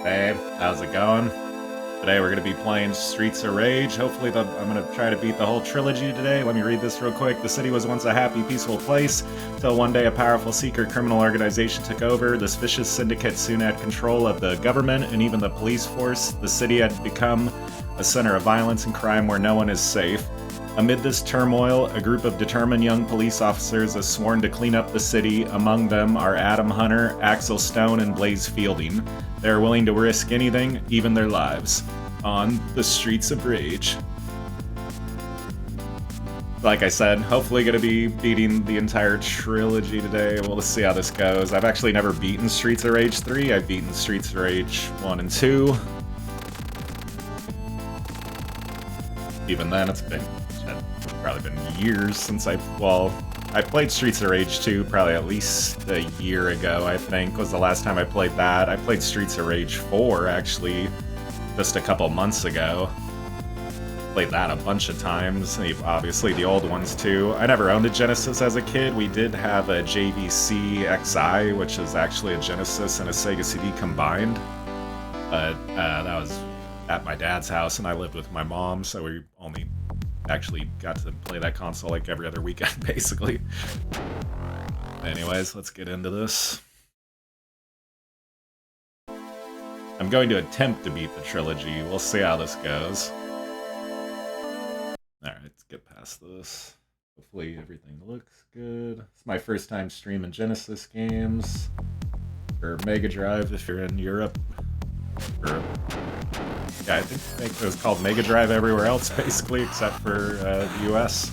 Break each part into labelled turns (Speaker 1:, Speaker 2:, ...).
Speaker 1: Hey, how's it going? Today we're going to be playing Streets of Rage. Hopefully I'm going to try to beat the whole trilogy today. Let me read this real quick. The city was once a happy, peaceful place, till one day a powerful secret criminal organization took over. This vicious syndicate soon had control of the government and even the police force. The city had become a center of violence and crime where no one is safe. Amid this turmoil, a group of determined young police officers is sworn to clean up the city. Among them are Adam Hunter, Axel Stone, and Blaze Fielding. They are willing to risk anything, even their lives, on the Streets of Rage. Like I said, hopefully going to be beating the entire trilogy today. We'll see how this goes. I've actually never beaten Streets of Rage 3. I've beaten Streets of Rage 1 and 2. Even then, it's probably been years since I played Streets of Rage 2 probably at least a year ago, I think, was the last time I played that. I played Streets of Rage 4, actually, just a couple months ago. Played that a bunch of times, obviously the old ones too. I never owned a Genesis as a kid. We did have a JVC XI, which is actually a Genesis and a Sega CD combined. But that was at my dad's house, and I lived with my mom, so we only actually got to play that console like every other weekend, basically. Anyways, let's get into this. I'm going to attempt to beat the trilogy. We'll see how this goes. Alright, let's get past this. Hopefully everything looks good. It's my first time streaming Genesis games. Or Mega Drive if you're in Europe. Or, yeah, I think it was called Mega Drive everywhere else, basically, except for the US.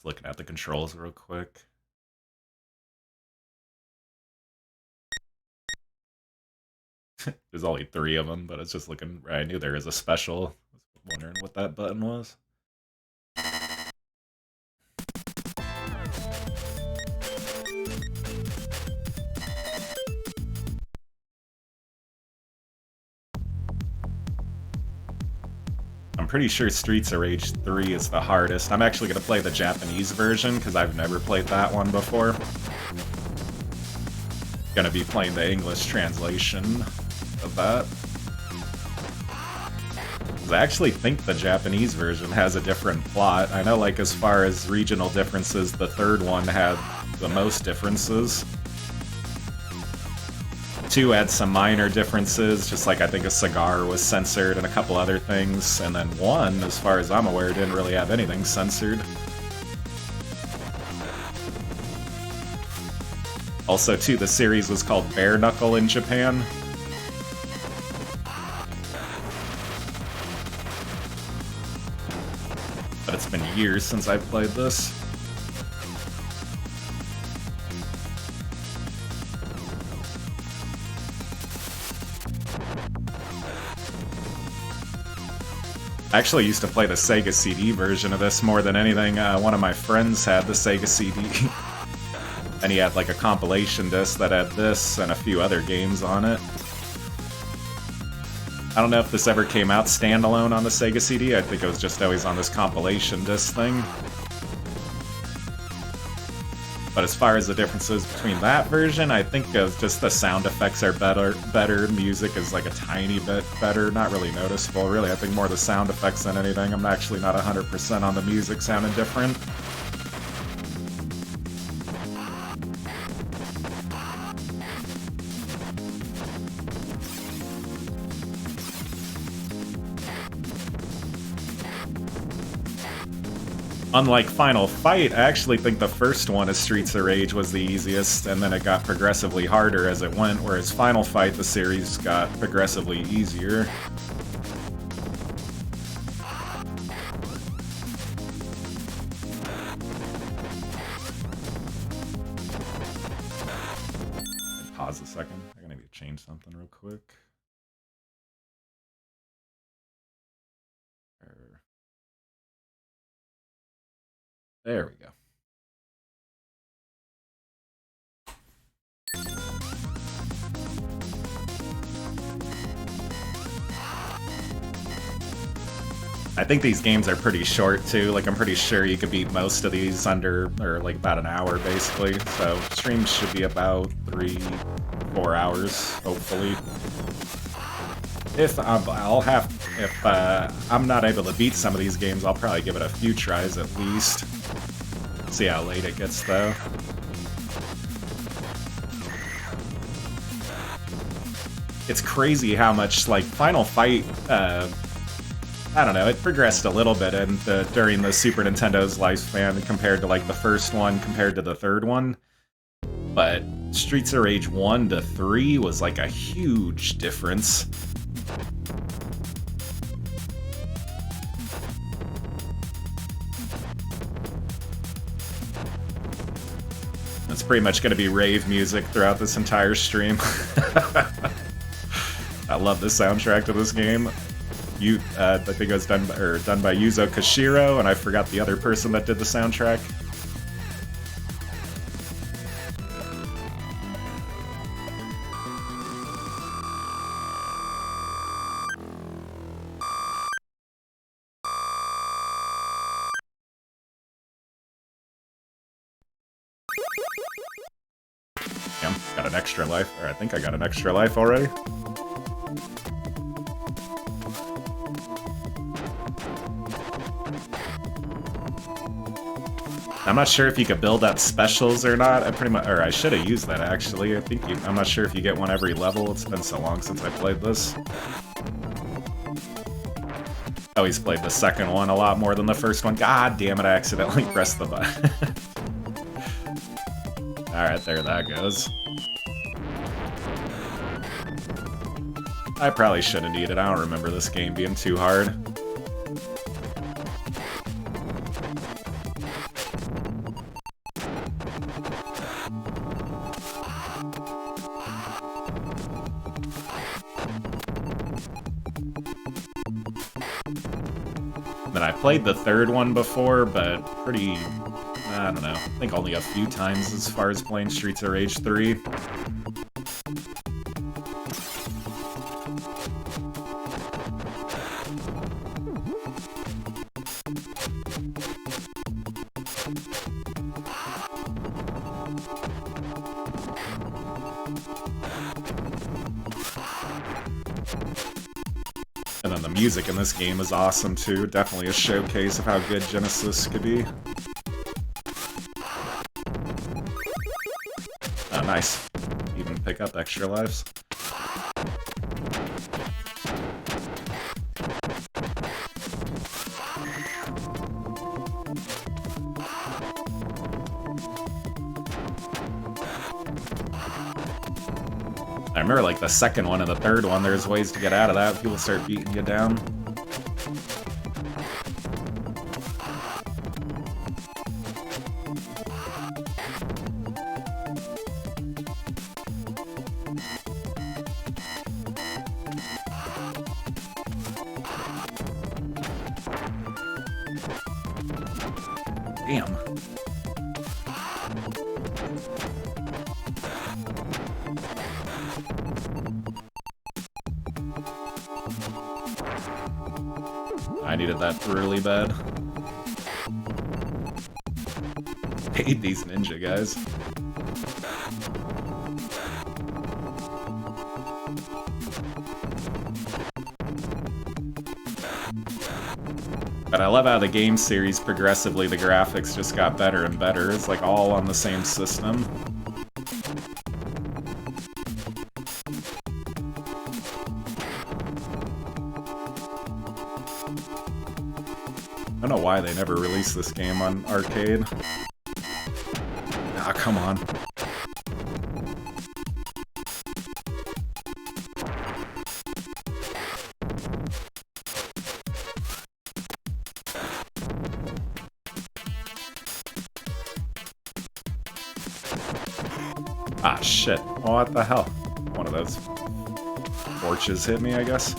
Speaker 1: Looking at the controls real quick. There's only 3 of them, but it's just looking. I knew there was a special. I was wondering what that button was. I'm pretty sure Streets of Rage 3 is the hardest. I'm actually going to play the Japanese version because I've never played that one before. Gonna be playing the English translation of that. I actually think the Japanese version has a different plot. I know, like, as far as regional differences, the third one had the most differences. 2 had some minor differences, just like I think a cigar was censored and a couple other things, and then 1, as far as I'm aware, didn't really have anything censored. Also, too, the series was called Bare Knuckle in Japan. But it's been years since I've played this. I actually used to play the Sega CD version of this more than anything. One of my friends had the Sega CD. And he had like a compilation disc that had this and a few other games on it. I don't know if this ever came out standalone on the Sega CD. I think it was just always on this compilation disc thing. But as far as the differences between that version, I think just the sound effects are better. Music is like a tiny bit better. Not really noticeable, really. I think more the sound effects than anything. I'm actually not 100% on the music sounding different. Unlike Final Fight, I actually think the first one of Streets of Rage was the easiest, and then it got progressively harder as it went, whereas Final Fight, the series, got progressively easier. Pause a second. I need to change something real quick. There we go. I think these games are pretty short too. Like, I'm pretty sure you could beat most of these under, or like about an hour basically. So streams should be about 3-4 hours, hopefully. If I'm not able to beat some of these games, I'll probably give it a few tries at least. See how late it gets though. It's crazy how much, like, Final Fight, I don't know, it progressed a little bit during the Super Nintendo's lifespan compared to, like, the first one compared to the third one. But Streets of Rage 1 to 3 was, like, a huge difference. It's pretty much going to be rave music throughout this entire stream. I love the soundtrack to this game. I think it was done by Yuzo Koshiro, and I forgot the other person that did the soundtrack. Yeah, got an extra life, or I think I got an extra life already. I'm not sure if you could build up specials or not. I should have used that actually. I'm not sure if you get one every level. It's been so long since I played this. I always played the second one a lot more than the first one. God damn it, I accidentally pressed the button. Alright, there that goes. I probably shouldn't need it. I don't remember this game being too hard. I played the third one before, but I don't know, I think only a few times as far as playing Streets of Rage 3. And then the music in this game is awesome too. Definitely a showcase of how good Genesis could be. Oh, nice. Even pick up extra lives. I remember, like, the second one and the third one, there's ways to get out of that. People start beating you down. Damn. I needed that really bad. Hate these ninja guys. But I love how the game series progressively, the graphics just got better and better. It's like all on the same system. I don't know why they never released this game on arcade. Ah, come on. Ah, shit. What the hell? One of those torches hit me, I guess.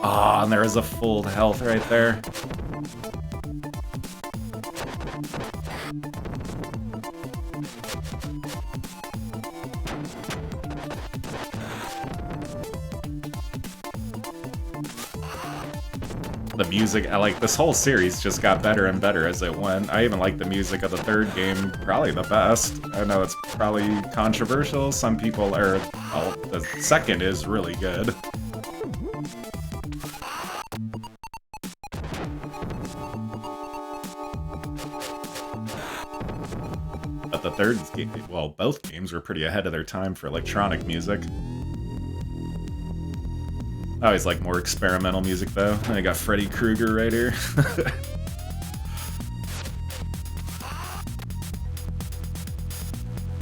Speaker 1: Ah, oh, and there is a full health right there. The music, I like this whole series just got better and better as it went. I even like the music of the third game, probably the best. I know it's probably controversial. Some people are, well, the second is really good. But the third game, well, both games were pretty ahead of their time for electronic music. I always like more experimental music, though. And I got Freddy Krueger right here.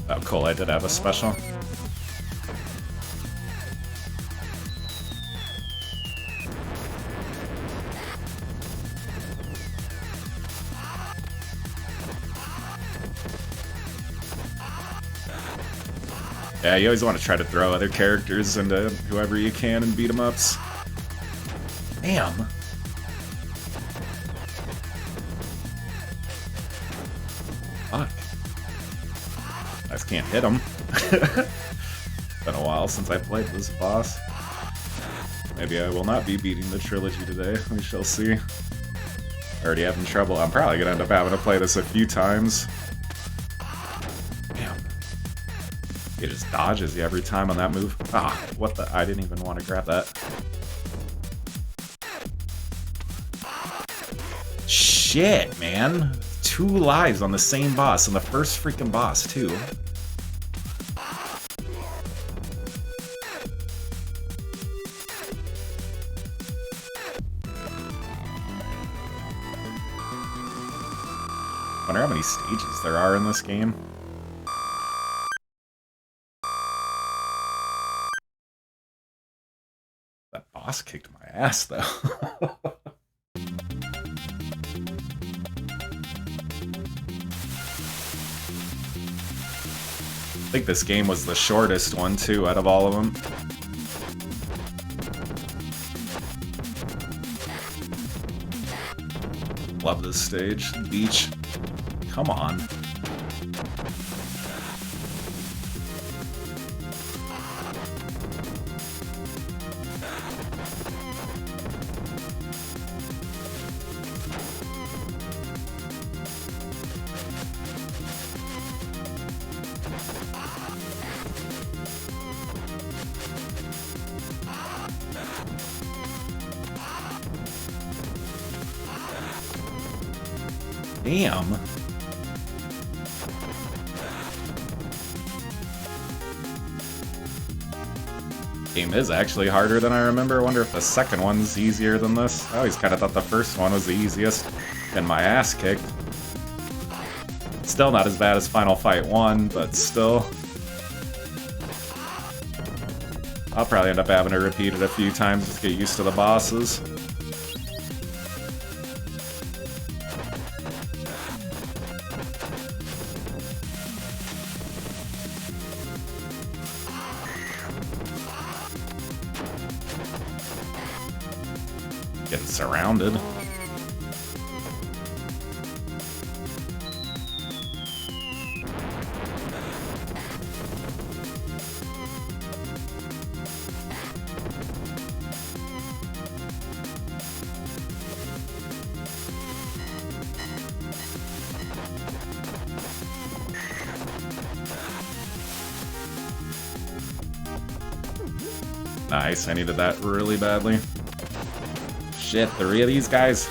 Speaker 1: Oh, cool, I did have a special. Yeah, you always want to try to throw other characters into whoever you can and beat 'em ups. Damn. Fuck. I just can't hit him. Been a while since I played this boss. Maybe I will not be beating the trilogy today. We shall see. Already having trouble. I'm probably gonna end up having to play this a few times. It just dodges you every time on that move. Ah, what the? I didn't even want to grab that. Shit, man. 2 lives on the same boss, and the first freaking boss, too. Wonder how many stages there are in this game. Boss kicked my ass, though. I think this game was the shortest one, too, out of all of them. Love this stage. Beach. Come on. Damn. Game is actually harder than I remember. I wonder if the second one's easier than this. I always kind of thought the first one was the easiest, and my ass kicked. Still not as bad as Final Fight 1, but still. I'll probably end up having to repeat it a few times just to get used to the bosses. Getting surrounded. Nice, I needed that really badly. Shit, 3 of these guys.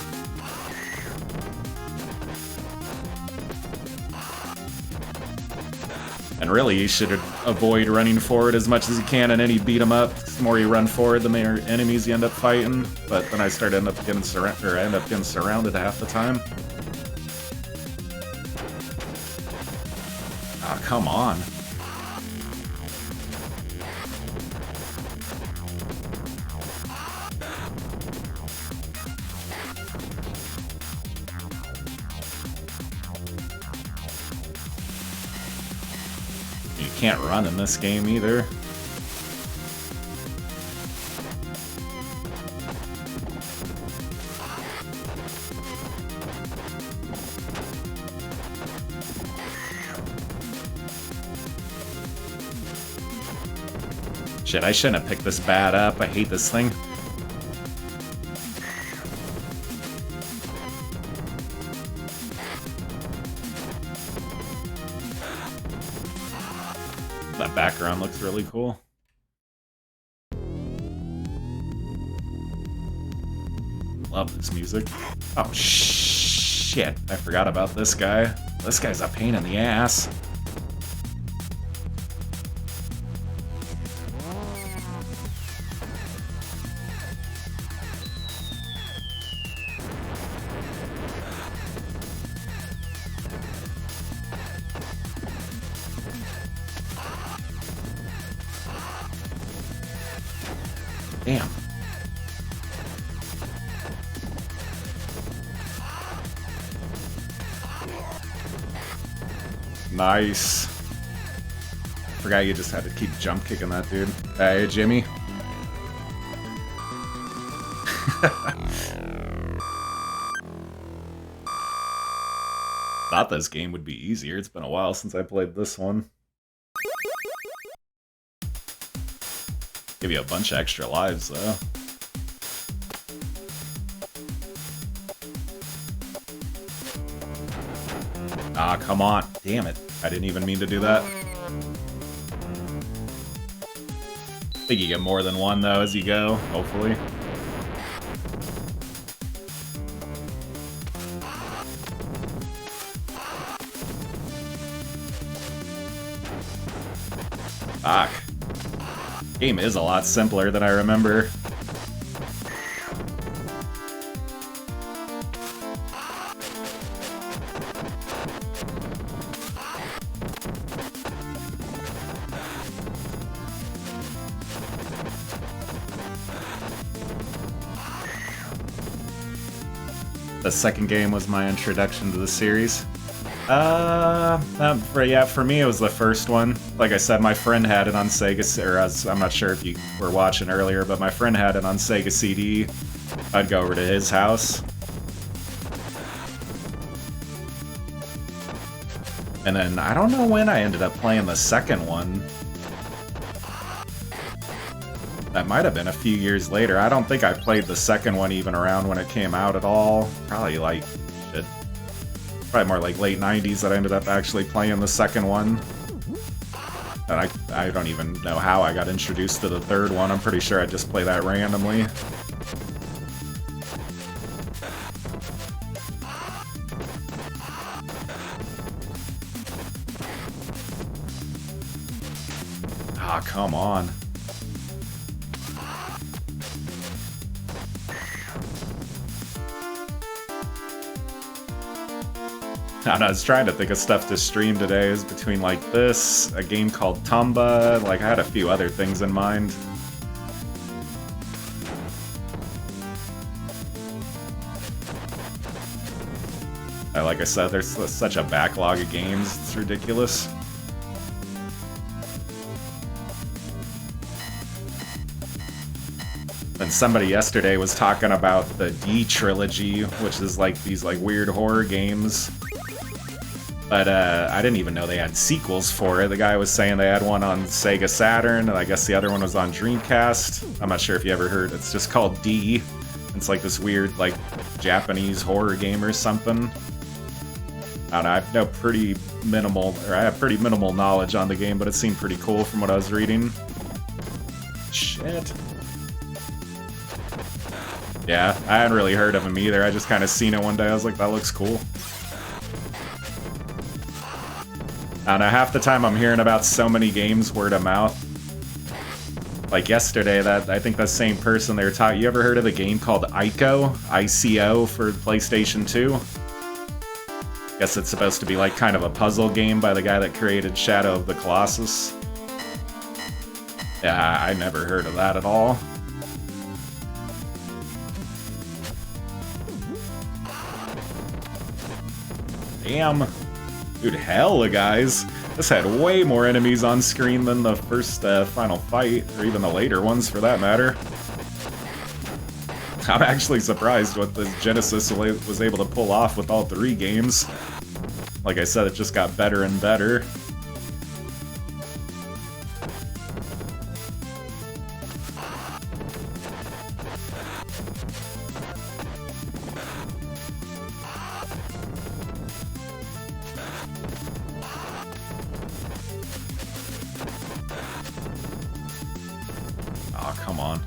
Speaker 1: And really, you should avoid running forward as much as you can in any beat 'em up. The more you run forward, the more enemies you end up fighting. But then I end up getting surrounded half the time. Oh, come on. Can't run in this game either. Shit, I shouldn't have picked this bat up. I hate this thing. background looks really cool. Love this music. Oh, shit. I forgot about this guy. This guy's a pain in the ass. Damn. Nice. Forgot you just had to keep jump kicking that dude. Hey, Jimmy. Thought this game would be easier. It's been a while since I played this one. Give you a bunch of extra lives, though. Ah, come on. Damn it. I didn't even mean to do that. I think you get more than one, though, as you go, hopefully. Fuck. Game is a lot simpler than I remember. The second game was my introduction to the series. For me, it was the first one. Like I said, my friend had it on Sega, or I'm not sure if you were watching earlier, but my friend had it on Sega CD. I'd go over to his house. And then, I don't know when I ended up playing the second one. That might have been a few years later. I don't think I played the second one even around when it came out at all. Probably like, shit. Probably more like late 90s that I ended up actually playing the second one. And I don't even know how I got introduced to the third one. I'm pretty sure I just play that randomly. Ah, come on. I was trying to think of stuff to stream today. It was between like this, a game called Tomba, like I had a few other things in mind. Like I said, there's such a backlog of games, it's ridiculous. And somebody yesterday was talking about the D trilogy, which is like these like weird horror games. But I didn't even know they had sequels for it. The guy was saying they had one on Sega Saturn, and I guess the other one was on Dreamcast. I'm not sure if you ever heard. It's just called D. It's like this weird, like, Japanese horror game or something. I don't know, I have pretty minimal knowledge on the game, but it seemed pretty cool from what I was reading. Shit. Yeah, I hadn't really heard of him either. I just kind of seen it one day. I was like, that looks cool. I don't know, half the time I'm hearing about so many games word of mouth. Like yesterday, I think that same person they were talking. You ever heard of the game called Ico? ICO for PlayStation 2? Guess it's supposed to be like kind of a puzzle game by the guy that created Shadow of the Colossus. Yeah, I never heard of that at all. Damn. Dude, hella guys. This had way more enemies on screen than the first final fight, or even the later ones for that matter. I'm actually surprised what the Genesis was able to pull off with all three games. Like I said, it just got better and better. Oh, come on.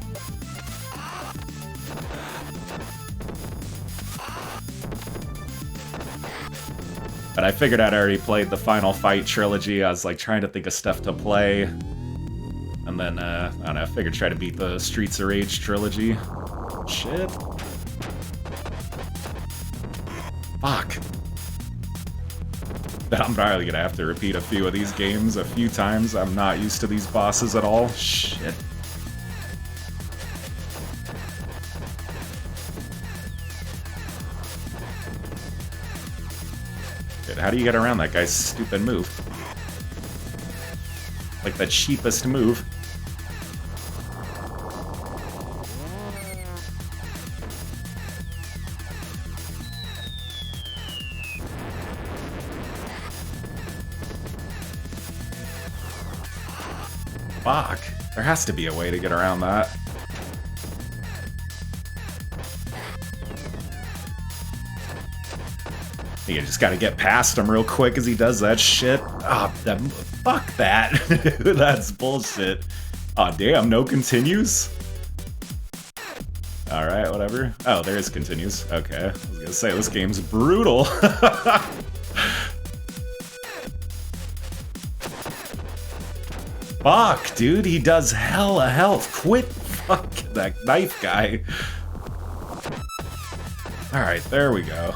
Speaker 1: But I figured I'd already played the Final Fight trilogy. I was like trying to think of stuff to play. And then, I don't know, I figured try to beat the Streets of Rage trilogy. Shit. Fuck. I'm probably gonna have to repeat a few of these games a few times. I'm not used to these bosses at all. Shit. Dude, how do you get around that guy's stupid move? Like the cheapest move. Fuck. There has to be a way to get around that. You just gotta get past him real quick as he does that shit. Ah, oh, fuck that. That's bullshit. Aw, oh, damn, no continues? Alright, whatever. Oh, there is continues. Okay. I was gonna say, this game's brutal. Fuck, dude, he does hella health. Quit fucking that knife guy. Alright, there we go.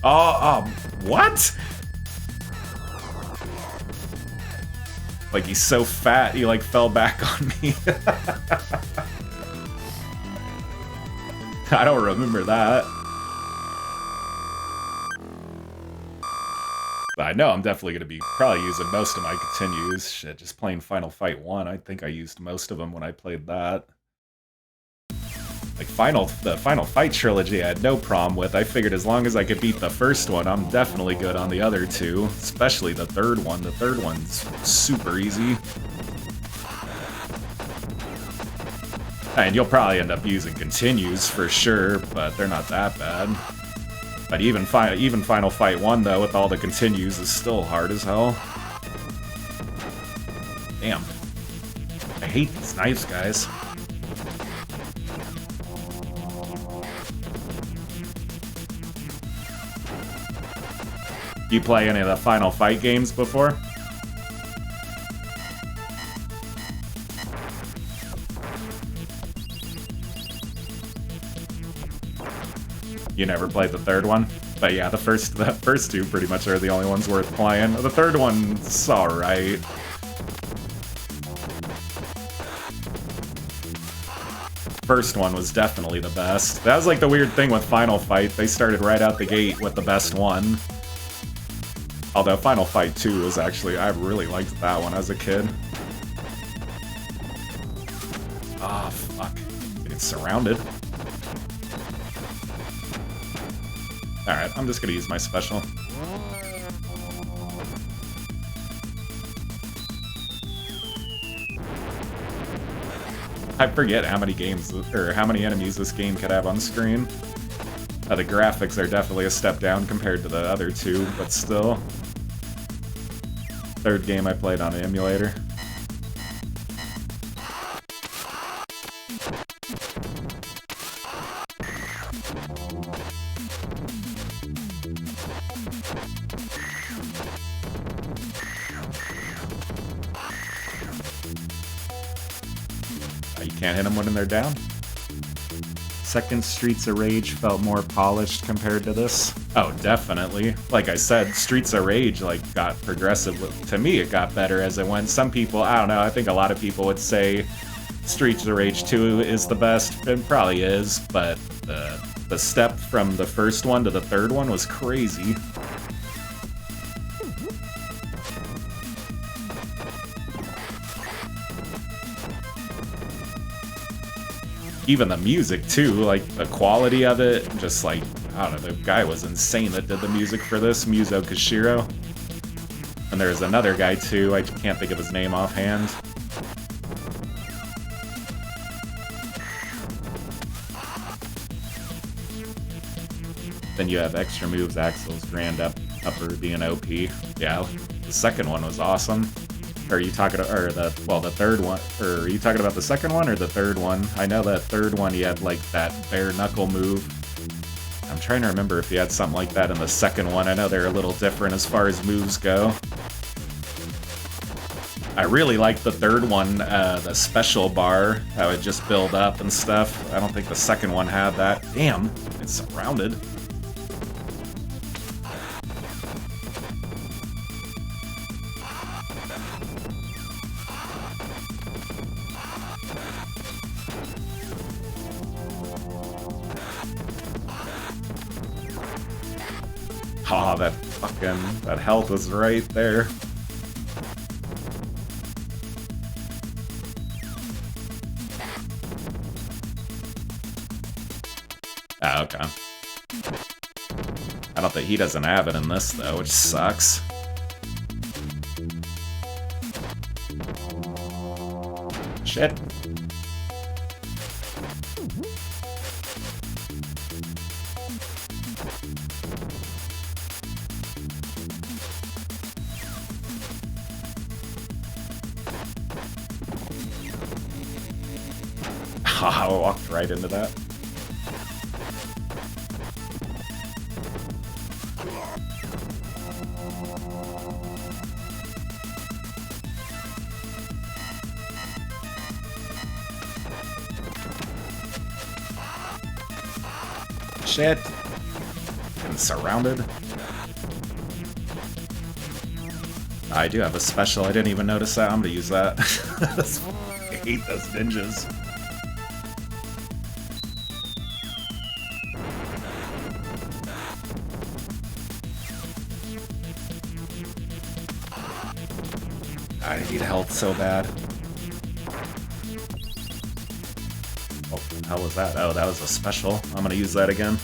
Speaker 1: Oh, what? Like, he's so fat, he, like, fell back on me. I don't remember that. But I know I'm definitely going to be probably using most of my continues. Shit, just playing Final Fight 1, I think I used most of them when I played that. Like, the Final Fight trilogy I had no problem with. I figured as long as I could beat the first one, I'm definitely good on the other two. Especially the third one. The third one's super easy. And you'll probably end up using continues for sure, but they're not that bad. But even Final Fight 1, though, with all the continues, is still hard as hell. Damn. I hate these knives, guys. You play any of the Final Fight games before? You never played the third one? But yeah, the first two pretty much are the only ones worth playing. The third one's alright. First one was definitely the best. That was like the weird thing with Final Fight. They started right out the gate with the best one. Although Final Fight 2 was actually, I really liked that one as a kid. Ah, oh, fuck. Getting surrounded. Alright, I'm just gonna use my special. I forget how many games, or how many enemies this game could have on screen. The graphics are definitely a step down compared to the other two, but still. Third game I played on an emulator. You can't hit them when they're down. Second Streets of Rage felt more polished compared to this. Oh, definitely. Like I said, Streets of Rage like got progressive. To me, it got better as it went. Some people, I don't know, I think a lot of people would say Streets of Rage 2 is the best. It probably is, but the step from the first one to the third one was crazy. Even the music, too, like, the quality of it, just like, I don't know, the guy was insane that did the music for this, Muzo Koshiro. And there's another guy, too, I can't think of his name offhand. Then you have extra moves, Axel's Grand Upper being OP. Yeah, the second one was awesome. Or are you talking, or the third one, or are you talking about the second one or the third one? I know that third one he had like that bare knuckle move. I'm trying to remember if he had something like that in the second one. I know they're a little different as far as moves go. I really like the third one, the special bar, how it just build up and stuff. I don't think the second one had that. Damn, it's surrounded. Aw, that health was right there. Ah, okay. I don't think he doesn't have it in this, though, which sucks. Shit. I walked right into that. Shit. I'm surrounded. I do have a special. I didn't even notice that. I'm gonna use that. I hate those ninjas. I need health so bad. Oh, what the hell was that? Oh, that was a special. I'm gonna use that again.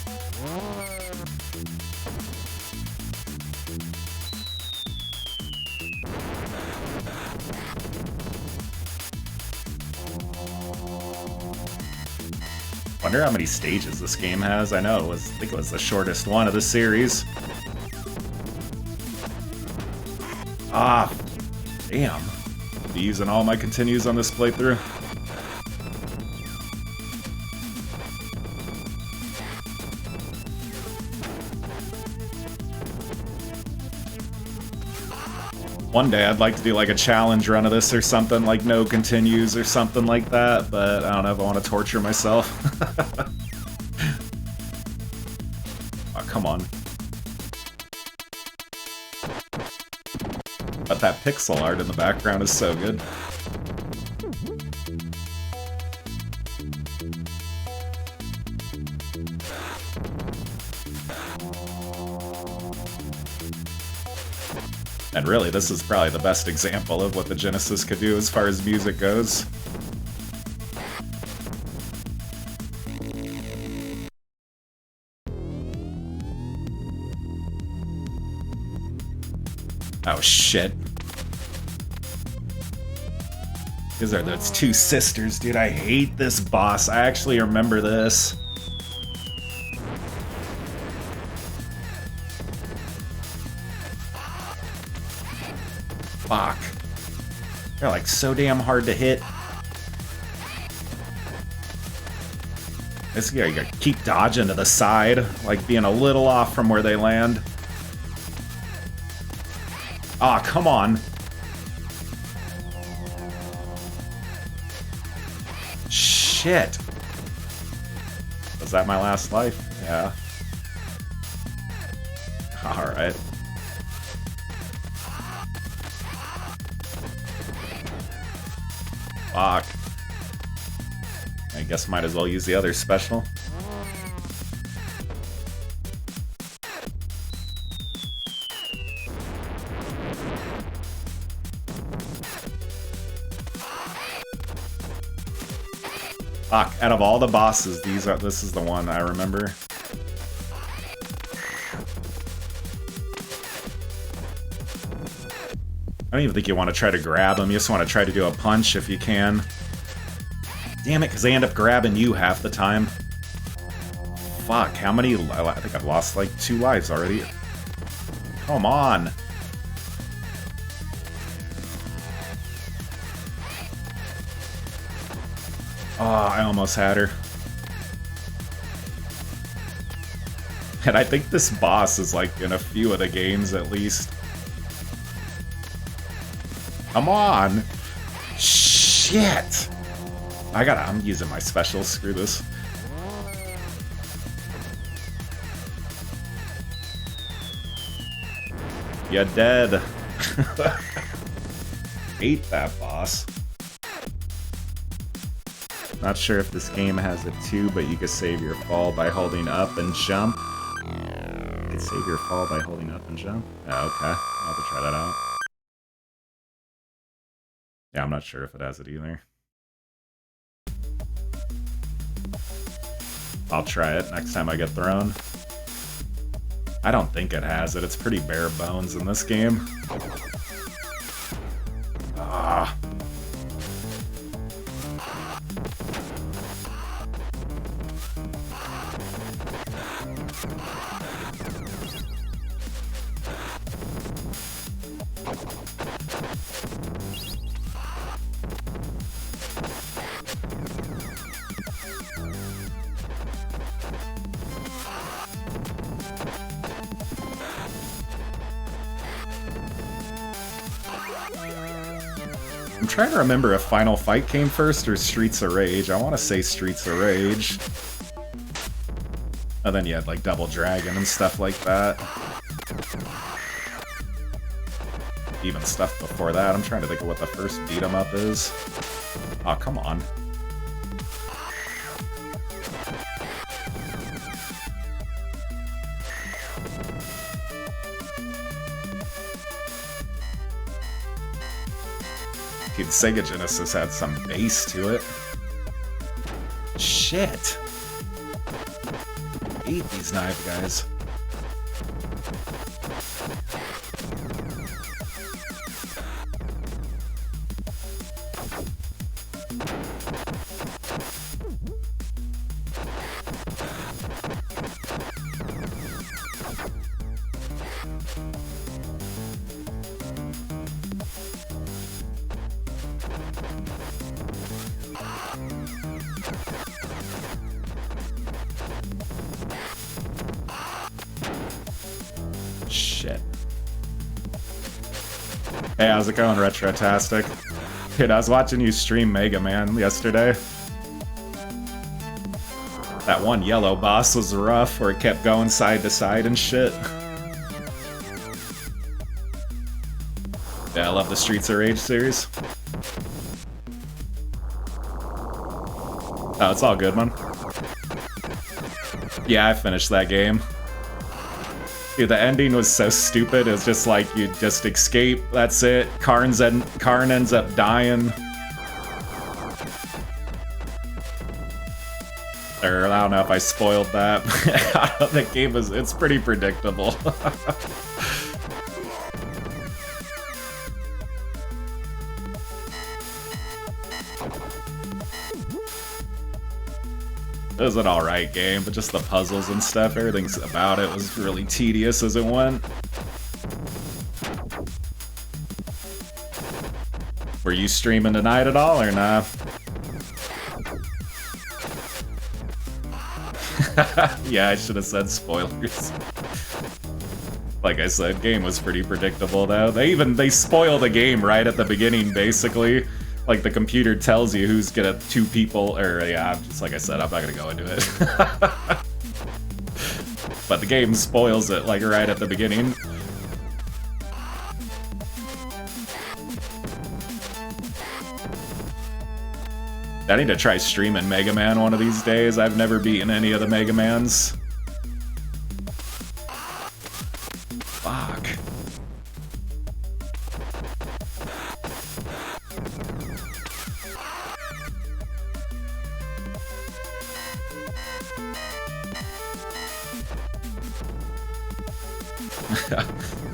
Speaker 1: Wonder how many stages this game has. I know I think it was the shortest one of the series. Ah, damn. Be using all my continues on this playthrough. One day I'd like to do like a challenge run of this or something, like no continues or something like that, but I don't know if I want to torture myself. Oh, come on. But that pixel art in the background is so good. And really, this is probably the best example of what the Genesis could do as far as music goes. Oh shit. These are those two sisters, dude. I hate this boss. I actually remember this. Fuck. They're like so damn hard to hit. This guy, you gotta keep dodging to the side, like being a little off from where they land. Aw, come on. Shit. Was that my last life? Yeah. Alright. Fuck. I guess might as well use the other special. Fuck, out of all the bosses, this is the one I remember. I don't even think you want to try to grab them, you just want to try to do a punch if you can. Damn it, because they end up grabbing you half the time. Fuck, how many? I think I've lost like 2 lives already. Come on. Oh, I almost had her. And I think this boss is like in a few of the games at least. Come on! Shit! I'm using my special, screw this. You're dead. Hate that boss. Not sure if this game has it too, but you can save your fall by holding up and jump. You can save your fall by holding up and jump? Oh, okay. I'll have to try that out. Yeah, I'm not sure if it has it either. I'll try it next time I get thrown. I don't think it has it. It's pretty bare bones in this game. Ah. I'm trying to remember if Final Fight came first or Streets of Rage. I want to say Streets of Rage. And then you had like Double Dragon and stuff like that. Even stuff before that. I'm trying to think of what the first beat 'em up is. Oh, come on. Dude, Sega Genesis had some bass to it. Shit! I hate these knife guys. Shit. Hey, how's it going, Retrotastic? Dude, I was watching you stream Mega Man yesterday. That one yellow boss was rough, where it kept going side to side and shit. Yeah, I love the Streets of Rage series. Oh, it's all good, man. Yeah, I finished that game. Dude, the ending was so stupid. It's just like you just escape. That's it. Karn ends up dying. Or I don't know if I spoiled that. The game it's pretty predictable. It was an alright game, but just the puzzles and stuff, everything about it was really tedious as it went. Were you streaming tonight at all, or nah? Yeah, I should have said spoilers. Like I said, game was pretty predictable though. They spoil the game right at the beginning, basically. Like, the computer tells you who's gonna two people, or yeah, just like I said, I'm not gonna go into it. But the game spoils it, like, right at the beginning. I need to try streaming Mega Man one of these days. I've never beaten any of the Mega Mans. Fuck.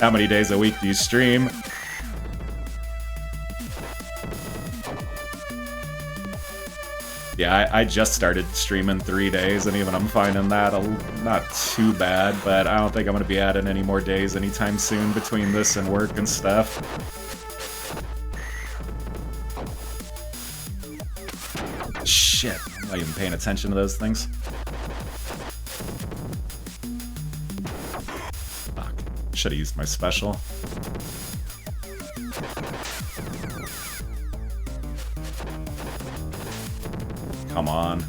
Speaker 1: How many days a week do you stream? Yeah, I just started streaming 3 days, and even I'm finding that not too bad, but I don't think I'm going to be adding any more days anytime soon between this and work and stuff. Shit, I'm not even paying attention to those things. Fuck. Should have used my special. Come on.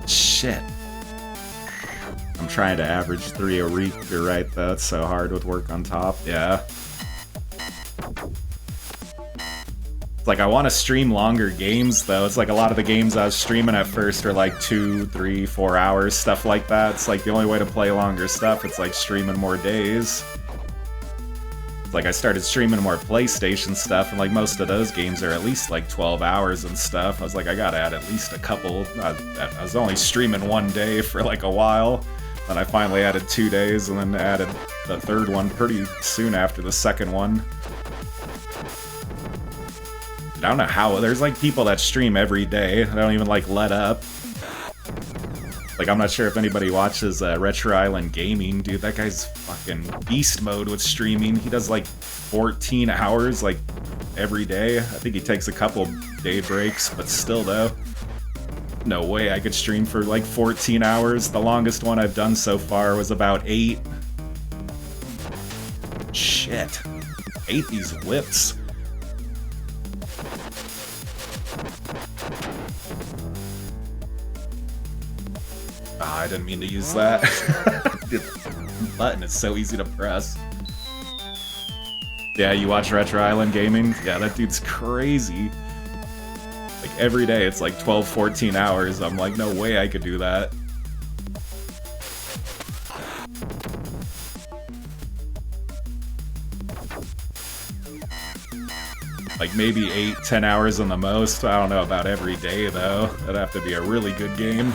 Speaker 1: Shit. I'm trying to average 3 a week. You're right, though. It's so hard with work on top. Yeah. It's like I want to stream longer games, though. It's like a lot of the games I was streaming at first are like 2, 3, 4 hours, stuff like that. It's like the only way to play longer stuff, it's like streaming more days. It's like I started streaming more PlayStation stuff, and like most of those games are at least like 12 hours and stuff. I was like, I gotta add at least a couple. I was only streaming one day for like a while. Then I finally added 2 days, and then added the third one pretty soon after the second one. I don't know how. There's like people that stream every day. I don't even like let up. Like, I'm not sure if anybody watches Retro Island Gaming. Dude, that guy's fucking beast mode with streaming. He does like 14 hours like every day. I think he takes a couple day breaks, but still though. No way I could stream for like 14 hours. The longest one I've done so far was about 8. Shit. 8 these whips. I didn't mean to use that. The button is so easy to press. Yeah, you watch Retro Island Gaming? Yeah, that dude's crazy. Like, every day it's like 12, 14 hours. I'm like, no way I could do that. Like, maybe 8, 10 hours on the most. I don't know about every day, though. That'd have to be a really good game.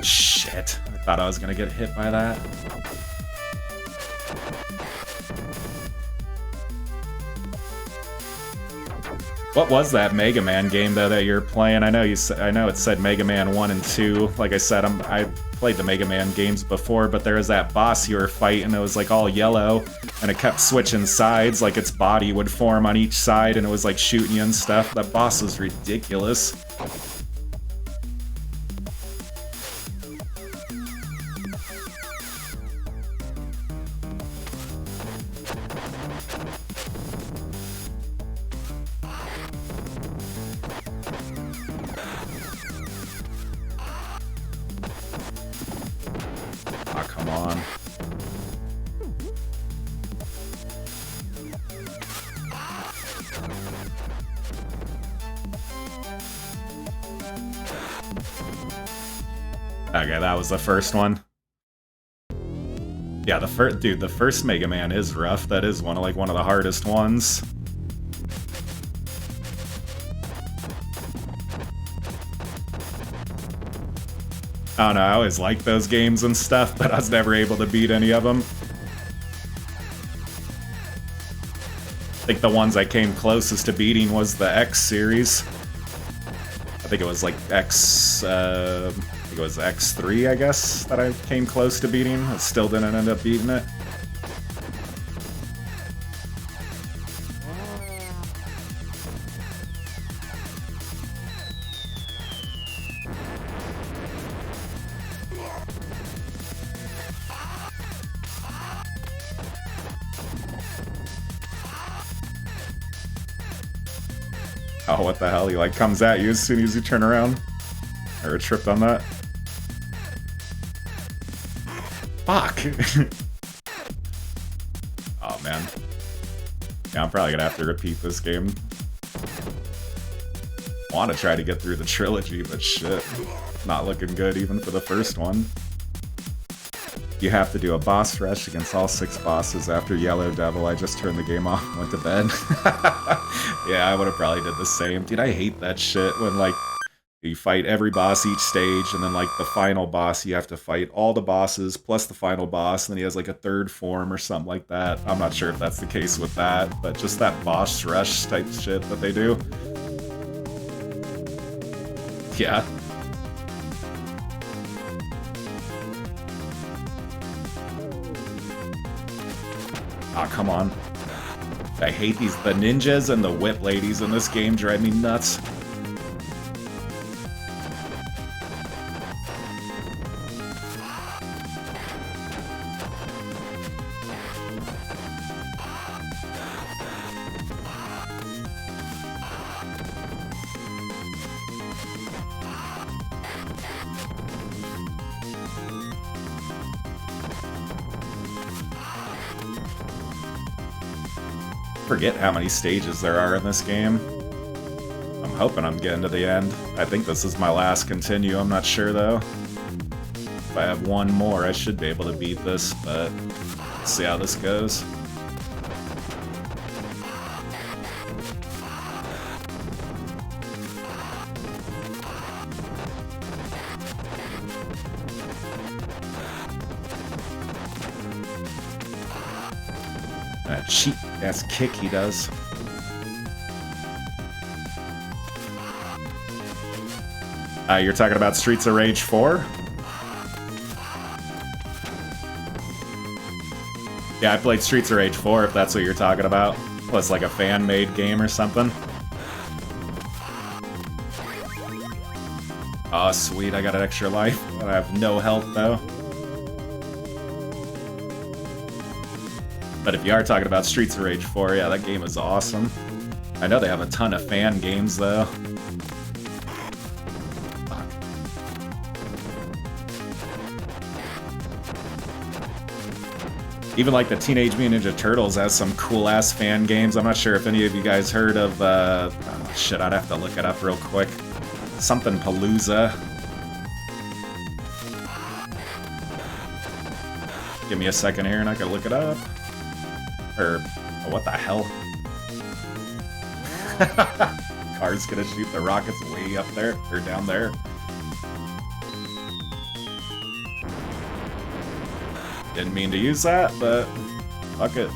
Speaker 1: Shit. I thought I was gonna get hit by that. What was that Mega Man game though that you're playing? I know it said Mega Man 1 and 2. Like I said, I played the Mega Man games before, but there was that boss you were fighting. It was like all yellow, and it kept switching sides. Like its body would form on each side, and it was like shooting you and stuff. That boss was ridiculous. Okay, that was the first one. Yeah, the first Mega Man is rough. That is one of the hardest ones. I don't know, I always liked those games and stuff, but I was never able to beat any of them. I think the ones I came closest to beating was the X series. I think it was like it was X3, I guess, that I came close to beating. I still didn't end up beating it. Oh, what the hell? He like comes at you as soon as you turn around. Or tripped on that. Fuck! Oh man. Yeah, I'm probably gonna have to repeat this game. I want to try to get through the trilogy, but shit. Not looking good even for the first one. You have to do a boss rush against all 6 bosses after Yellow Devil. I just turned the game off and went to bed. Yeah, I would have probably did the same. Dude, I hate that shit when like You fight every boss each stage, and then like the final boss, you have to fight all the bosses plus the final boss, and then he has like a third form or something like that. I'm not sure if that's the case with that, but just that boss rush type shit that they do. Yeah. Ah, come on. I hate the ninjas and the whip ladies in this game drive me nuts. Forget how many stages there are in this game. I'm hoping I'm getting to the end. I think this is my last continue, I'm not sure though. If I have one more, I should be able to beat this, but let's see how this goes. That cheap-ass kick he does. You're talking about Streets of Rage 4? Yeah, I played Streets of Rage 4, if that's what you're talking about. Plus, like a fan-made game or something. Oh, sweet, I got an extra life. I have no health, though. But if you are talking about Streets of Rage 4, yeah, that game is awesome. I know they have a ton of fan games, though. Fuck. Even like the Teenage Mutant Ninja Turtles has some cool-ass fan games. I'm not sure if any of you guys heard of, oh, shit, I'd have to look it up real quick. Something Palooza. Give me a second here and I can look it up. Or, oh, what the hell? Car's gonna shoot the rockets way up there, or down there. Didn't mean to use that, but fuck it.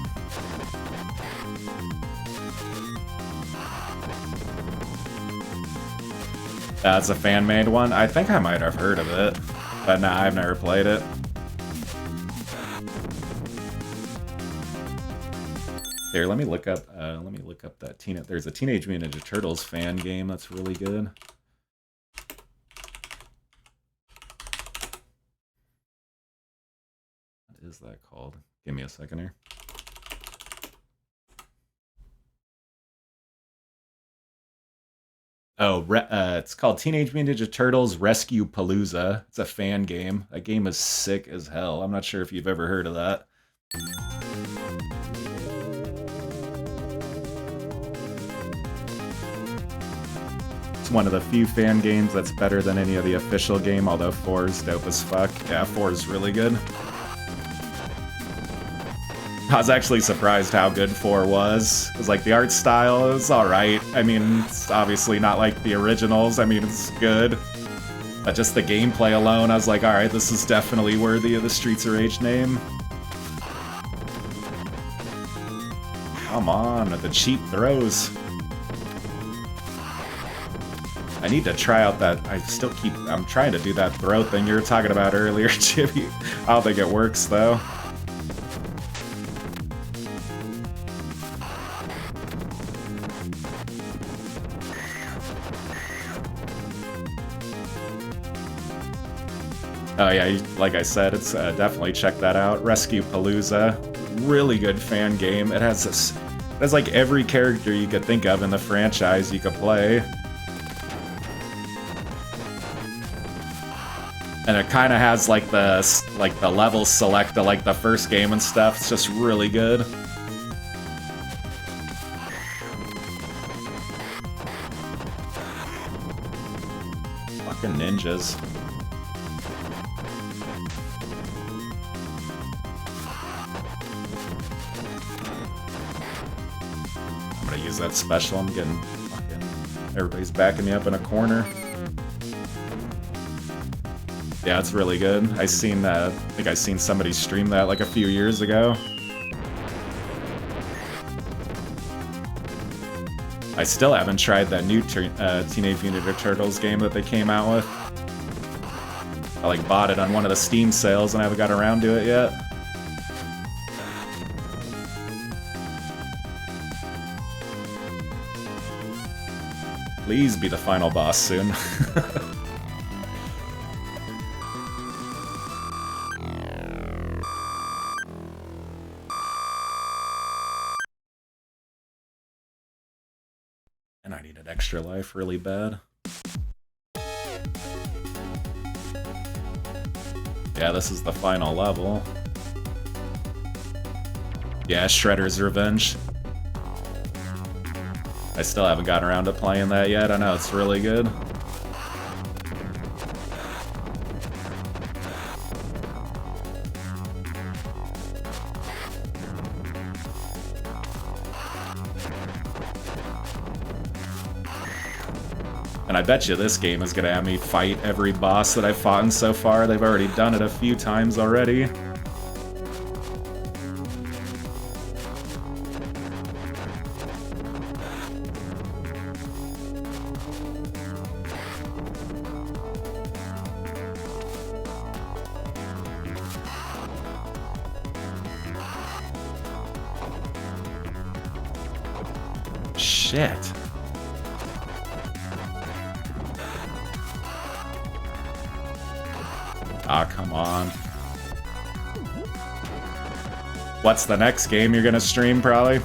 Speaker 1: That's a fan-made one? I think I might have heard of it, but nah, I've never played it. Here, let me look up that there's a Teenage Mutant Ninja Turtles fan game that's really good. What is that called? Give me a second here. Oh, it's called Teenage Mutant Ninja Turtles Rescue Palooza. It's a fan game. That game is sick as hell. I'm not sure if you've ever heard of that. It's one of the few fan games that's better than any of the official game, although 4 is dope as fuck. Yeah, 4 is really good. I was actually surprised how good 4 was. It was like the art style is alright. I mean, it's obviously not like the originals. I mean, it's good. But just the gameplay alone, I was like, alright, this is definitely worthy of the Streets of Rage name. Come on, the cheap throws. I need to try out that, I'm trying to do that throw thing you were talking about earlier, Jimmy. I don't think it works, though. Oh yeah, like I said, it's definitely check that out. Rescue Palooza, really good fan game. It has like every character you could think of in the franchise you could play. And it kind of has like the level select of like the first game and stuff. It's just really good. Fucking ninjas. I'm gonna use that special. I'm getting fucking... Everybody's backing me up in a corner. Yeah, it's really good. I think I seen somebody stream that like a few years ago. I still haven't tried that new Teenage Mutant Ninja Turtles game that they came out with. I like bought it on one of the Steam sales and I haven't got around to it yet. Please be the final boss soon. And I need an extra life really bad. Yeah, this is the final level. Yeah, Shredder's Revenge. I still haven't gotten around to playing that yet. I know it's really good. And I bet you this game is gonna have me fight every boss that I've fought in so far. They've already done it a few times already. Shit. Ah, come on. What's the next game you're gonna stream, probably?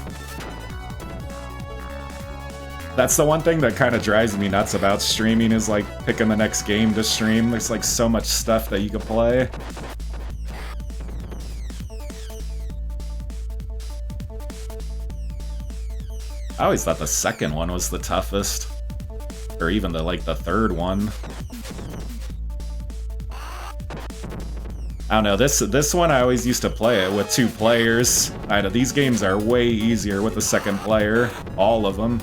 Speaker 1: That's the one thing that kind of drives me nuts about streaming is like picking the next game to stream. There's like so much stuff that you can play. I always thought the second one was the toughest. Or even the third one. I don't know, this one I always used to play it with 2 players. I know, these games are way easier with the second player. All of them.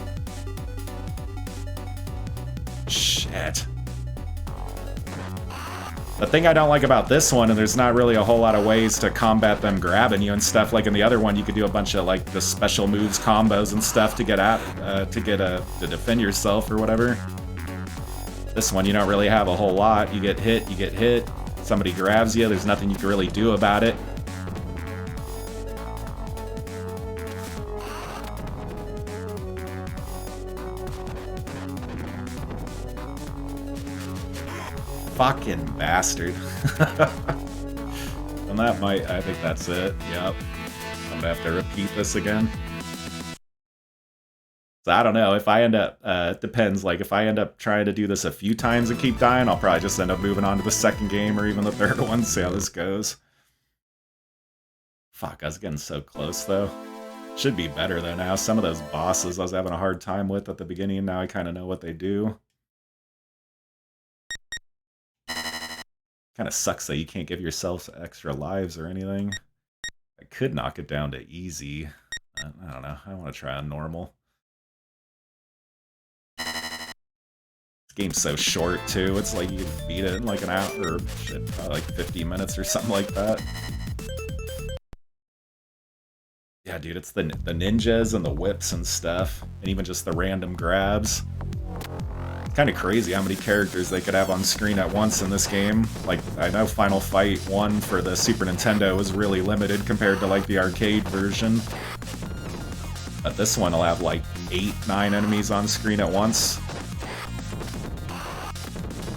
Speaker 1: Shit. The thing I don't like about this one, and there's not really a whole lot of ways to combat them grabbing you and stuff. Like in the other one, you could do a bunch of like the special moves, combos, and stuff to get to defend yourself or whatever. This one, you don't really have a whole lot. You get hit. Somebody grabs you. There's nothing you can really do about it. Fucking bastard. And that might, I think that's it. Yep. I'm gonna have to repeat this again. So I don't know, if I end up, it depends, like if I end up trying to do this a few times and keep dying, I'll probably just end up moving on to the second game or even the third one, see how this goes. Fuck, I was getting so close though. Should be better though now. Some of those bosses I was having a hard time with at the beginning, now I kind of know what they do. Kind of sucks that you can't give yourself extra lives or anything. I could knock it down to easy. I don't know. I want to try on normal. This game's so short too. It's like you can beat it in like an hour or shit, probably like 50 minutes or something like that. Yeah, dude, it's the ninjas and the whips and stuff, and even just the random grabs. Kind of crazy how many characters they could have on screen at once in this game. Like, I know Final Fight 1 for the Super Nintendo was really limited compared to, like, the arcade version. But this one will have, like, 8, 9 enemies on screen at once.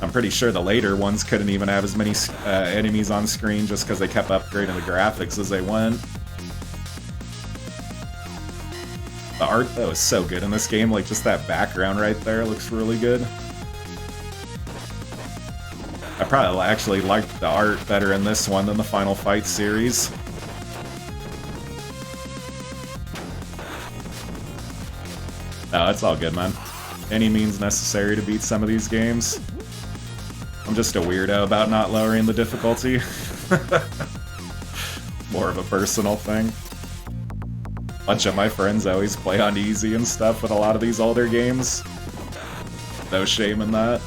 Speaker 1: I'm pretty sure the later ones couldn't even have as many enemies on screen just because they kept upgrading the graphics as they went. The art, though, is so good in this game. Like, just that background right there looks really good. I probably actually liked the art better in this one than the Final Fight series. No, it's all good, man. Any means necessary to beat some of these games. I'm just a weirdo about not lowering the difficulty. More of a personal thing. Bunch of my friends always play on easy and stuff with a lot of these older games. No shame in that.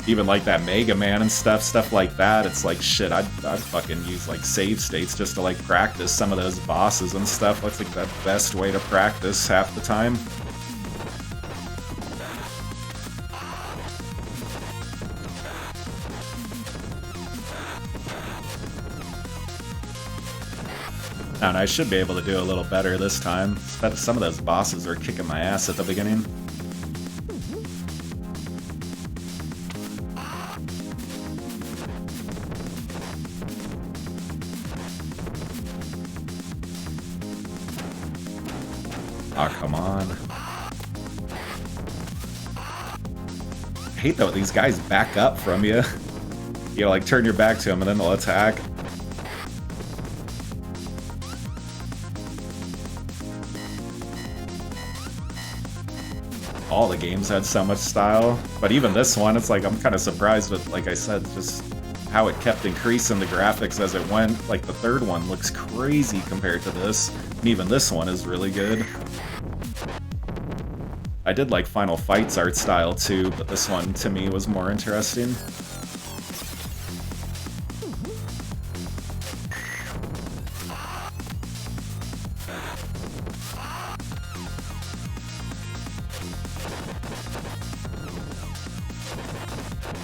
Speaker 1: Even like that Mega Man and stuff like that, it's like, shit, I'd fucking use like save states just to like practice some of those bosses and stuff. That's like the best way to practice half the time. And I should be able to do a little better this time. Some of those bosses are kicking my ass at the beginning. Oh, come on. I hate that these guys back up from you. You like turn your back to them and then they'll attack. All the games had so much style, but even this one, it's like I'm kind of surprised with, like I said, just how it kept increasing the graphics as it went. Like the third one looks crazy compared to this, and even this one is really good. I did like Final Fight's art style too, but this one to me was more interesting.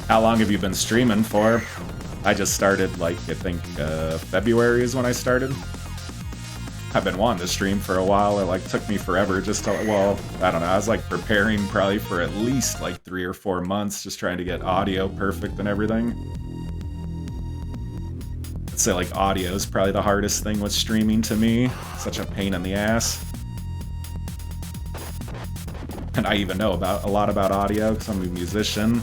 Speaker 1: How long have you been streaming for? I just started, like, I think February is when I started. I've been wanting to stream for a while. It, like, took me forever just to, well, I don't know. I was, like, preparing probably for at least, like, 3 or 4 months just trying to get audio perfect and everything. I'd say, like, audio is probably the hardest thing with streaming to me. Such a pain in the ass. And I even know a lot about audio because I'm a musician.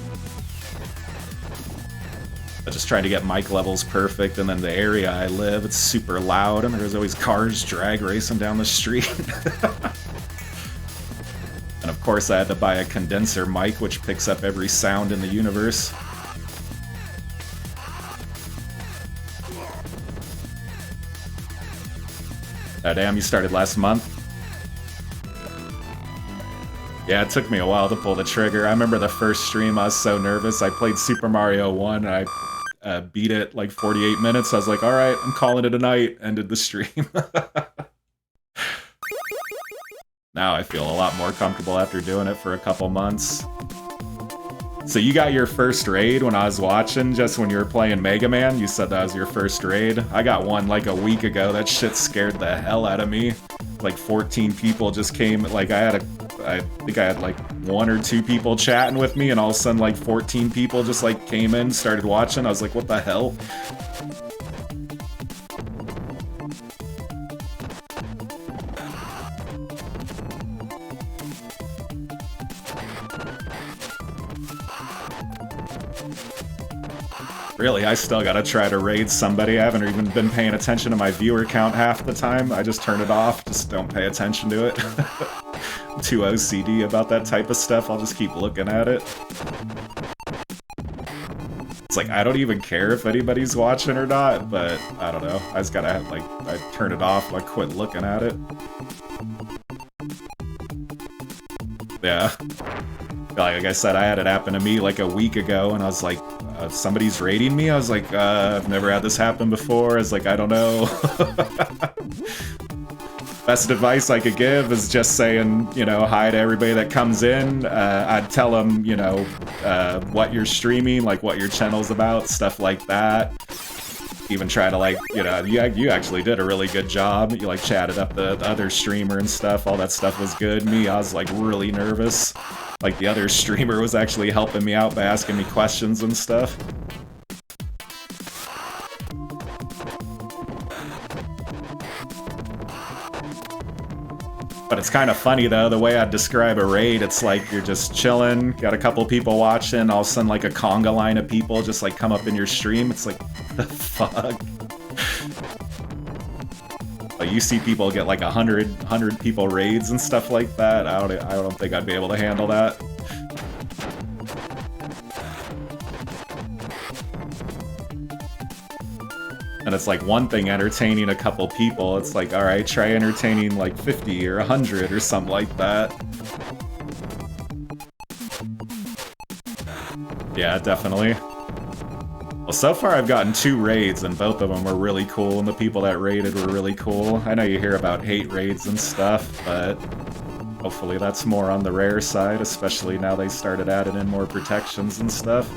Speaker 1: Just trying to get mic levels perfect, and then the area I live, it's super loud, and there's always cars drag racing down the street. And of course I had to buy a condenser mic, which picks up every sound in the universe. Damn, you started last month? Yeah, it took me a while to pull the trigger. I remember the first stream, I was so nervous. I played Super Mario 1, and I beat it like 48 minutes. I was like, alright, I'm calling it a night. Ended the stream. Now I feel a lot more comfortable after doing it for a couple months. So you got your first raid when I was watching, just when you were playing Mega Man? You said that was your first raid? I got one like a week ago. That shit scared the hell out of me. Like 14 people just came, like I think I had like 1 or 2 people chatting with me, and all of a sudden like 14 people just like came in, started watching. I was like, what the hell? Really, I still gotta try to raid somebody. I haven't even been paying attention to my viewer count half the time. I just turn it off, just don't pay attention to it. I'm too OCD about that type of stuff, I'll just keep looking at it. It's like, I don't even care if anybody's watching or not, but I don't know. I just gotta, like, I turn it off, like, quit looking at it. Yeah. Like I said, I had it happen to me like a week ago, and I was like, somebody's raiding me? I was like, I've never had this happen before. I was like, I don't know. Best advice I could give is just saying, you know, hi to everybody that comes in. I'd tell them, you know, what you're streaming, like what your channel's about, stuff like that. Even try to, like, you know, you actually did a really good job. You, like, chatted up the other streamer and stuff. All that stuff was good. Me, I was, like, really nervous. Like, the other streamer was actually helping me out by asking me questions and stuff. But it's kind of funny, though, the way I'd describe a raid, it's like you're just chilling, got a couple people watching, all of a sudden, like, a conga line of people just, like, come up in your stream. It's like, what the fuck? Like, you see people get, like, 100 people raids and stuff like that. I don't think I'd be able to handle that. And it's like one thing entertaining a couple people, it's like, alright, try entertaining like 50 or 100 or something like that. Yeah, definitely. Well, so far I've gotten 2 raids, and both of them were really cool, and the people that raided were really cool. I know you hear about hate raids and stuff, but hopefully that's more on the rare side, especially now they started adding in more protections and stuff.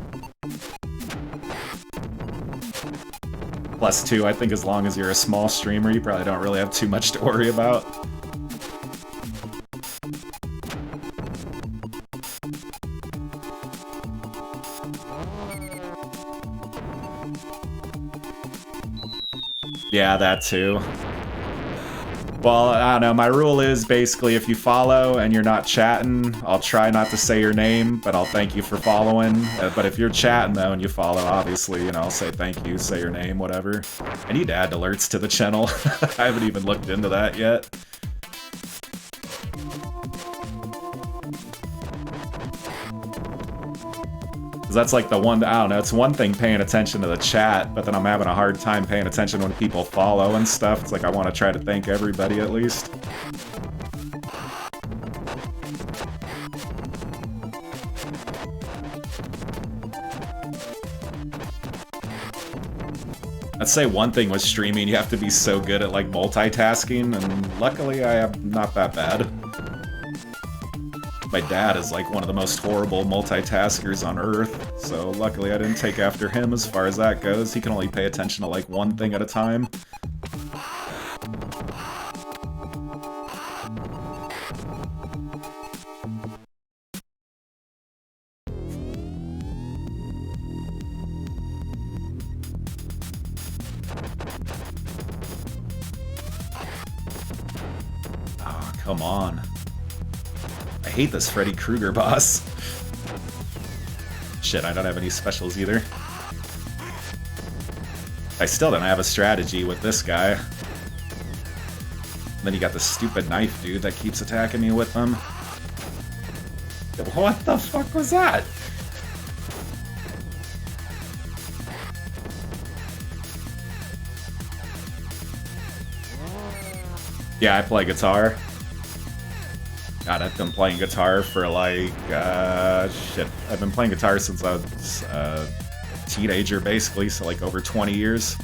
Speaker 1: Plus, too, I think as long as you're a small streamer, you probably don't really have too much to worry about. Yeah, that too. Well, I don't know, my rule is basically if you follow and you're not chatting, I'll try not to say your name, but I'll thank you for following. But if you're chatting though and you follow, obviously, you know, I'll say thank you, say your name, whatever. I need to add alerts to the channel. I haven't even looked into that yet. That's like the one, I don't know, it's one thing paying attention to the chat, but then I'm having a hard time paying attention when people follow and stuff. It's like I want to try to thank everybody at least. I'd say one thing with streaming, you have to be so good at like multitasking, and luckily I am not that bad. My dad is like one of the most horrible multitaskers on earth, so luckily I didn't take after him as far as that goes. He can only pay attention to like one thing at a time. Oh, come on. I hate this Freddy Krueger boss. Shit, I don't have any specials either. I still don't have a strategy with this guy. And then you got the stupid knife dude that keeps attacking me with them. What the fuck was that? Yeah, I play guitar. God, I've been playing guitar for like, shit. I've been playing guitar since I was a teenager, basically, so like over 20 years.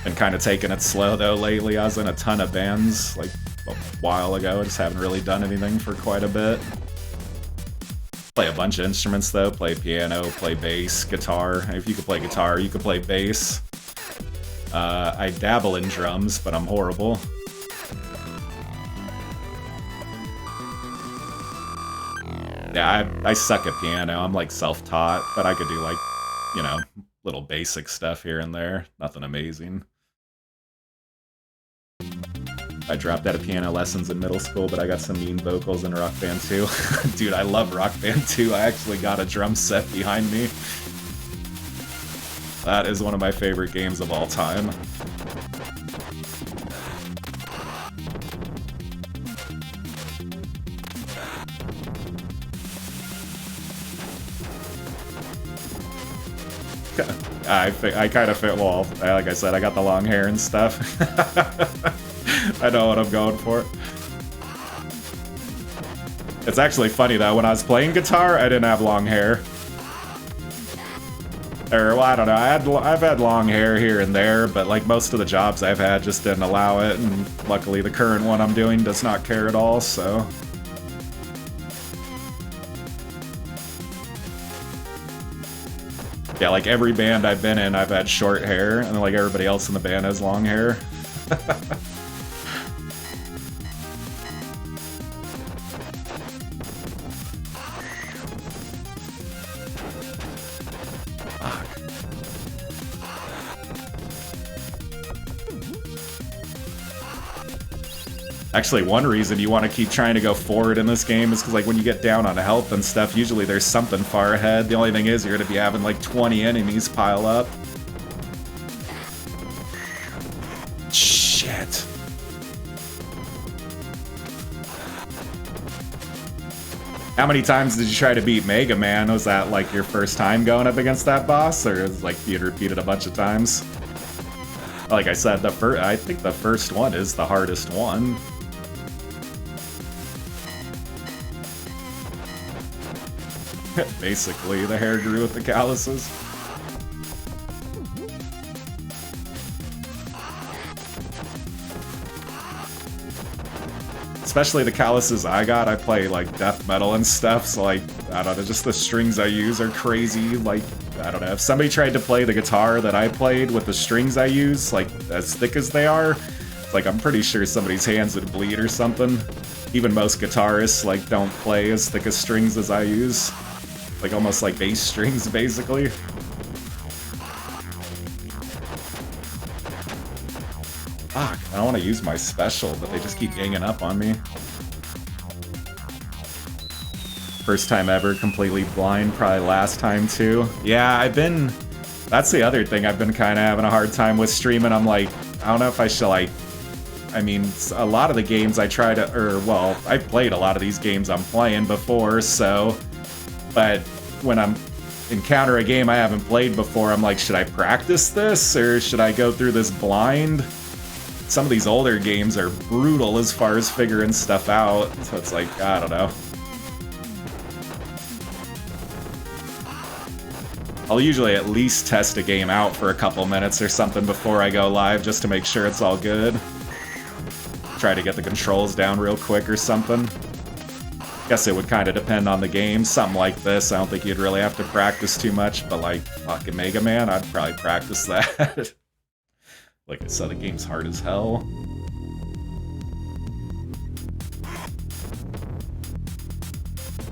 Speaker 1: Been kind of taking it slow, though, lately. I was in a ton of bands, like, a while ago. I just haven't really done anything for quite a bit. Play a bunch of instruments, though. Play piano, play bass, guitar. If you could play guitar, you could play bass. I dabble in drums, but I'm horrible. Yeah, I suck at piano. I'm like self-taught, but I could do like, you know, little basic stuff here and there. Nothing amazing. I dropped out of piano lessons in middle school, but I got some mean vocals in Rock Band 2. Dude, I love Rock Band 2. I actually got a drum set behind me. That is one of my favorite games of all time. I kind of fit, well, like I said, I got the long hair and stuff. I know what I'm going for. It's actually funny though, when I was playing guitar, I didn't have long hair. Or, well, I don't know, I've had long hair here and there, but like most of the jobs I've had just didn't allow it, and luckily the current one I'm doing does not care at all, so... Yeah, like every band I've been in, I've had short hair, and like everybody else in the band has long hair. Actually, one reason you want to keep trying to go forward in this game is because, like, when you get down on health and stuff, usually there's something far ahead. The only thing is you're going to be having, like, 20 enemies pile up. Shit. How many times did you try to beat Mega Man? Was that, like, your first time going up against that boss? Or is like, you'd repeated a bunch of times? Like I said, I think the first one is the hardest one. Basically, the hair grew with the calluses. Especially the calluses I got, I play like death metal and stuff, so like, I don't know, just the strings I use are crazy. Like, I don't know, if somebody tried to play the guitar that I played with the strings I use, like as thick as they are, like I'm pretty sure somebody's hands would bleed or something. Even most guitarists like don't play as thick as strings as I use. Like almost like bass strings, basically. Fuck, I don't want to use my special, but they just keep ganging up on me. First time ever, completely blind, probably last time too. Yeah, that's the other thing, I've been kind of having a hard time with streaming. I'm like, I don't know if I should like, I mean, a lot of the games I try to, well, I've played a lot of these games I'm playing before, so, but when I'm encounter a game I haven't played before, I'm like, should I practice this, or should I go through this blind? Some of these older games are brutal as far as figuring stuff out, so it's like, I don't know. I'll usually at least test a game out for a couple minutes or something before I go live, just to make sure it's all good. Try to get the controls down real quick or something. Guess it would kind of depend on the game. Something like this, I don't think you'd really have to practice too much, but like fucking Mega Man, I'd probably practice that. Like I said, the game's hard as hell.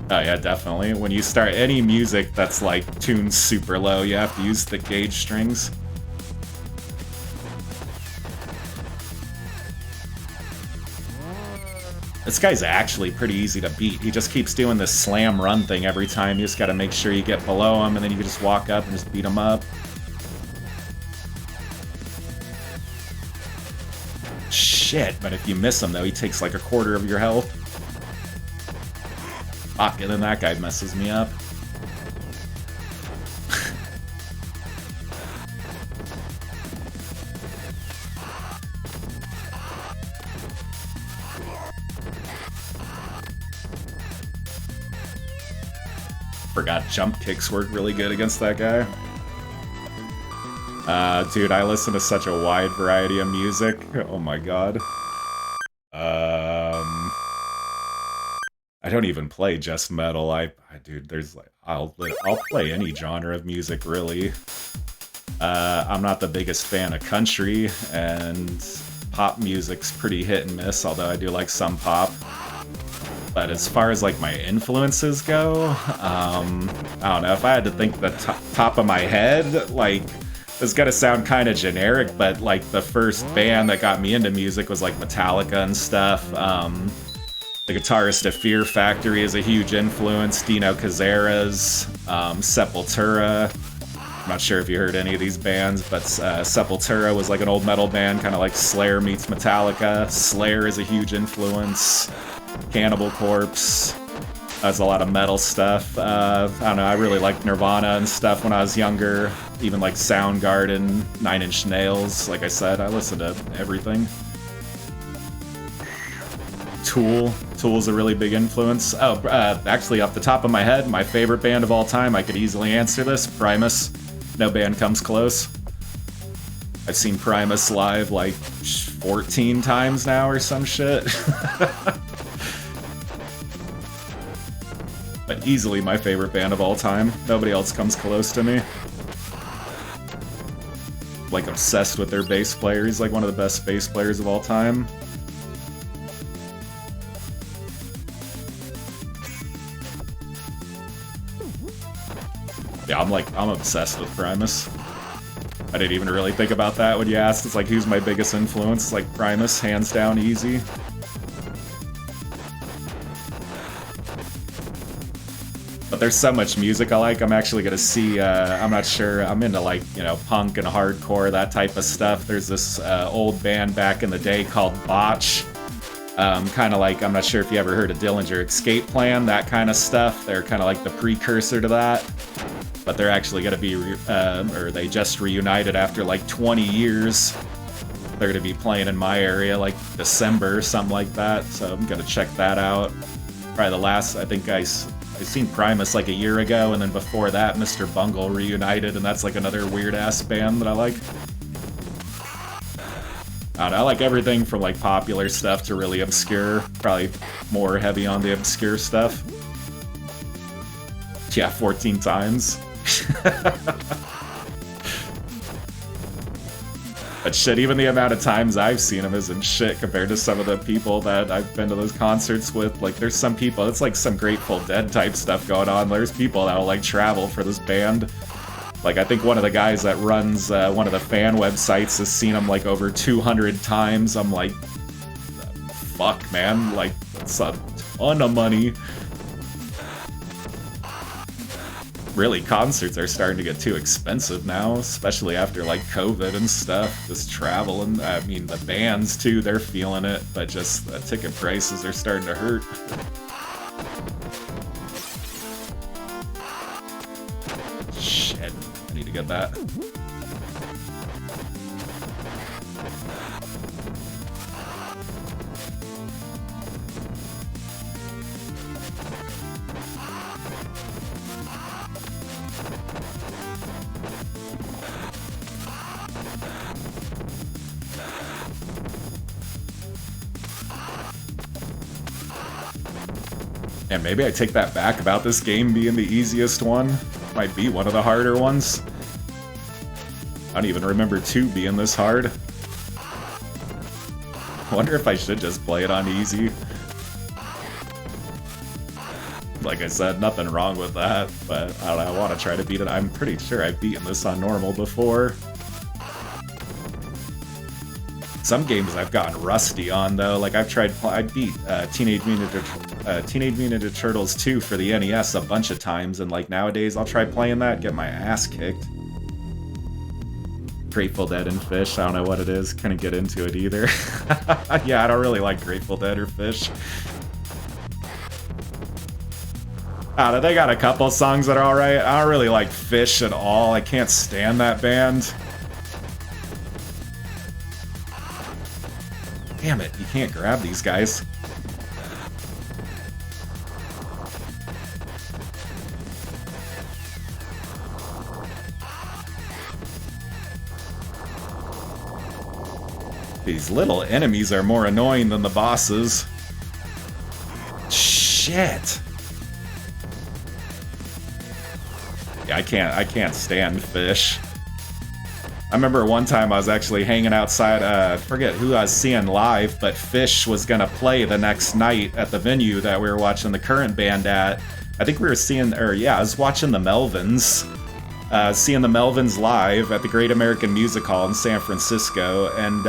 Speaker 1: Oh yeah, definitely. When you start any music that's like tuned super low, you have to use the gauge strings. This guy's actually pretty easy to beat. He just keeps doing this slam run thing every time. You just gotta make sure you get below him, and then you can just walk up and just beat him up. Shit, but if you miss him though, he takes like a quarter of your health. Fuck, and then that guy messes me up. Forgot jump kicks work really good against that guy. Dude, I listen to such a wide variety of music. Oh my god. I don't even play just metal. Dude, there's like, I'll play any genre of music, really. I'm not the biggest fan of country, and pop music's pretty hit and miss, although I do like some pop. But as far as like my influences go, I don't know, if I had to think the top of my head, like, it's gonna sound kind of generic, but like the first band that got me into music was like Metallica and stuff. The guitarist of Fear Factory is a huge influence. Dino Cazares, Sepultura. I'm not sure if you heard any of these bands, but Sepultura was like an old metal band, kind of like Slayer meets Metallica. Slayer is a huge influence. Cannibal Corpse. That's a lot of metal stuff. I don't know, I really liked Nirvana and stuff when I was younger. Even like Soundgarden, Nine Inch Nails. Like I said, I listen to everything. Tool's a really big influence. Oh, actually, off the top of my head, my favorite band of all time, I could easily answer this, Primus. No band comes close. I've seen Primus live like 14 times now or some shit. But easily my favorite band of all time. Nobody else comes close to me. Like, obsessed with their bass player. He's like one of the best bass players of all time. Yeah, I'm obsessed with Primus. I didn't even really think about that when you asked. It's like, who's my biggest influence? It's like Primus, hands down, easy. But there's so much music I like. I'm actually gonna see, I'm not sure, I'm into like, you know, punk and hardcore, that type of stuff. There's this old band back in the day called Botch. Kind of like, I'm not sure if you ever heard of Dillinger Escape Plan, that kind of stuff. They're kind of like the precursor to that. But they're actually gonna be, or they just reunited after like 20 years. They're gonna be playing in my area like December, something like that. So I'm gonna check that out. Probably the last, I think I I've seen Primus like a year ago, and then before that, Mr. Bungle reunited, and that's like another weird-ass band that I like. I don't know, I like everything from like popular stuff to really obscure. Probably more heavy on the obscure stuff. Yeah, 14 times. But shit, even the amount of times I've seen him isn't shit compared to some of the people that I've been to those concerts with. Like, there's some people, it's like some Grateful Dead type stuff going on. There's people that'll like travel for this band. Like, I think one of the guys that runs one of the fan websites has seen him like over 200 times. I'm like, fuck, man. Like, that's a ton of money. Really, concerts are starting to get too expensive now, especially after like COVID and stuff. Just travel, and I mean the bands too, they're feeling it, but just the ticket prices are starting to hurt. Shit, I need to get that. And maybe I take that back about this game being the easiest one. Might be one of the harder ones. I don't even remember 2 being this hard. I wonder if I should just play it on easy. Like I said, nothing wrong with that, but I don't know, I want to try to beat it. I'm pretty sure I've beaten this on normal before. Some games I've gotten rusty on, though. Like, I beat Teenage Mutant Ninja Turtles 2 for the NES a bunch of times, and like nowadays I'll try playing that, get my ass kicked. Grateful Dead and Fish, I don't know what it is, couldn't get into it either. Yeah, I don't really like Grateful Dead or Fish. I don't know, they got a couple songs that are alright. I don't really like Fish at all, I can't stand that band. Damn it, you can't grab these guys. These little enemies are more annoying than the bosses. Shit. Yeah, I can't stand Fish. I remember one time I was actually hanging outside, I forget who I was seeing live, but Fish was gonna play the next night at the venue that we were watching the current band at. I think we were seeing, or yeah, I was watching the Melvins. Seeing the Melvins live at the Great American Music Hall in San Francisco, and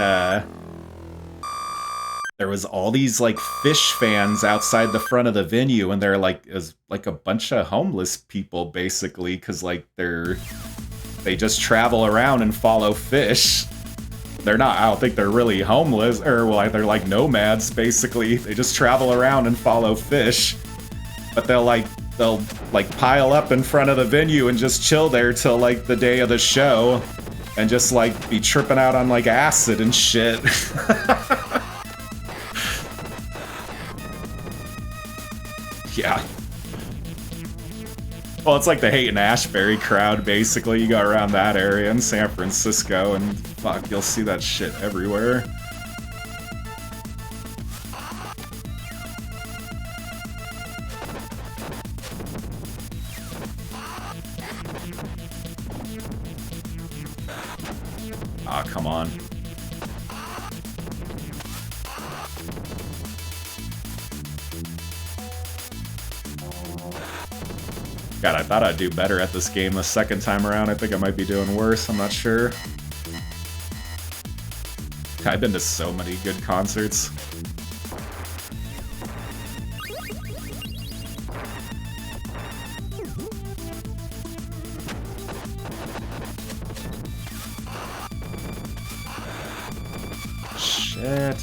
Speaker 1: there was all these like Fish fans outside the front of the venue, and they're like, it was like a bunch of homeless people basically, because like they just travel around and follow Fish. They're not, I don't think they're really homeless, or well, they're like nomads basically. They just travel around and follow Fish, but they'll pile up in front of the venue and just chill there till like the day of the show and just like be tripping out on like acid and shit. Yeah. Well, it's like the Haight-Ashbury crowd, basically. You go around that area in San Francisco, and fuck, you'll see that shit everywhere. Ah, come on. God, I thought I'd do better at this game the second time around. I think I might be doing worse, I'm not sure. I've been to so many good concerts. Shit.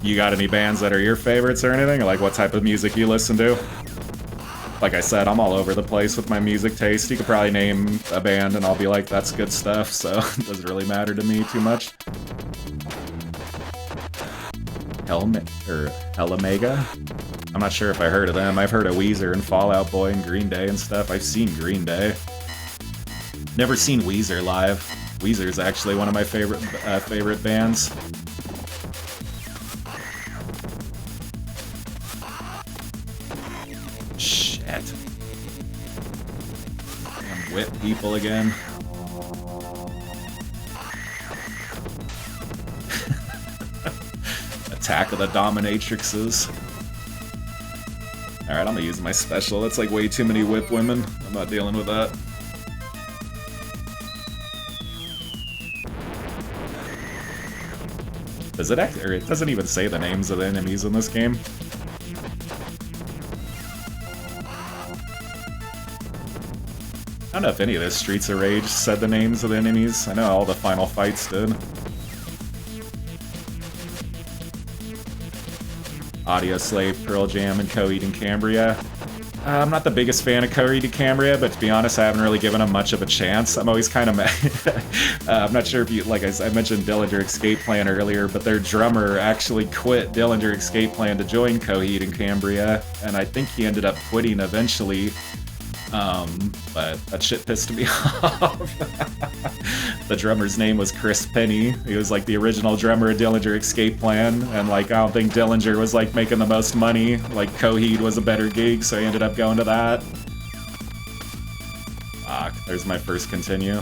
Speaker 1: You got any bands that are your favorites or anything? Or like what type of music you listen to? Like I said, I'm all over the place with my music taste. You could probably name a band and I'll be like, that's good stuff, so it doesn't really matter to me too much. Hellamega? I'm not sure if I heard of them. I've heard of Weezer and Fall Out Boy and Green Day and stuff. I've seen Green Day. Never seen Weezer live. Weezer's actually one of my favorite bands. Shit. Damn whip people again. Attack of the Dominatrixes. Alright, I'm gonna use my special. That's like way too many whip women. I'm not dealing with that. Does it or it doesn't even say the names of the enemies in this game. I don't know if any of this Streets of Rage said the names of the enemies. I know all the final fights did. Audio Slave, Pearl Jam, and Coheed and Cambria. I'm not the biggest fan of Coheed and Cambria, but to be honest, I haven't really given them much of a chance. I'm always kind of mad. I'm not sure if you, like I mentioned Dillinger Escape Plan earlier, but their drummer actually quit Dillinger Escape Plan to join Coheed and Cambria, and I think he ended up quitting eventually. But that shit pissed me off. The drummer's name was Chris Penny. He was like the original drummer of Dillinger Escape Plan, and like I don't think Dillinger was like making the most money. Like Coheed was a better gig, so he ended up going to that. Fuck, there's my first continue.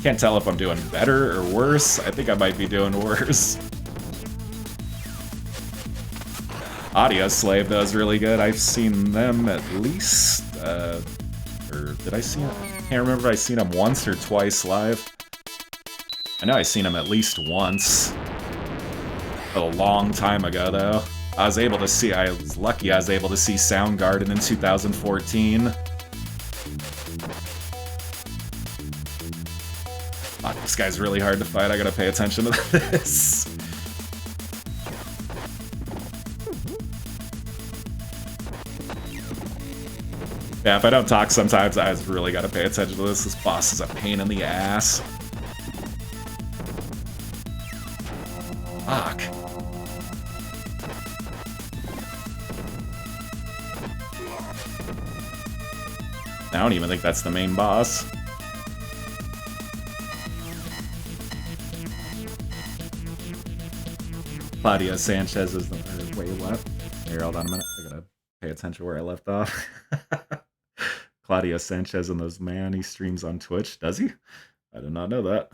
Speaker 1: Can't tell if I'm doing better or worse. I think I might be doing worse. Audio Slave does really good. I've seen them at least, or did I see them? I can't remember if I've seen them once or twice live. I know I've seen them at least once. A long time ago, though. I was lucky I was able to see Soundgarden in 2014. Fuck, this guy's really hard to fight. I gotta pay attention to this. Yeah, if I don't talk sometimes, I just really gotta pay attention to this. This boss is a pain in the ass. Fuck. I don't even think that's the main boss. Claudia Sanchez is the... wait, what? Here, hold on a minute. I gotta pay attention where I left off. Claudio Sanchez and those man, he streams on Twitch. Does he? I did not know that.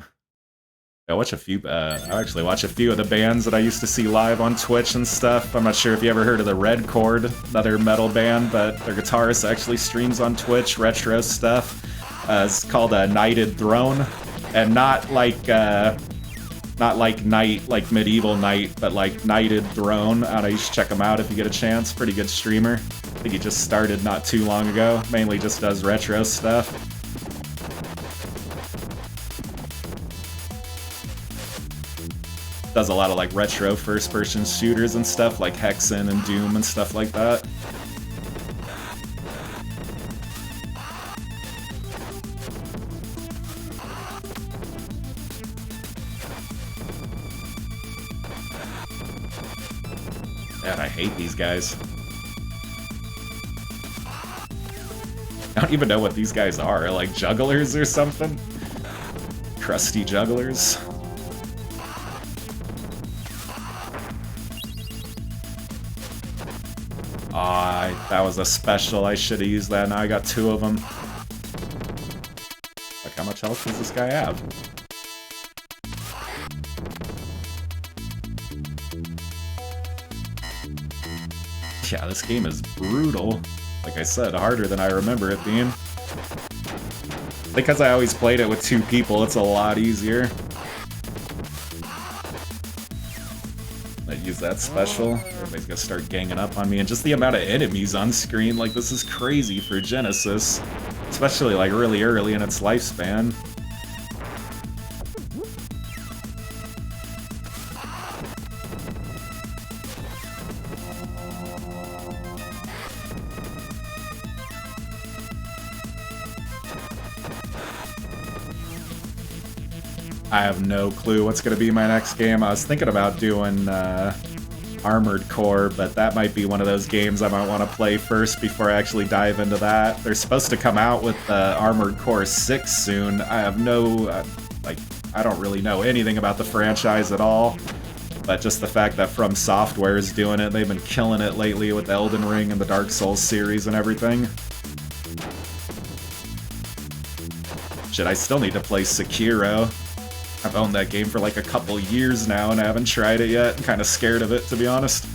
Speaker 1: I watch a few. I actually watch a few of the bands that I used to see live on Twitch and stuff. I'm not sure if you ever heard of the Red Chord, another metal band, but their guitarist actually streams on Twitch retro stuff. It's called Knighted Throne, and not like knight, like medieval knight, but like Knighted Throne. I don't know, you should check him out if you get a chance. Pretty good streamer. I think he just started not too long ago. Mainly just does retro stuff. Does a lot of like retro first-person shooters and stuff, like Hexen and Doom and stuff like that. Man, I hate these guys. I don't even know what these guys are, like jugglers or something? Crusty jugglers. That was a special, I should have used that, now I got two of them. Like, how much health does this guy have? Yeah, this game is brutal. Like I said, harder than I remember it being. Because I always played it with two people, it's a lot easier. I use that special. Everybody's gonna start ganging up on me, and just the amount of enemies on screen, like, this is crazy for Genesis. Especially, like, really early in its lifespan. I have no clue what's going to be my next game. I was thinking about doing Armored Core, but that might be one of those games I might want to play first before I actually dive into that. They're supposed to come out with Armored Core 6 soon. I have no, I don't really know anything about the franchise at all, but just the fact that From Software is doing it, they've been killing it lately with the Elden Ring and the Dark Souls series and everything. Shit, I still need to play Sekiro. I've owned that game for like a couple years now and I haven't tried it yet. I'm kind of scared of it, to be honest.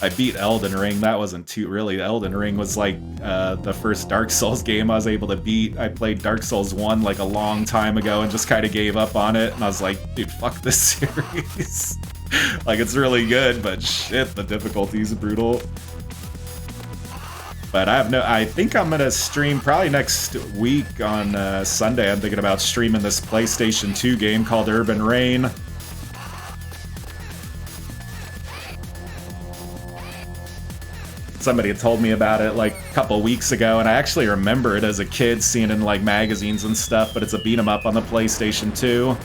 Speaker 1: I beat Elden Ring. That wasn't too really. Elden Ring was like the first Dark Souls game I was able to beat. I played Dark Souls 1 like a long time ago and just kind of gave up on it. And I was like, dude, fuck this series. Like, it's really good, but shit, the difficulty's brutal. But I think I'm gonna stream probably next week on Sunday. I'm thinking about streaming this PlayStation 2 game called Urban Reign. Somebody had told me about it like a couple weeks ago, and I actually remember it as a kid, seeing it in like magazines and stuff, but it's a beat 'em up on the PlayStation 2.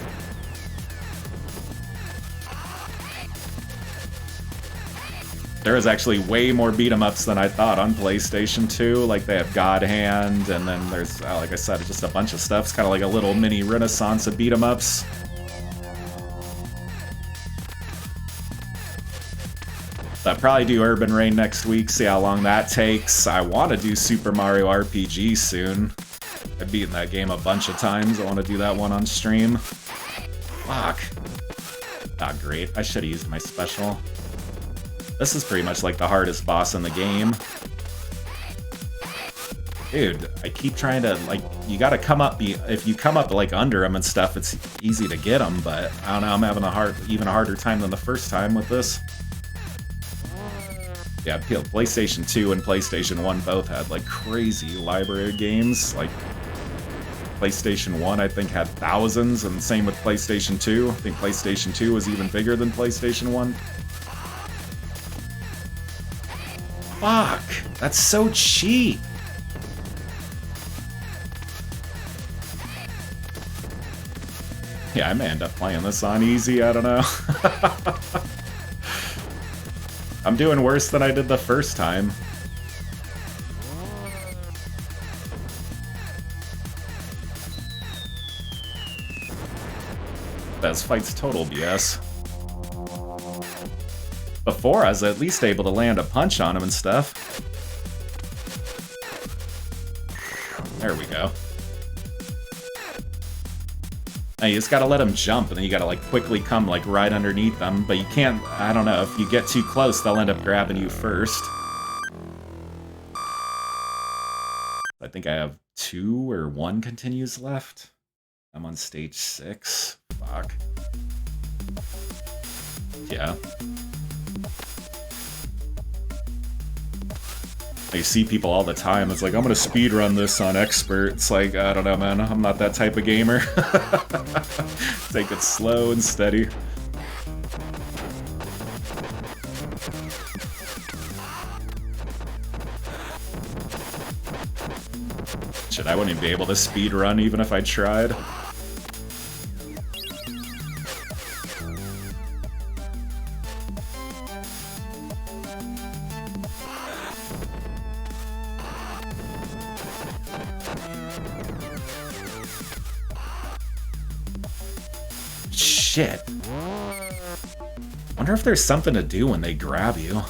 Speaker 1: There is actually way more beat 'em ups than I thought on PlayStation 2. Like, they have God Hand, and then there's, like I said, just a bunch of stuff. It's kind of like a little mini renaissance of beat 'em ups. I'll probably do Urban Reign next week, see how long that takes. I want to do Super Mario RPG soon. I've beaten that game a bunch of times. I want to do that one on stream. Fuck. Not great. I should have used my special. This is pretty much like the hardest boss in the game. Dude, I keep trying to, like, you gotta come up, if you come up, like, under him and stuff, it's easy to get him, but I don't know, I'm having even a harder time than the first time with this. Yeah, PlayStation 2 and PlayStation 1 both had, like, crazy library games. Like, PlayStation 1, I think, had thousands, and same with PlayStation 2. I think PlayStation 2 was even bigger than PlayStation 1. Fuck! That's so cheap! Yeah, I may end up playing this on easy, I don't know. I'm doing worse than I did the first time. This fight's total BS. Before, I was at least able to land a punch on him and stuff. There we go. Now you just gotta let him jump, and then you gotta, like, quickly come, like, right underneath them. But you can't, I don't know, if you get too close, they'll end up grabbing you first. I think I have 2 or 1 continues left. I'm on stage 6. Fuck. Yeah. I see people all the time, it's like, I'm gonna speedrun this on expert. It's like, I don't know, man, I'm not that type of gamer. Take it slow and steady. Shit, I wouldn't even be able to speedrun even if I tried. Shit. Wonder if there's something to do when they grab you.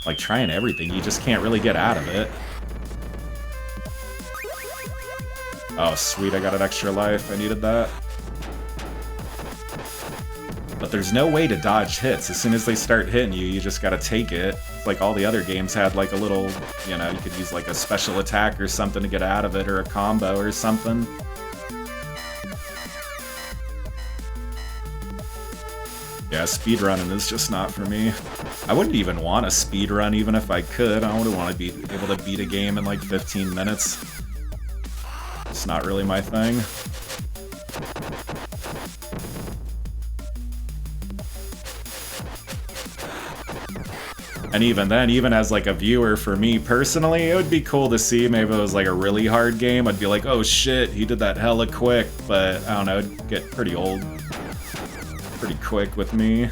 Speaker 1: Like, trying everything, you just can't really get out of it. Oh, sweet, I got an extra life. I needed that. But there's no way to dodge hits. As soon as they start hitting you, you just gotta take it. It's like all the other games had, like, a little, you know, you could use, like, a special attack or something to get out of it, or a combo or something. Yeah, speedrunning is just not for me. I wouldn't even want to speedrun even if I could. I wouldn't want to be able to beat a game in like 15 minutes. It's not really my thing. And even then, even as like a viewer, for me personally, it would be cool to see maybe it was like a really hard game. I'd be like, oh shit, he did that hella quick, but I don't know, it'd get pretty old pretty quick with me.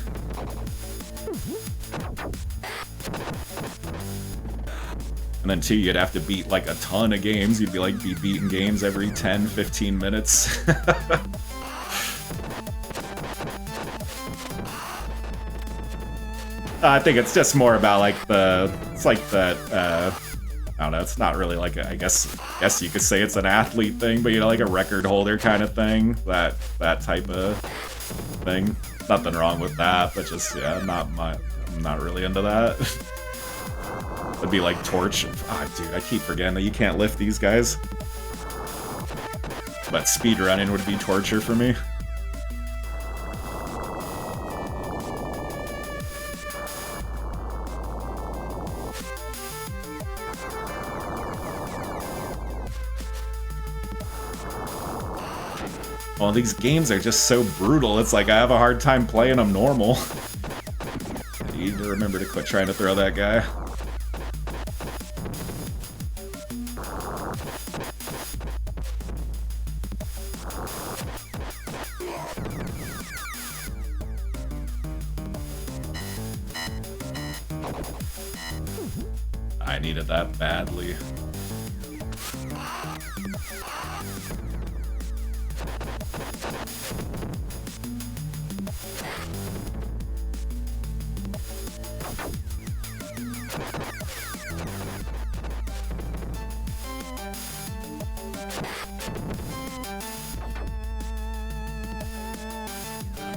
Speaker 1: And then too, you'd have to beat like a ton of games. You'd be like beating games every 10, 15 minutes. I think it's just more about like it's like that, I don't know, it's not really like I guess you could say it's an athlete thing, but you know, like a record holder kind of thing, that type of thing. Nothing wrong with that, but just, yeah, I'm not really into that. It'd be like torch. Ah, dude, I keep forgetting that you can't lift these guys. But speedrunning would be torture for me. Well, these games are just so brutal, it's like I have a hard time playing them normal. I need to remember to quit trying to throw that guy. I needed that badly.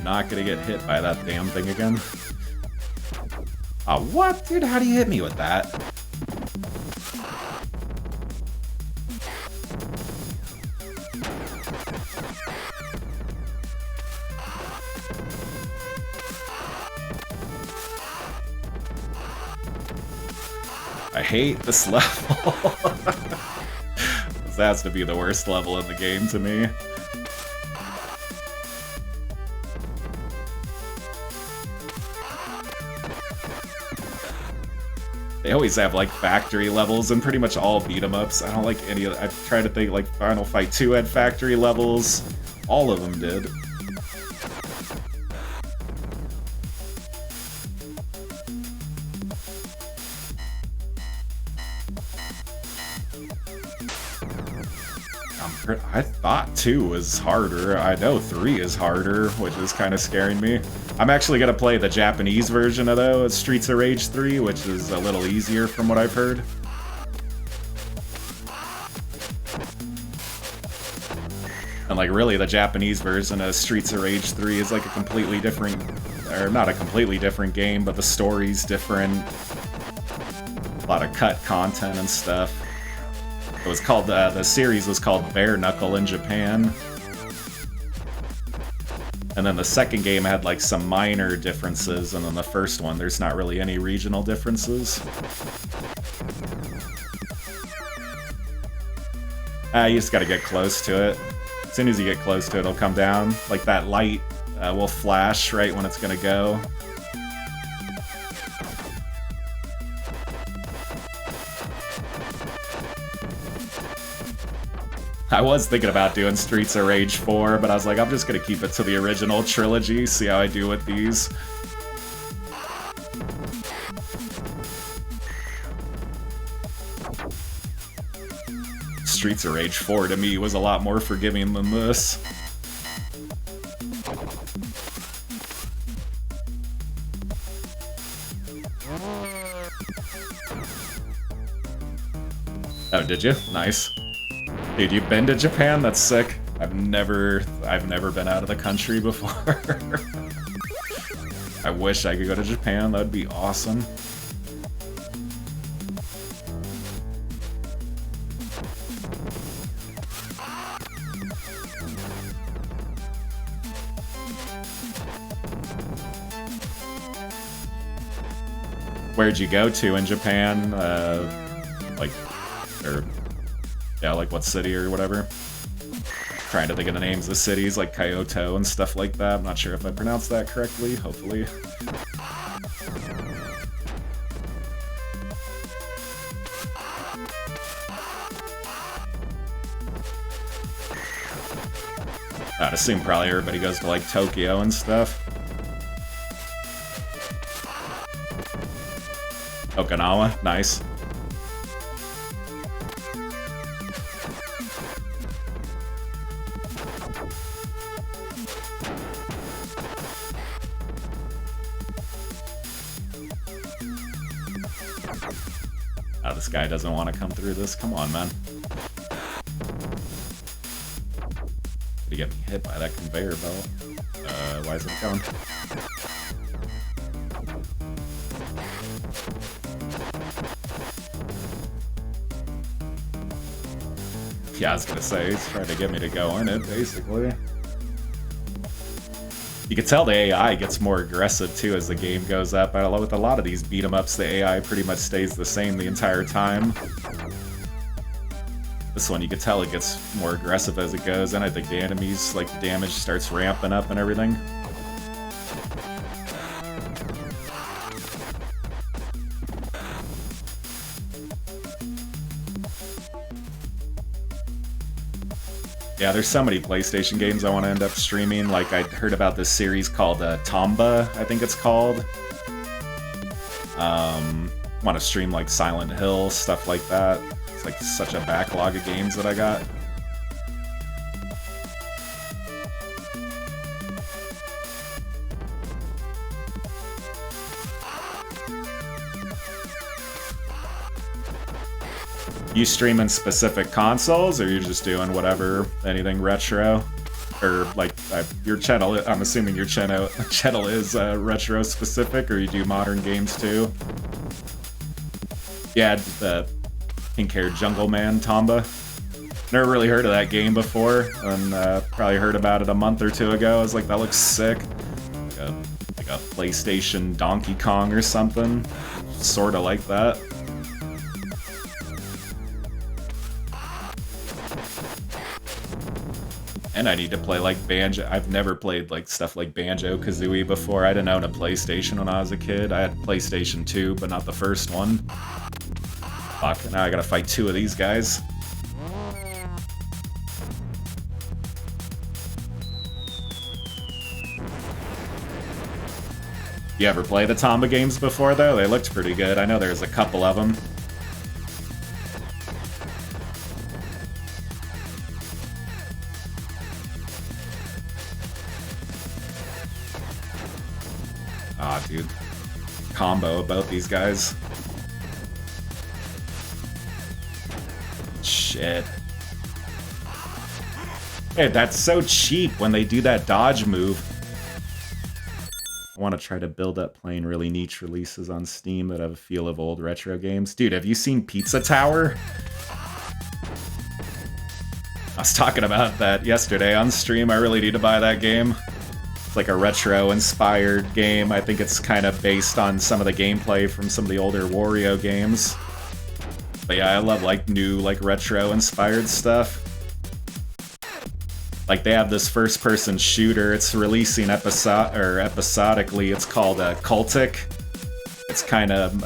Speaker 1: Not gonna get hit by that damn thing again. Oh, what? Dude, how do you hit me with that? I hate this level. This has to be the worst level in the game to me. They always have like factory levels in pretty much all beat 'em ups. I don't like any of that. I try to think like Final Fight 2 had factory levels. All of them did. I thought 2 was harder. I know 3 is harder, which is kind of scaring me. I'm actually going to play the Japanese version of though, Streets of Rage 3, which is a little easier from what I've heard. And like really the Japanese version of Streets of Rage 3 is like a completely different, or not a completely different game, but the story's different. A lot of cut content and stuff. It was called, the series was called Bare Knuckle in Japan. And then the second game had like some minor differences, and then the first one, there's not really any regional differences. You just gotta get close to it. As soon as you get close to it, it'll come down. Like that light will flash right when it's gonna go. I was thinking about doing Streets of Rage 4, but I was like, I'm just gonna keep it to the original trilogy, see how I do with these. Streets of Rage 4 to me was a lot more forgiving than this. Oh, did you? Nice. Dude, you've been to Japan? That's sick. I've never been out of the country before. I wish I could go to Japan. That'd be awesome. Where'd you go to in Japan? Like what city or whatever. Trying to think of the names of cities like Kyoto and stuff like that. I'm not sure if I pronounced that correctly, hopefully. I'd assume probably everybody goes to like Tokyo and stuff. Okinawa, nice. Oh, this guy doesn't want to come through this. Come on, man. Did he get me hit by that conveyor belt? Why is it going? Yeah, I was gonna say, he's trying to get me to go in it, basically. You can tell the AI gets more aggressive, too, as the game goes up. With a lot of these beat-em-ups, the AI pretty much stays the same the entire time. This one, you can tell it gets more aggressive as it goes, and I think the enemies, like, the damage starts ramping up and everything. Yeah, there's so many PlayStation games I want to end up streaming. Like, I heard about this series called Tomba, I think it's called. Want to stream, like, Silent Hill, stuff like that. It's, like, such a backlog of games that I got. You streaming specific consoles, or you're just doing whatever, anything retro? Or, like, your channel, I'm assuming your channel is retro specific, or you do modern games too? Yeah, the pink-haired jungle man, Tomba. Never really heard of that game before, and probably heard about it a month or two ago. I was like, that looks sick. Like a PlayStation Donkey Kong or something. Sorta like that. And I need to play, like, Banjo. I've never played, like, stuff like Banjo-Kazooie before. I didn't own a PlayStation when I was a kid. I had PlayStation 2, but not the first one. Fuck, now I gotta fight two of these guys. You ever play the Tomba games before, though? They looked pretty good. I know there's a couple of them. Ah, dude. Combo about these guys. Shit. Hey, that's so cheap when they do that dodge move. I want to try to build up playing really niche releases on Steam that have a feel of old retro games. Dude, have you seen Pizza Tower? I was talking about that yesterday on stream. I really need to buy that game. It's like a retro-inspired game. I think it's kind of based on some of the gameplay from some of the older Wario games. But yeah, I love, like, new, like, retro-inspired stuff. Like, they have this first-person shooter. It's releasing episodically. It's called Cultic. It's kind of,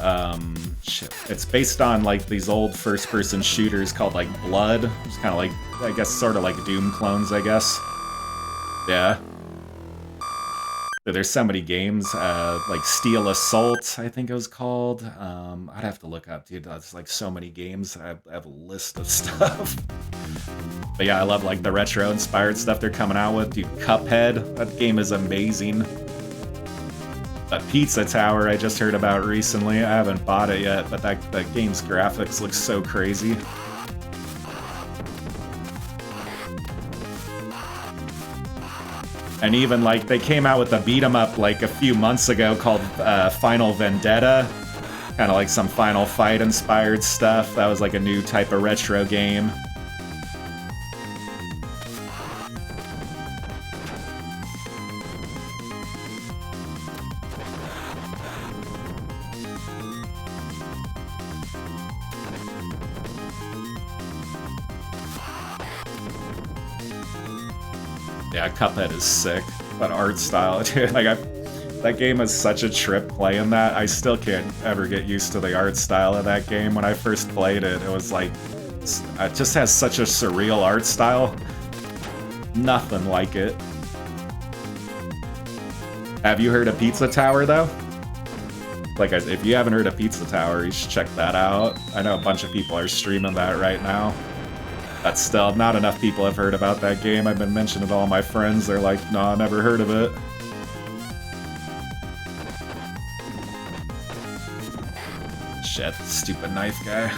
Speaker 1: shit. It's based on, like, these old first-person shooters called, like, Blood. It's kind of like, I guess, sort of like Doom clones, I guess. Yeah. There's so many games, like Steel Assault, I think it was called. I'd have to look up, dude. There's like so many games. I have a list of stuff. But yeah, I love like the retro-inspired stuff they're coming out with. Dude, Cuphead, that game is amazing. But Pizza Tower, I just heard about recently. I haven't bought it yet, but that game's graphics look so crazy. And even, like, they came out with a beat-em-up, like, a few months ago called Final Vendetta. Kind of like some Final Fight-inspired stuff. That was, like, a new type of retro game. Yeah, Cuphead is sick. That art style, dude. Like, that game is such a trip playing that. I still can't ever get used to the art style of that game. When I first played it, it was like, it just has such a surreal art style. Nothing like it. Have you heard of Pizza Tower, though? Like, if you haven't heard of Pizza Tower, you should check that out. I know a bunch of people are streaming that right now. But still, not enough people have heard about that game. I've been mentioning it to all my friends. They're like, no, never heard of it. Shit, stupid knife guy.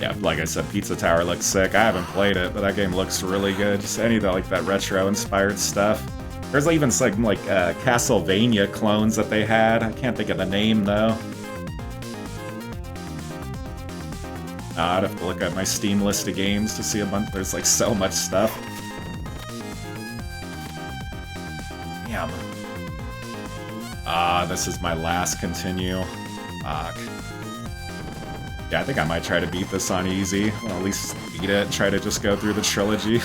Speaker 1: Yeah, like I said, Pizza Tower looks sick. I haven't played it, but that game looks really good. Just any of the, like, that retro-inspired stuff. There's even some, like, Castlevania clones that they had. I can't think of the name, though. I'd have to look at my Steam list of games to see a bunch. There's, like, so much stuff. Damn. This is my last continue. Fuck. Yeah, I think I might try to beat this on easy. Well, at least beat it, try to just go through the trilogy.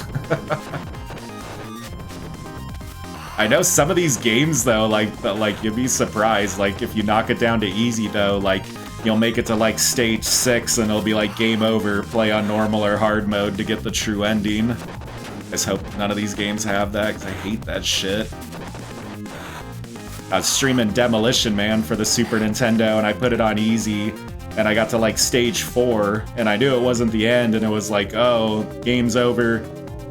Speaker 1: I know some of these games, though, like you'd be surprised. Like, if you knock it down to easy, though, like, you'll make it to, like, stage 6, and it'll be like, game over, play on normal or hard mode to get the true ending. I just hope none of these games have that, because I hate that shit. I was streaming Demolition Man for the Super Nintendo, and I put it on easy, and I got to, like, stage 4, and I knew it wasn't the end, and it was like, oh, game's over,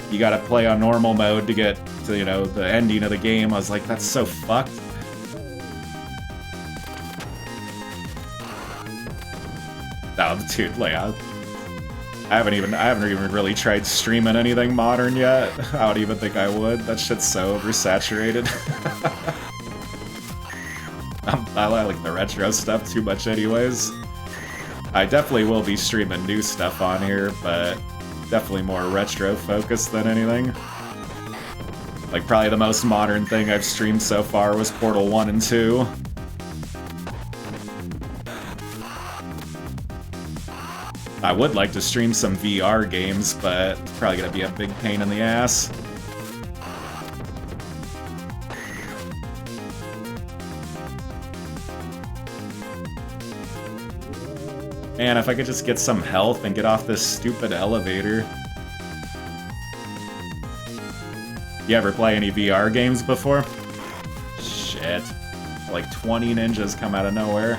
Speaker 1: you gotta play on normal mode to get to, you know, the ending of the game. I was like, that's so fucked. Oh, dude, like, I haven't even really tried streaming anything modern yet. I don't even think I would. That shit's so oversaturated. I like the retro stuff too much anyways. I definitely will be streaming new stuff on here, but definitely more retro focused than anything. Like, probably the most modern thing I've streamed so far was Portal 1 and 2. I would like to stream some VR games, but it's probably gonna be a big pain in the ass. Man, if I could just get some health and get off this stupid elevator. You ever play any VR games before? Shit. Like 20 ninjas come out of nowhere.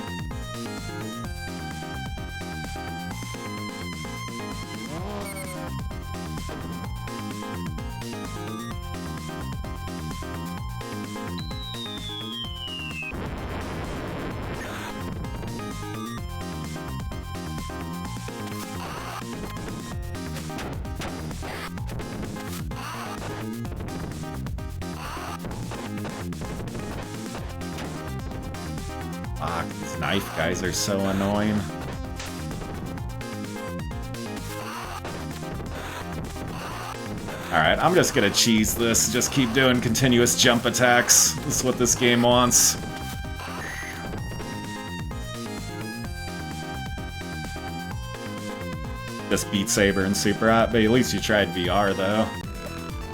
Speaker 1: Fuck, these knife guys are so annoying. Alright, I'm just gonna cheese this, just keep doing continuous jump attacks. This is what this game wants. Just Beat Saber and Super Hot, but at least you tried VR though.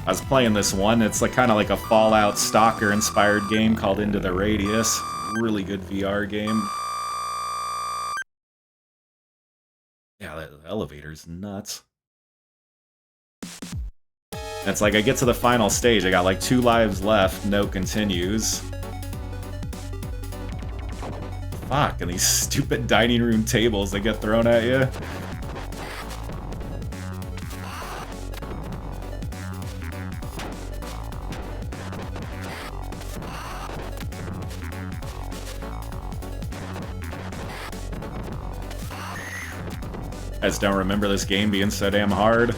Speaker 1: I was playing this one, it's like kind of like a Fallout Stalker inspired game called Into the Radius. Really good VR game. Yeah, the elevator's nuts. And it's like I get to the final stage, I got like 2 lives left, no continues. Fuck, and these stupid dining room tables that get thrown at you. I just don't remember this game being so damn hard.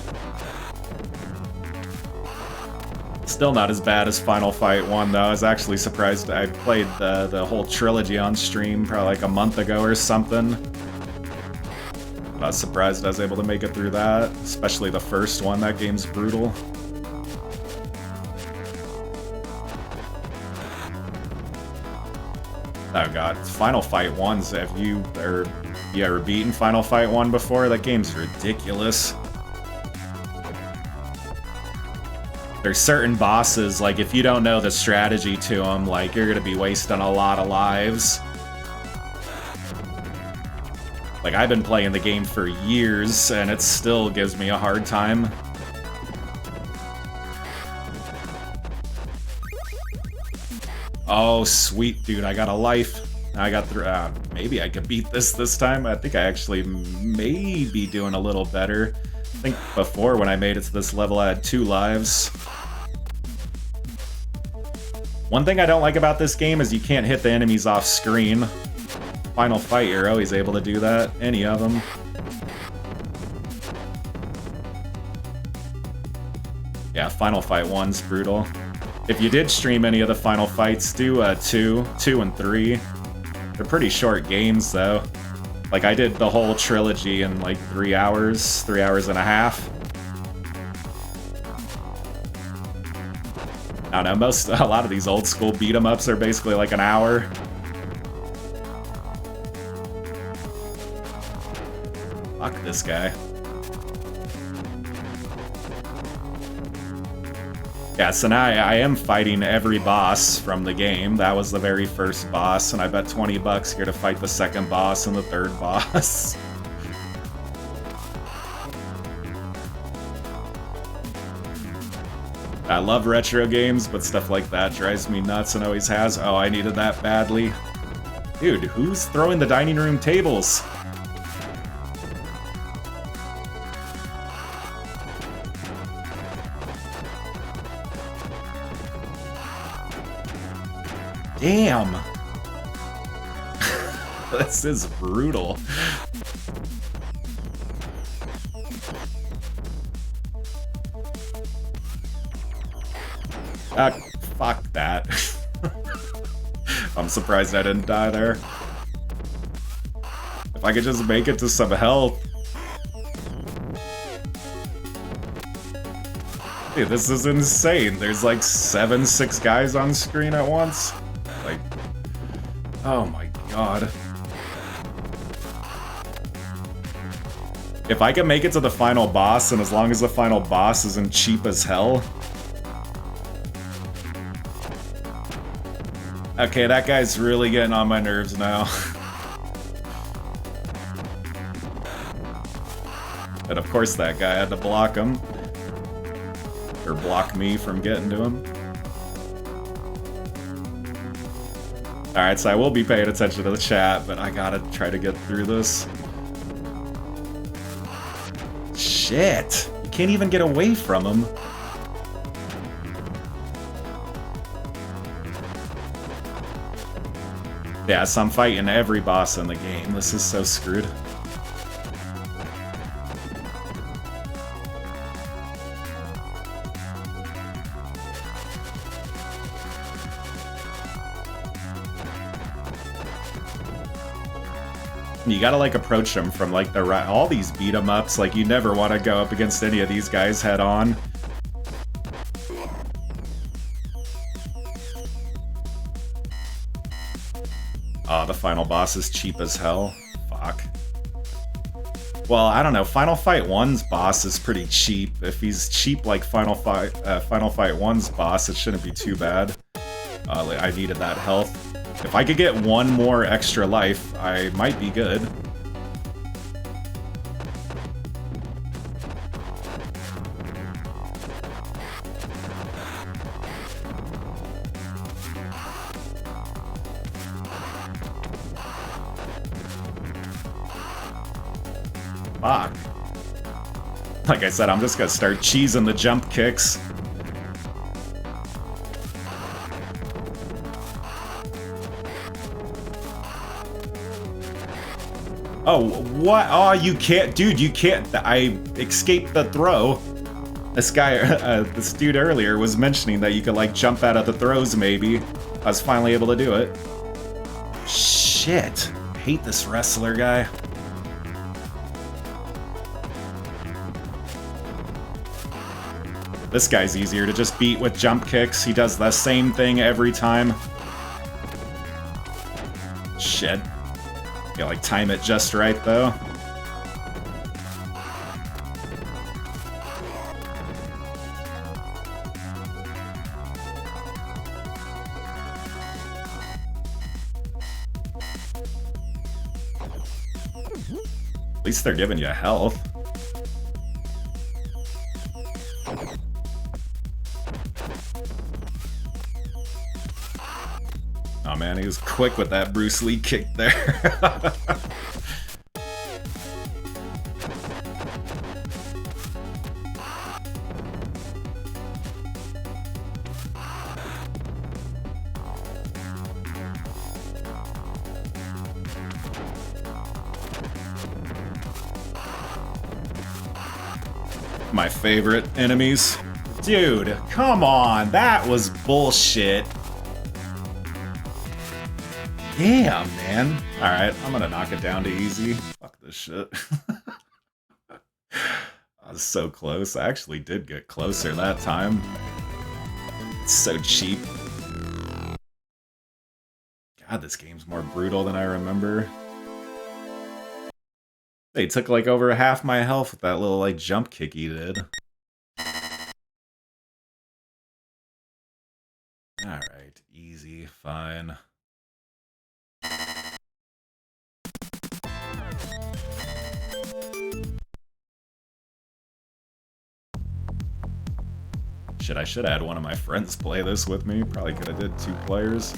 Speaker 1: Still not as bad as Final Fight 1, though. I was actually surprised. I played the whole trilogy on stream probably like a month ago or something. But I was surprised I was able to make it through that, especially the first one. That game's brutal. Oh god, Final Fight 1's, have you ever beaten Final Fight 1 before? That game's ridiculous. There's certain bosses, like, if you don't know the strategy to them, like, you're gonna be wasting a lot of lives. Like, I've been playing the game for years, and it still gives me a hard time. Oh, sweet, dude, I got a life. I got through. Maybe I could beat this time. I think I actually may be doing a little better. I think before, when I made it to this level, I had 2 lives. One thing I don't like about this game is you can't hit the enemies off screen. Final Fight, you're always able to do that. Any of them. Yeah, Final Fight 1's brutal. If you did stream any of the Final Fights, do 2 and 3. They're pretty short games, though. Like, I did the whole trilogy in, like, 3 hours and a half. I don't know, a lot of these old school beat-em-ups are basically like an hour. Fuck this guy. Yeah, so now I am fighting every boss from the game. That was the very first boss, and I bet 20 bucks here to fight the second boss and the third boss. I love retro games, but stuff like that drives me nuts and always has. Oh, I needed that badly. Dude, who's throwing the dining room tables? Damn! This is brutal. Fuck that. I'm surprised I didn't die there. If I could just make it to some health. Dude, this is insane. There's like 6 guys on screen at once. Like, oh my god. If I can make it to the final boss, and as long as the final boss isn't cheap as hell. Okay, that guy's really getting on my nerves now. And of course that guy had to block him. Or block me from getting to him. Alright, so I will be paying attention to the chat, but I gotta try to get through this. Shit! You can't even get away from him. Yeah, so I'm fighting every boss in the game. This is so screwed. You gotta, like, approach them from, like, the right... All these beat-em-ups, like, you never want to go up against any of these guys head-on. Oh, the final boss is cheap as hell. Fuck. Well, I don't know. Final Fight 1's boss is pretty cheap. If he's cheap like Final Fight 1's boss, it shouldn't be too bad. I needed that health. If I could get 1 more extra life, I might be good. Fuck. Like I said, I'm just gonna start cheesing the jump kicks. Oh, what? Oh, you can't, dude, you can't. I escaped the throw. This guy, this dude earlier was mentioning that you could, like, jump out of the throws, maybe. I was finally able to do it. Shit. I hate this wrestler guy. This guy's easier to just beat with jump kicks. He does the same thing every time. Shit. You like time it just right though. At least they're giving you health. Oh man, he was quick with that Bruce Lee kick there. My favorite enemies. Dude, come on, that was bullshit. Damn, man. Alright, I'm gonna knock it down to easy. Fuck this shit. I was so close. I actually did get closer that time. It's so cheap. God, this game's more brutal than I remember. They took like over half my health with that little like jump kick he did. Alright, easy, fine. Shit, I should have had one of my friends play this with me. Probably could have did 2 players.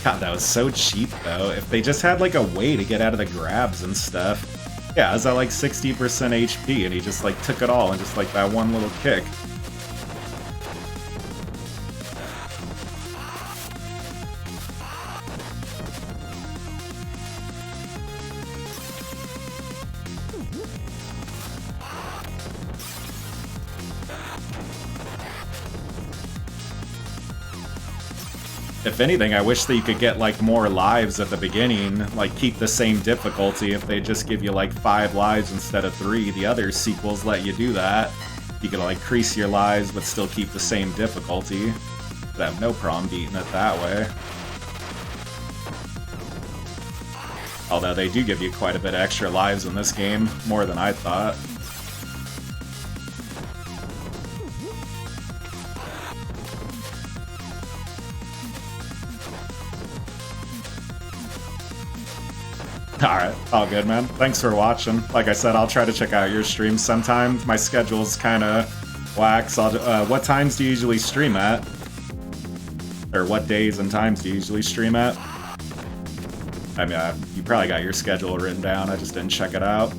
Speaker 1: God, that was so cheap, though. If they just had, like, a way to get out of the grabs and stuff. Yeah, I was at, like, 60% HP, and he just, like, took it all in just, like, that one little kick. If anything, I wish that you could get, like, more lives at the beginning, like, keep the same difficulty. If they just give you, like, 5 lives instead of 3, the other sequels let you do that. You could, like, increase your lives, but still keep the same difficulty. I'd have no problem beating it that way. Although they do give you quite a bit of extra lives in this game, more than I thought. Alright, all good, man. Thanks for watching. Like I said, I'll try to check out your streams sometime. My schedule's kind of whack, so what times do you usually stream at? Or what days and times do you usually stream at? I mean, you probably got your schedule written down, I just didn't check it out.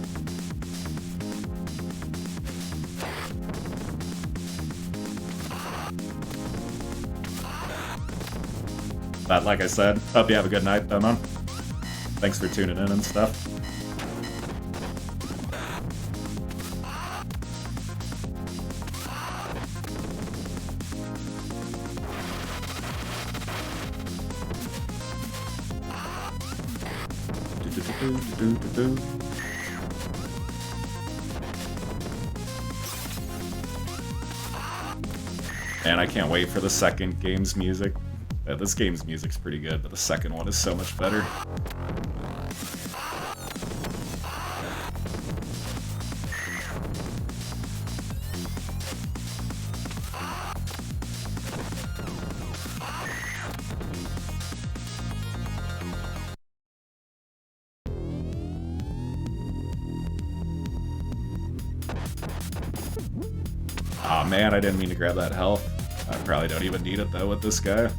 Speaker 1: But like I said, hope you have a good night though, man. Thanks for tuning in and stuff. And I can't wait for the second game's music. Yeah, this game's music's pretty good, but the second one is so much better. Aw, man, I didn't mean to grab that health. I probably don't even need it, though, with this guy.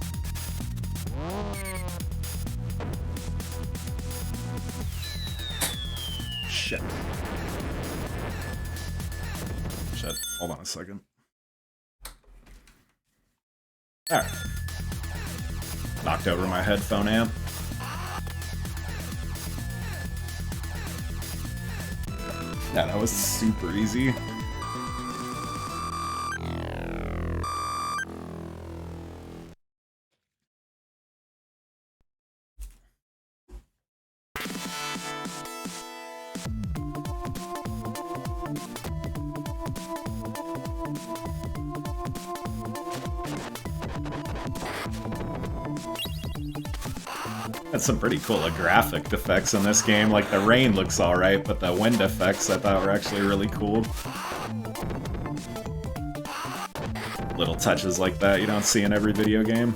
Speaker 1: Shit. Shit. Hold on a second. Alright. Knocked over my headphone amp. Yeah, that was super easy. Had some pretty cool graphic effects in this game. Like, the rain looks alright, but the wind effects I thought were actually really cool. Little touches like that you don't see in every video game.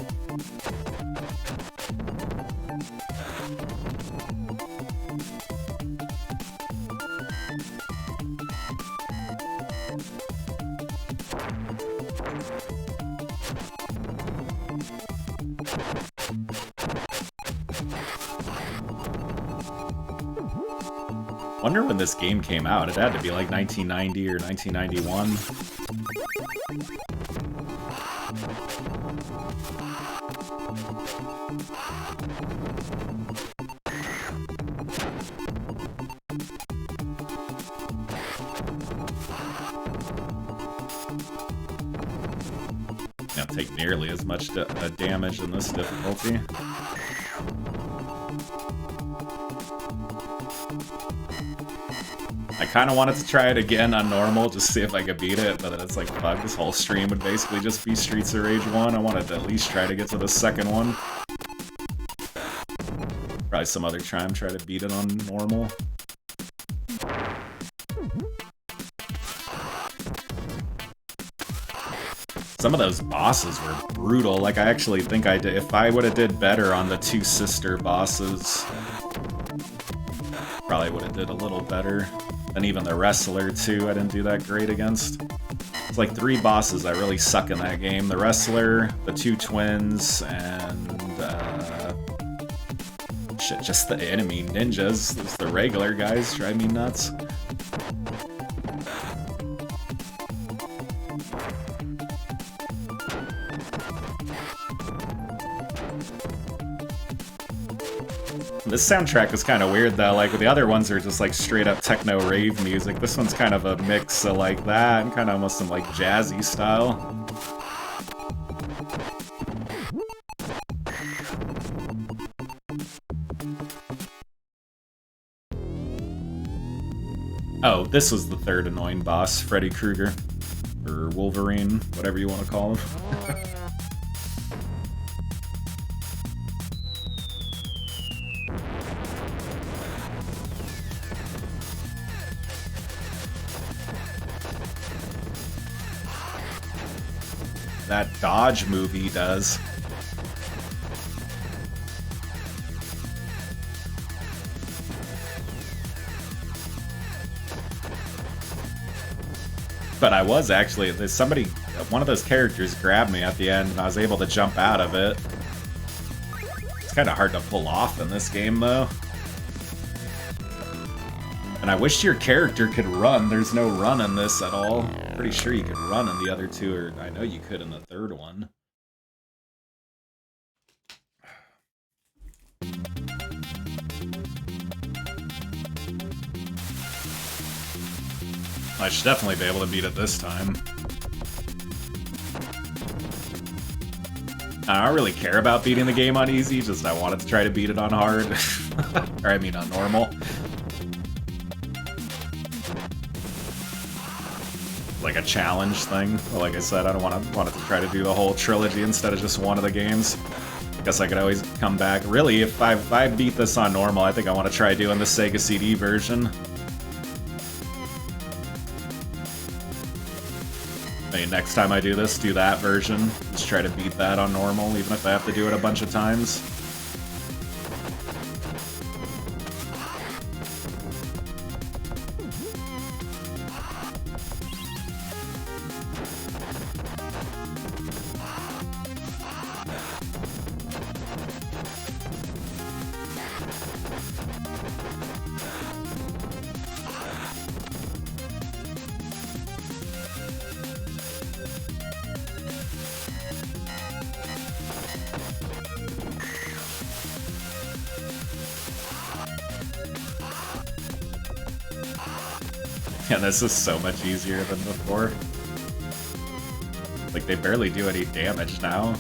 Speaker 1: Wonder when this game came out. It had to be like 1990 or 1991. Can't take nearly as much damage in this difficulty. I kind of wanted to try it again on normal, just see if I could beat it, but then it's like, fuck, this whole stream would basically just be Streets of Rage 1. I wanted to at least try to get to the second one. Probably some other time try to beat it on normal. Some of those bosses were brutal. Like, I actually think I did. If I would have did better on the two sister bosses, probably would have did a little better. And even the wrestler, too, I didn't do that great against. It's like 3 bosses that really suck in that game. The wrestler, the 2 twins, and, shit, just the enemy ninjas. It's the regular guys drive me nuts. This soundtrack is kind of weird though, like the other ones are just like straight up techno rave music. This one's kind of a mix of like that and kind of almost some like jazzy style. Oh, this was the third annoying boss, Freddy Krueger. Or Wolverine, whatever you want to call him. That dodge move he does. But I was actually, somebody, one of those characters grabbed me at the end and I was able to jump out of it. It's kind of hard to pull off in this game though. And I wish your character could run. There's no run in this at all. Pretty sure you could run in the other two, or I know you could in the third one. I should definitely be able to beat it this time. I don't really care about beating the game on easy, just I wanted to try to beat it on hard. Or I mean on normal. Like a challenge thing. But like I said, I don't wanted to try to do the whole trilogy instead of just one of the games. Guess I could always come back. Really, if I beat this on normal, I think I want to try doing the Sega CD version. I mean, next time I do this, do that version. Just try to beat that on normal, even if I have to do it a bunch of times. Yeah, this is so much easier than before. Like, they barely do any damage now.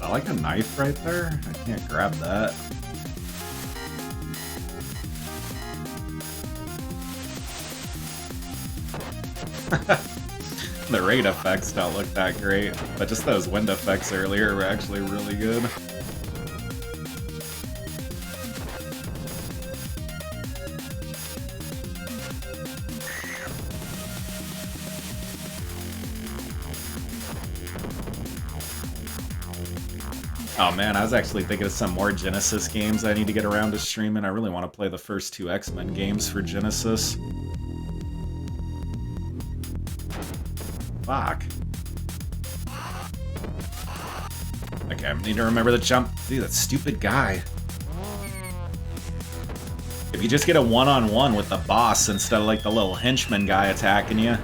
Speaker 1: I like a knife right there. I can't grab that. The raid effects don't look that great, but just those wind effects earlier were actually really good. Oh man, I was actually thinking of some more Genesis games I need to get around to streaming. I really want to play the first 2 X-Men games for Genesis. Fuck. Okay, I need to remember the jump. Dude, that stupid guy. If you just get a one-on-one with the boss instead of like the little henchman guy attacking you.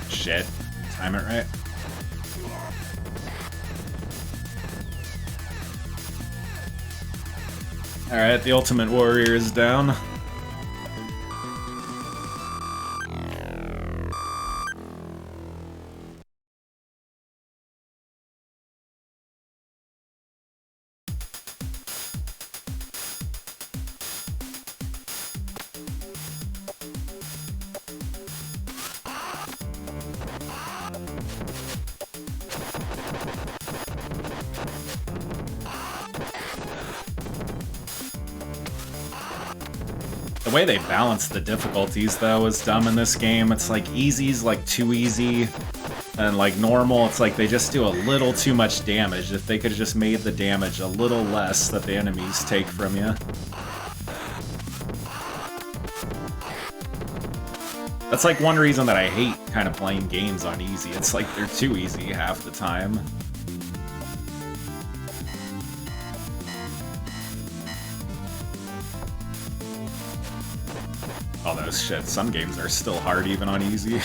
Speaker 1: Shit. Time it right. Alright, the Ultimate Warrior is down. The way they balance the difficulties, though, is dumb in this game. It's like easy's like too easy, and like normal, it's like they just do a little too much damage. If they could have just made the damage a little less that the enemies take from you. That's like one reason that I hate kind of playing games on easy. It's like they're too easy half the time. Although, shit, some games are still hard even on easy.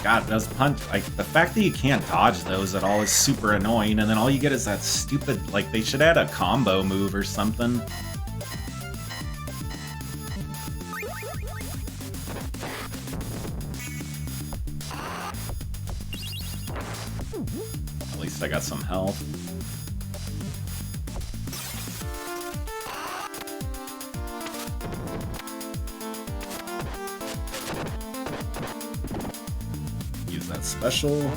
Speaker 1: God, those punch, like, the fact that you can't dodge those at all is super annoying, and then all you get is that stupid, like, they should add a combo move or something. At least I got some health. Special.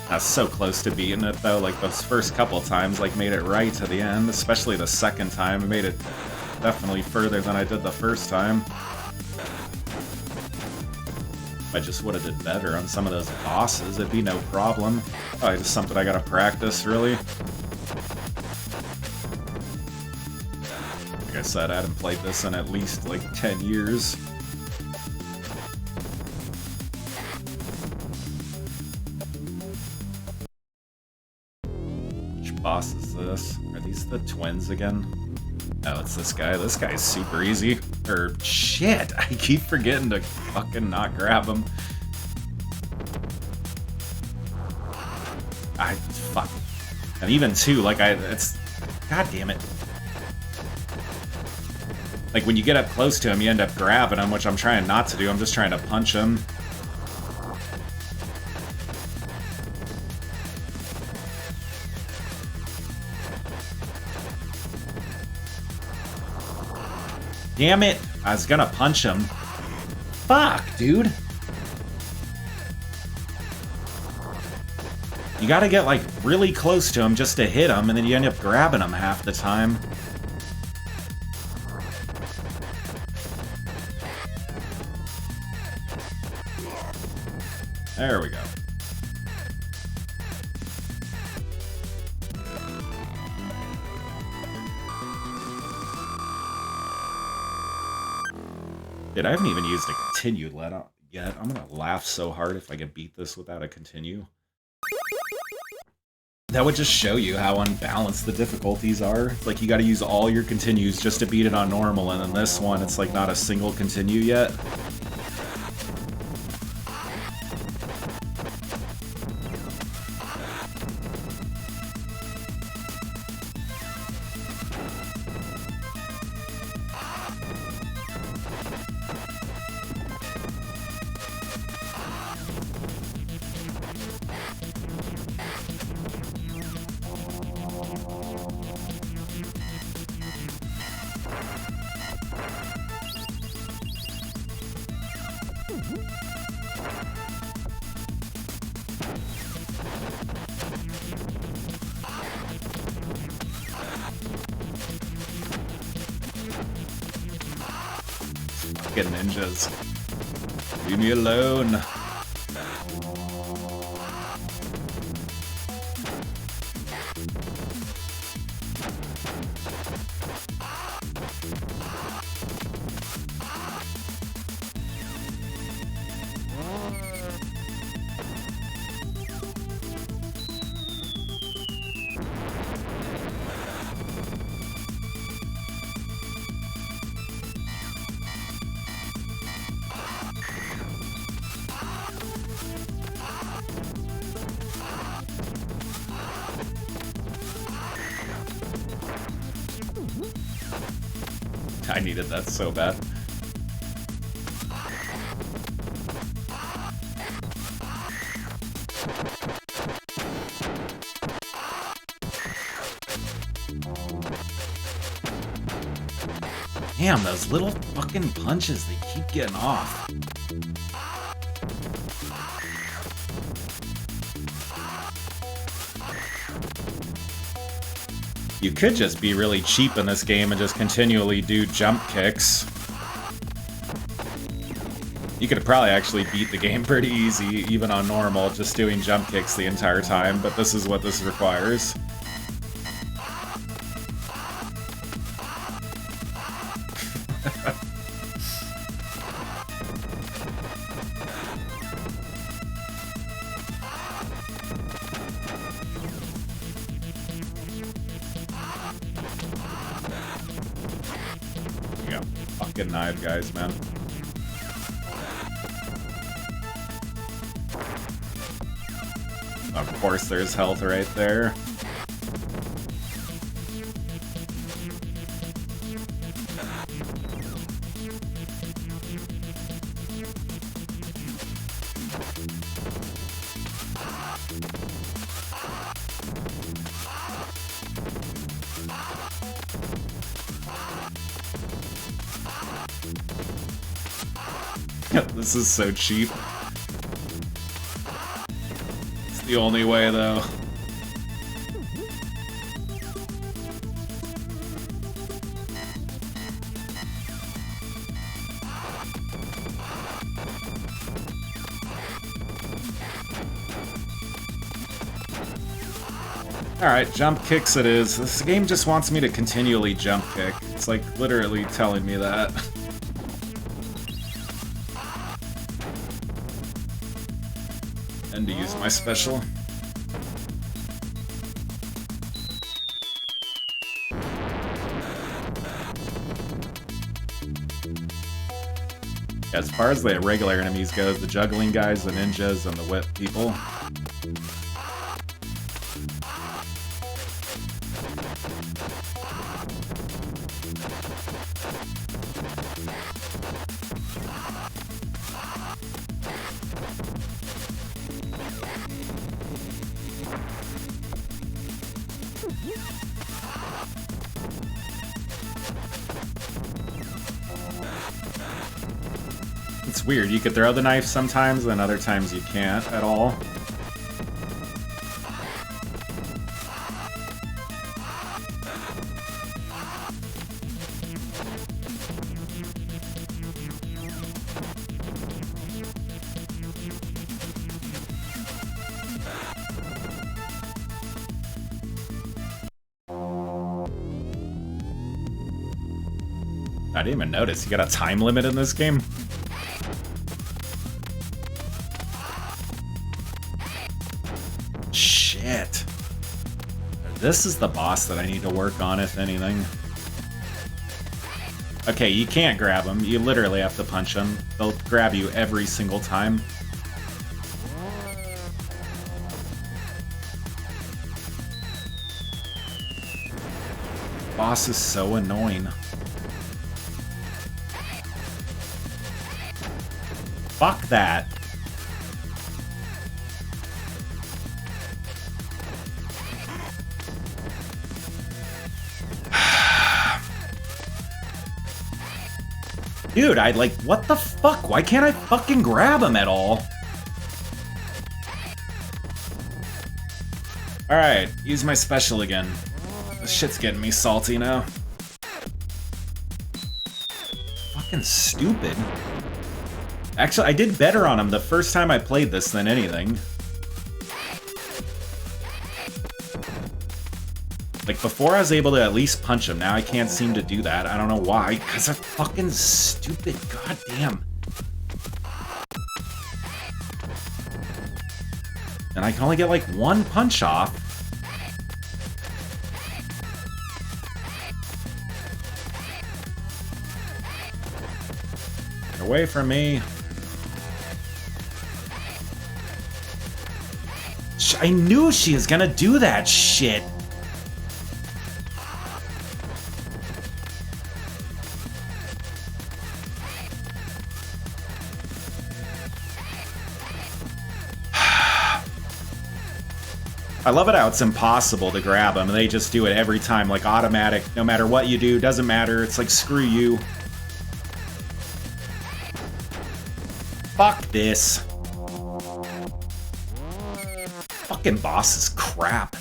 Speaker 1: I was so close to beating it though, like those first couple times like made it right to the end, especially the second time. It made it definitely further than I did the first time. If I just would have did better on some of those bosses, it'd be no problem. Probably just something I gotta practice, really. Like I said, I hadn't played this in at least like 10 years. Boss is this? Are these the twins again? Oh, it's this guy. This guy's super easy. Or, shit, I keep forgetting to fucking not grab him. Fuck. And even too, like, it's... God damn it. Like, when you get up close to him, you end up grabbing him, which I'm trying not to do. I'm just trying to punch him. Damn it! I was gonna punch him. Fuck, dude! You gotta get, like, really close to him just to hit him, and then you end up grabbing him half the time. There we go. Dude, I haven't even used a continue yet. I'm gonna laugh so hard if I can beat this without a continue. That would just show you how unbalanced the difficulties are. It's like you gotta use all your continues just to beat it on normal, and then this one, it's like not a single continue yet. Fucking ninjas. Leave me alone. I needed that so bad. Damn, those little fucking punches, they keep getting off. You could just be really cheap in this game and just continually do jump kicks. You could probably actually beat the game pretty easy, even on normal, just doing jump kicks the entire time, but this is what this requires. Yeah, fucking knife guys, man. Of course there's health right there. This is so cheap. It's the only way, though. Alright, jump kicks it is. This game just wants me to continually jump kick. It's like literally telling me that. And to use my special. As far as the regular enemies goes, the juggling guys, the ninjas, and the whip people. It's weird. You could throw the knife sometimes, and other times you can't at all. I didn't even notice. You got a time limit in this game? Shit. This is the boss that I need to work on, if anything. Okay, you can't grab them. You literally have to punch them. They'll grab you every single time. Boss is so annoying. Fuck that. Dude, what the fuck? Why can't I fucking grab him at all? Alright, use my special again. This shit's getting me salty now. Fucking stupid. Actually, I did better on him the first time I played this than anything. Like, before I was able to at least punch him, now I can't seem to do that. I don't know why, because they're fucking stupid, goddamn. And I can only get, like, one punch off. Get away from me. I knew she was gonna do that shit. I love it how it's impossible to grab them, and they just do it every time, like automatic. No matter what you do, doesn't matter. It's like, screw you. Fuck this. Fucking boss is crap.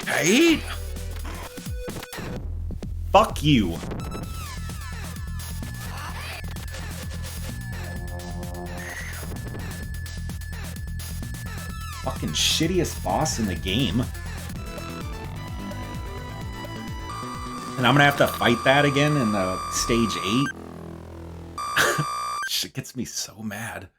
Speaker 1: Hey! Fuck you. Fucking shittiest boss in the game. And I'm gonna have to fight that again in stage 8. Shit gets me so mad.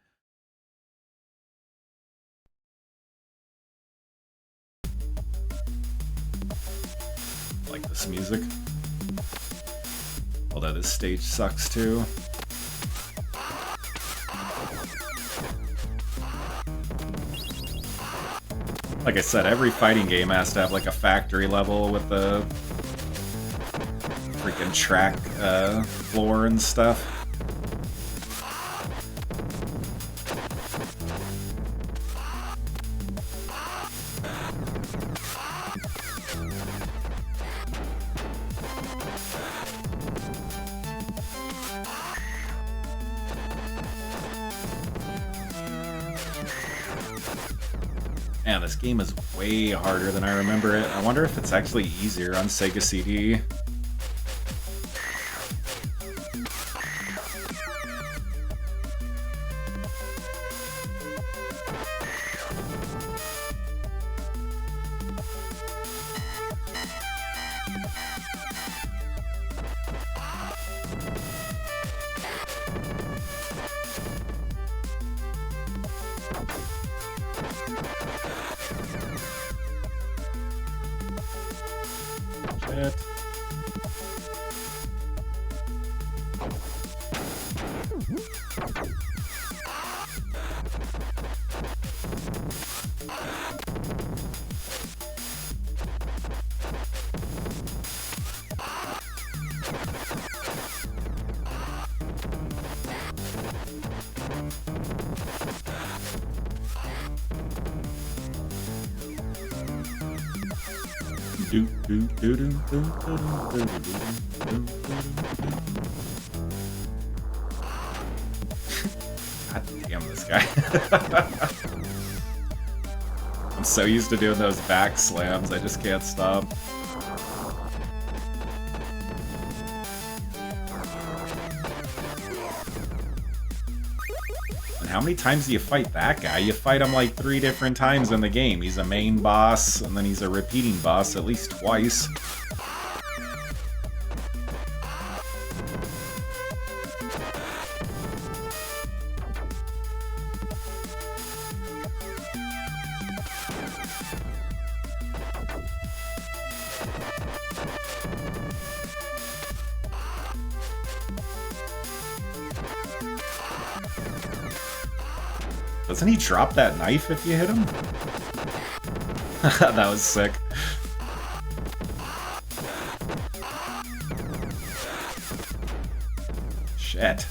Speaker 1: I like this music. Although this stage sucks too. Like I said, every fighting game has to have like a factory level with the freaking track floor and stuff. Man, this game is way harder than I remember it. I wonder if it's actually easier on Sega CD. Shit. God damn this guy. I'm so used to doing those back slams, I just can't stop. And how many times do you fight that guy? You fight him like 3 different times in the game. He's a main boss, and then he's a repeating boss at least twice. Doesn't he drop that knife if you hit him? That was sick. Shit.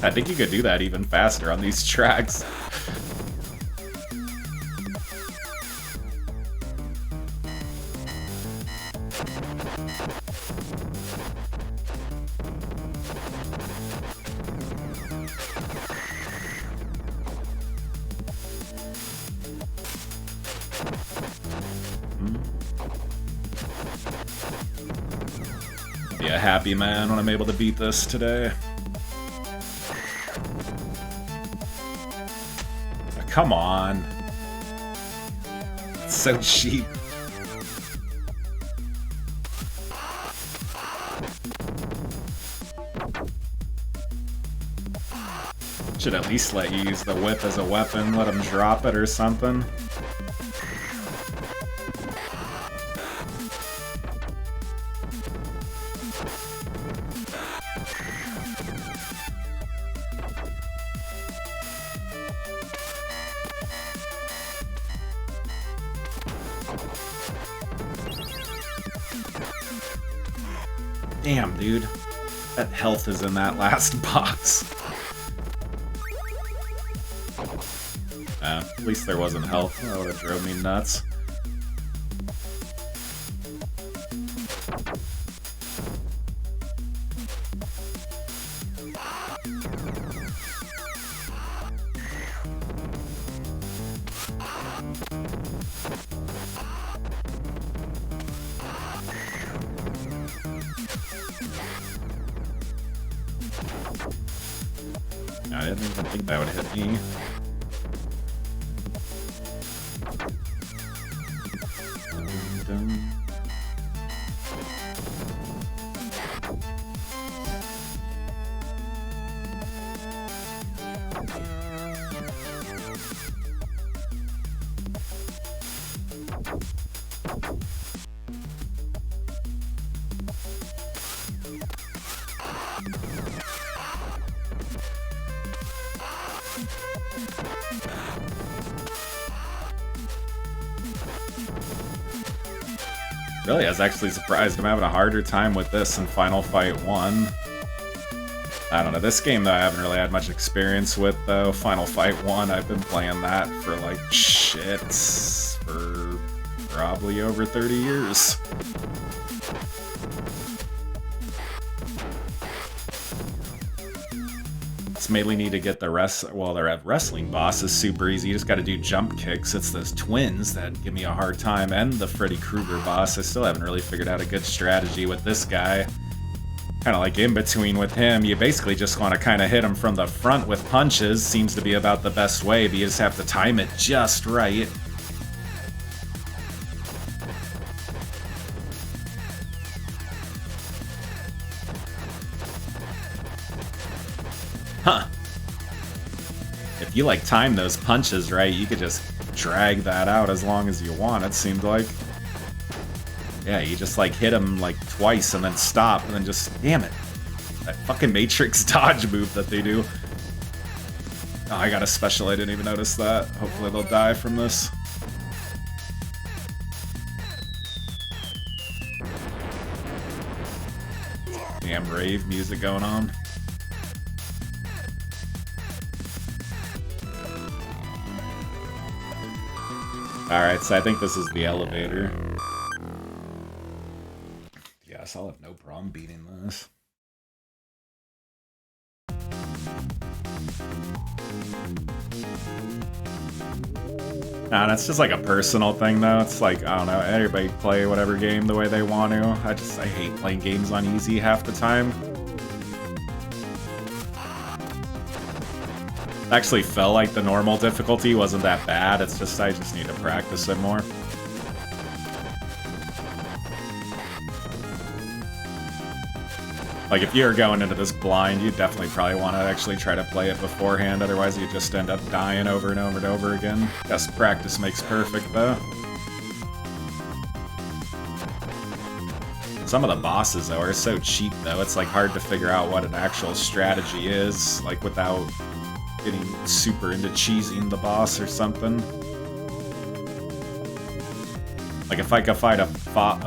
Speaker 1: I think you could do that even faster on these tracks. Be a happy man when I'm able to beat this today. Oh, come on. It's so cheap. Should at least let you use the whip as a weapon, let him drop it or something. Damn, dude. That health is in that last box. At least there wasn't health. That would have drove me nuts. I didn't even think that would hit me. Really, I was actually surprised. I'm having a harder time with this than Final Fight 1. I don't know, this game though I haven't really had much experience with though. Final Fight 1, I've been playing that for like shit for probably over 30 years. Just mainly need to get the wrestling boss is super easy. You just gotta do jump kicks. It's those twins that give me a hard time, and the Freddy Krueger boss. I still haven't really figured out a good strategy with this guy. Kind of like in between with him, you basically just want to kind of hit him from the front with punches. Seems to be about the best way, but you just have to time it just right. Huh. If you like time those punches right, you could just drag that out as long as you want, it seemed like. Yeah, you just like hit him like twice and then stop and then just, damn it. That fucking Matrix dodge move that they do. Oh, I got a special, I didn't even notice that. Hopefully they'll die from this. Damn rave music going on. Alright, so I think this is the elevator. Yes, I'll have no problem beating this. Nah, that's just like a personal thing, though. It's like, I don't know, everybody play whatever game the way they want to. I hate playing games on easy half the time. It actually felt like the normal difficulty wasn't that bad, it's just I just need to practice it more. Like, if you're going into this blind, you definitely probably want to actually try to play it beforehand, otherwise you just end up dying over and over and over again. Guess practice makes perfect, though. Some of the bosses, though, are so cheap, though, it's like hard to figure out what an actual strategy is, like, without getting super into cheesing the boss or something. Like, if I could fight a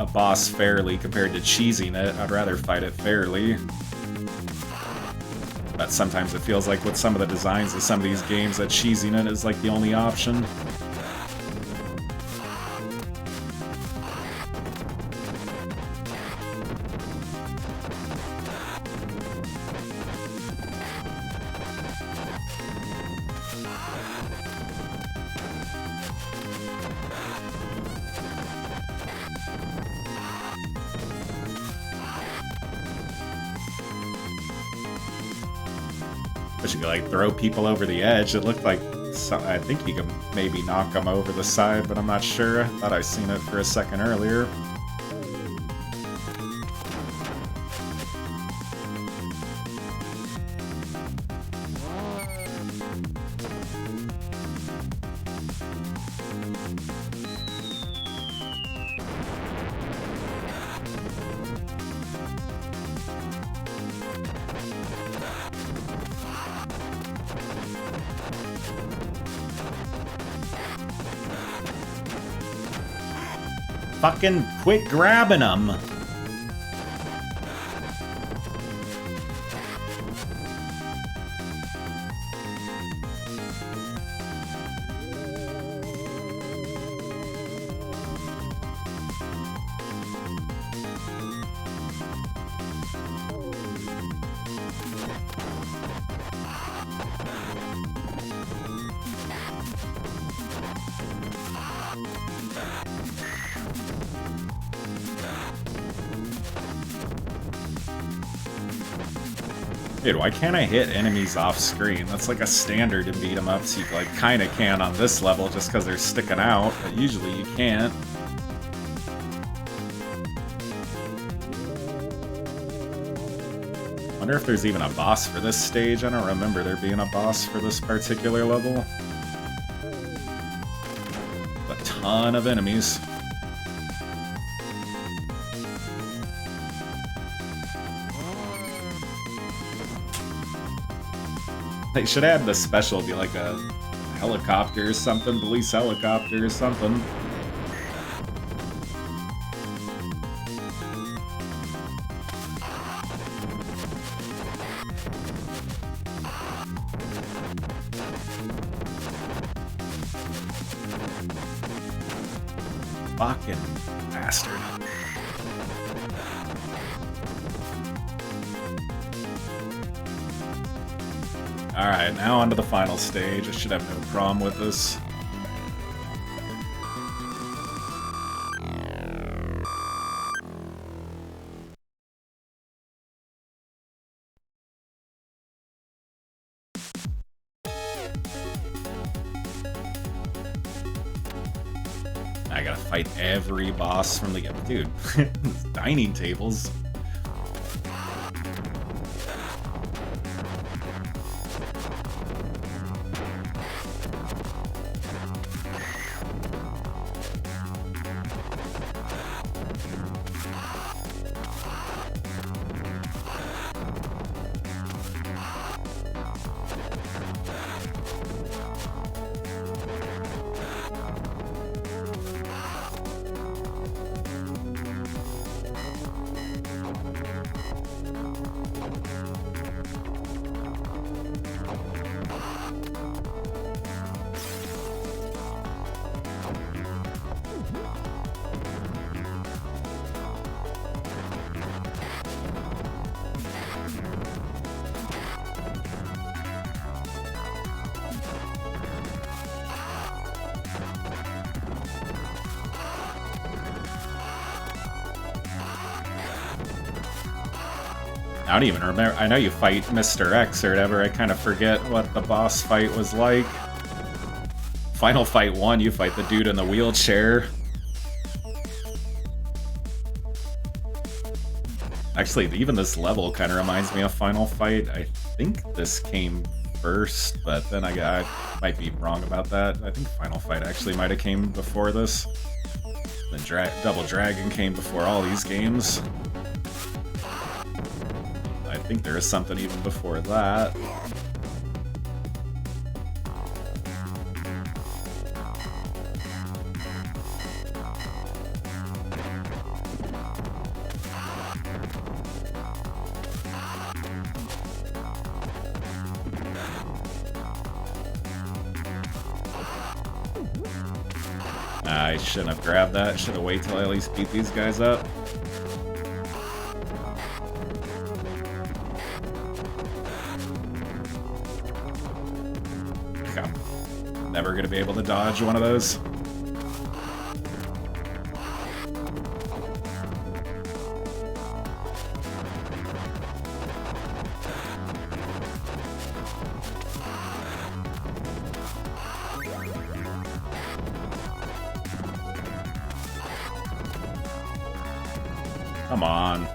Speaker 1: boss fairly compared to cheesing it, I'd rather fight it fairly. But sometimes it feels like with some of the designs of some of these games that cheesing it is like the only option. But you could, like, throw people over the edge. It looked like I think you could maybe knock them over the side, but I'm not sure. I thought I seen it for a second earlier. Fucking quit grabbing them! Dude, why can't I hit enemies off screen? That's like a standard in beat 'em ups. You like kinda can on this level just because they're sticking out, but usually you can't. Wonder if there's even a boss for this stage. I don't remember there being a boss for this particular level. A ton of enemies. They should add the special, be like a helicopter or something, police helicopter or something. Fucking bastard. Alright, now on to the final stage. I should have no problem with this. I gotta fight every boss from the game. Dude, dining tables. I don't even remember. I know you fight Mr. X or whatever. I kind of forget what the boss fight was like. Final Fight 1, you fight the dude in the wheelchair. Actually, even this level kind of reminds me of Final Fight. I think this came first, but then I might be wrong about that. I think Final Fight actually might have came before this. The Double Dragon came before all these games. I think there is something even before that. I shouldn't have grabbed that. Should have waited till I at least beat these guys up. I'm never gonna be able to dodge one of those. Come on.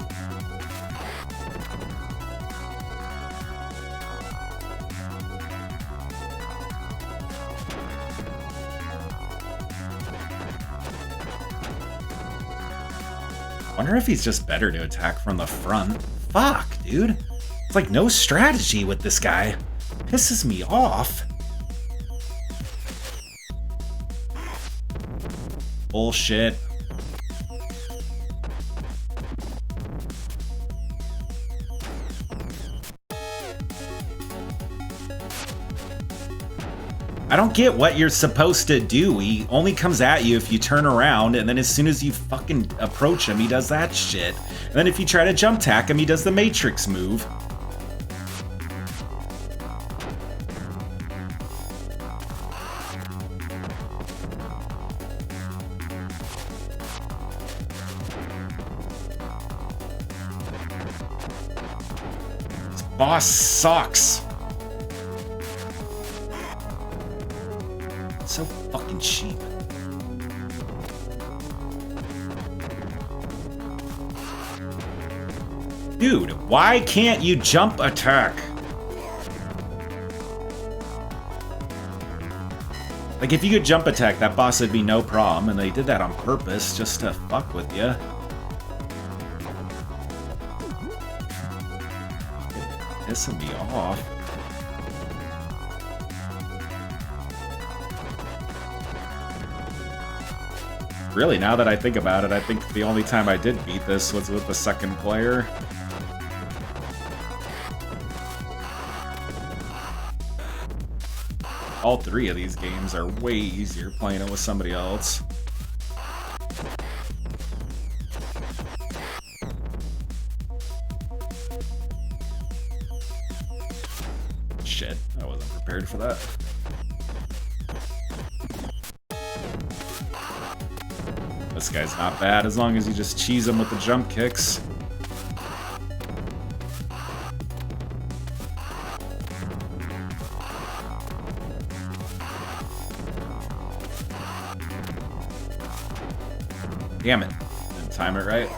Speaker 1: Wonder if he's just better to attack from the front. Fuck, dude. It's like no strategy with this guy. Pisses me off. Bullshit. I don't get what you're supposed to do. He only comes at you if you turn around, and then as soon as you fucking approach him, he does that shit. And then if you try to jump tack him, he does the Matrix move. This boss sucks. So fucking cheap. Dude, why can't you jump attack? Like, if you could jump attack, that boss would be no problem, and they did that on purpose just to fuck with you. Pissing me off. Really, now that I think about it, I think the only time I did beat this was with the second player. All three of these games are way easier playing it with somebody else. Shit, I wasn't prepared for that. This guy's not bad as long as you just cheese him with the jump kicks. Damn it. Didn't time it right.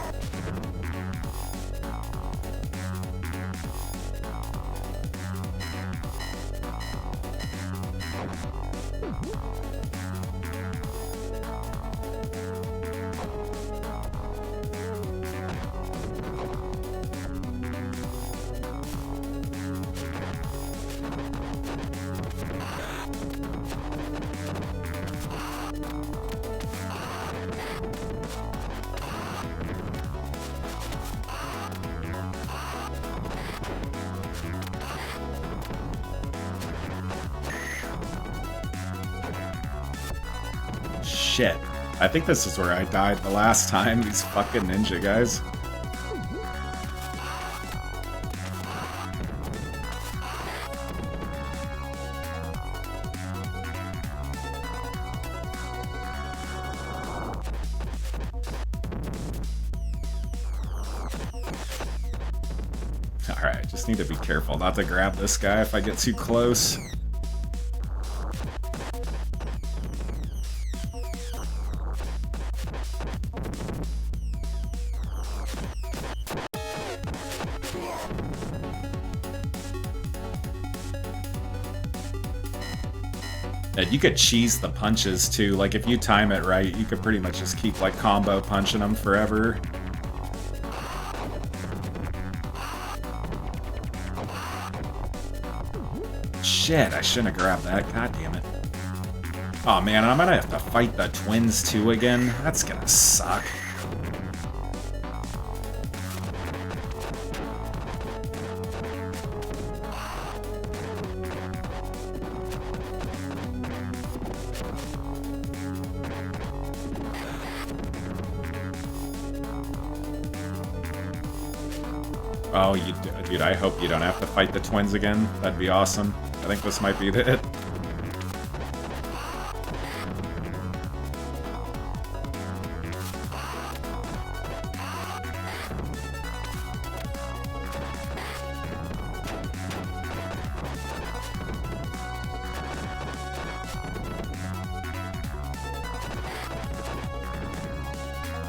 Speaker 1: Shit. I think this is where I died the last time, these fucking ninja guys. just need to be careful not to grab this guy if I get too close. And you could cheese the punches too, like if you time it right, you could pretty much just keep like combo punching them forever. Shit, I shouldn't have grabbed that, god damn it. Oh man, I'm gonna have to fight the twins too again? That's gonna suck. Oh, dude, I hope you don't have to fight the twins again. That'd be awesome. I think this might be it.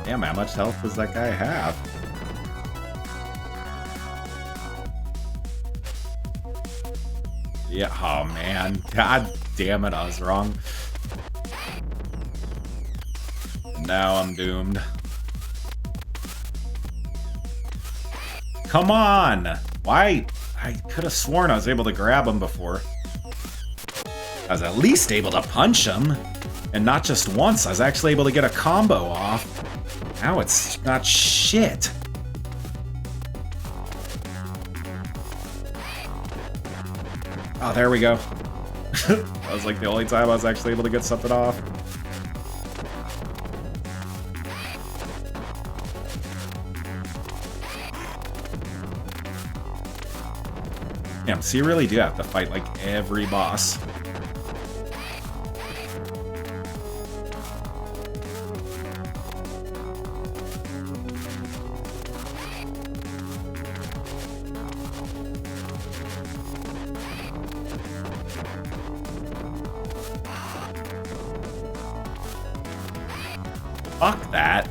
Speaker 1: Damn, how much health does that guy have? Yeah, oh man. God damn it, I was wrong. Now I'm doomed. Come on! Why? I could have sworn I was able to grab him before. I was at least able to punch him. And not just once, I was actually able to get a combo off. Now it's not shit. Oh, there we go. That was like the only time I was actually able to get something off. Damn, so you really do have to fight like every boss. Fuck that.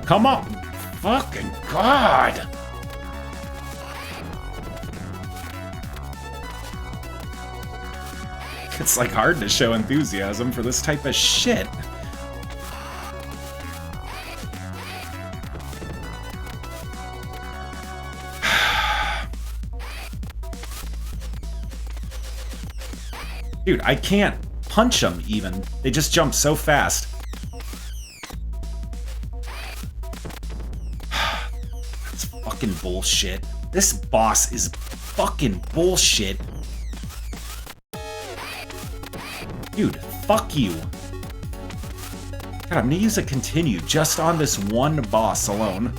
Speaker 1: Come on! Fucking God! It's like hard to show enthusiasm for this type of shit. Dude, I can't punch them even. They just jump so fast. That's fucking bullshit. This boss is fucking bullshit. Dude, fuck you. God, I'm gonna use a continue just on this one boss alone.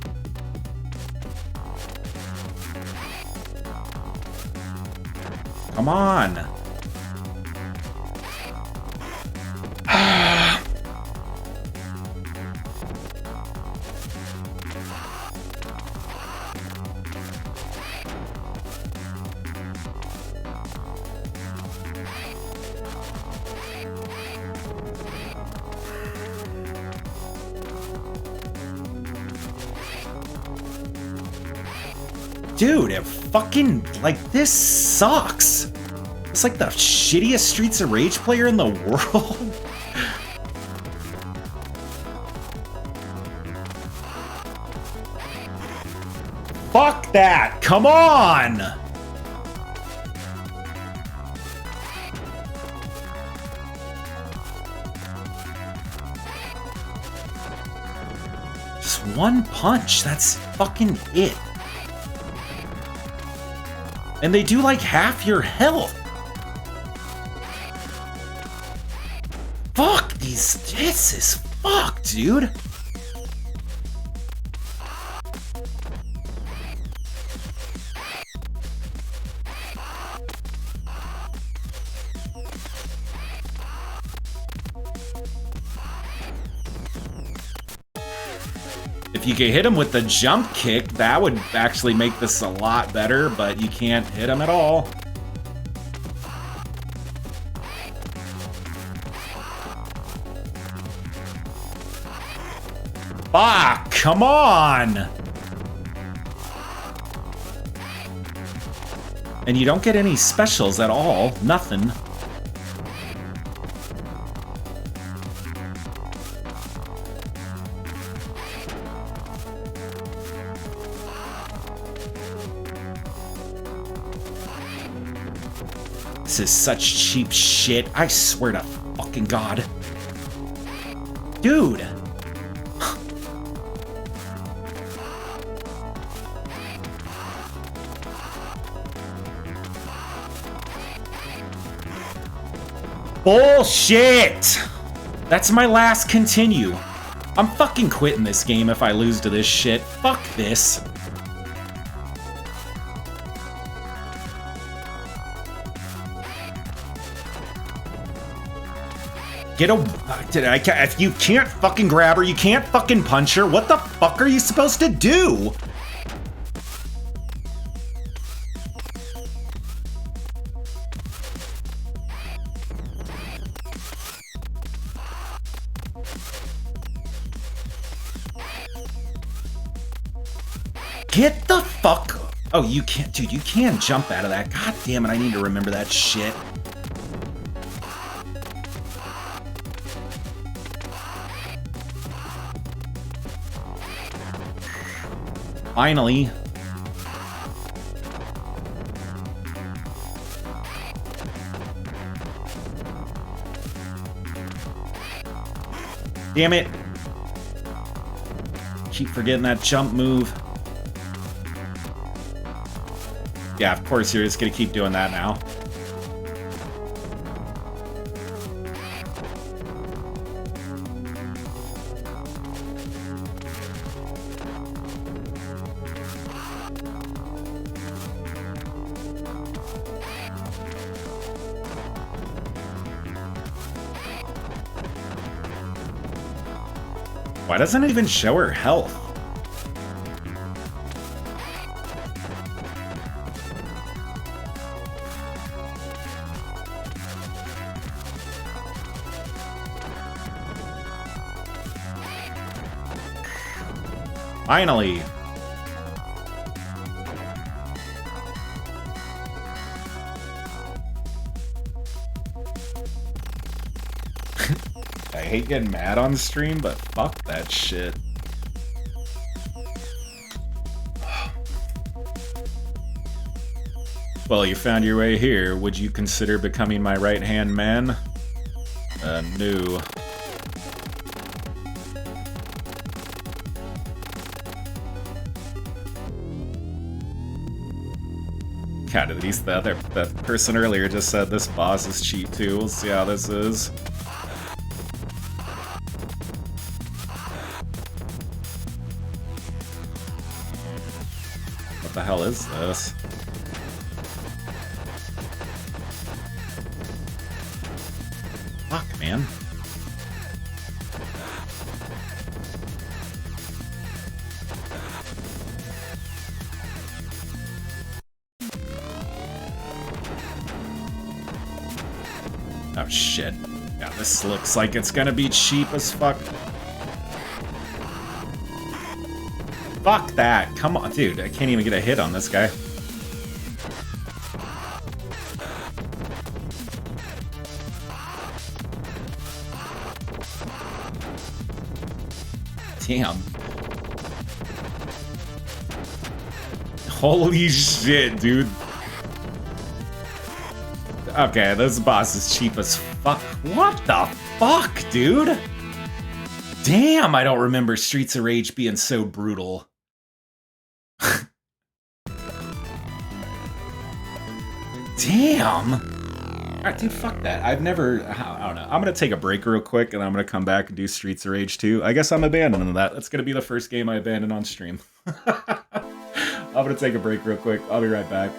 Speaker 1: Come on. Dude, it fucking, like, this sucks. It's like the shittiest Streets of Rage player in the world. Fuck that! Come on! Just one punch, that's fucking it. And they do like half your health. Fuck these. This is fucked, dude. If you could hit him with the jump kick, that would actually make this a lot better, but you can't hit him at all. Fuck, come on! And you don't get any specials at all. Nothing. This is such cheap shit. I swear to fucking God. Dude. Bullshit! That's my last continue. I'm fucking quitting this game if I lose to this shit. Fuck this. Get a... If you can't fucking grab her, you can't fucking punch her, what the fuck are you supposed to do? Get the fuck... Oh, you can't... Dude, you can jump out of that. God damn it, I need to remember that shit. Finally. Damn it. Keep forgetting that jump move. Yeah, of course you're just gonna keep doing that now. Why doesn't it even show her health? Finally! I hate getting mad on stream, but fuck that shit. Well, you found your way here. Would you consider becoming my right-hand man? No. God, at least the person earlier just said this boss is cheap too. We'll see how this is. What the hell is this? Fuck, man. Oh shit. Yeah, this looks like it's gonna be cheap as fuck. Fuck that. Come on, dude. I can't even get a hit on this guy. Damn. Holy shit, dude. Okay, this boss is cheap as fuck. What the fuck, dude? Damn, I don't remember Streets of Rage being so brutal. Damn. Alright, dude, fuck that. I've never... I don't know. I'm gonna take a break real quick, and I'm gonna come back and do Streets of Rage 2. I guess I'm abandoning that. That's gonna be the first game I abandon on stream. I'm gonna take a break real quick. I'll be right back.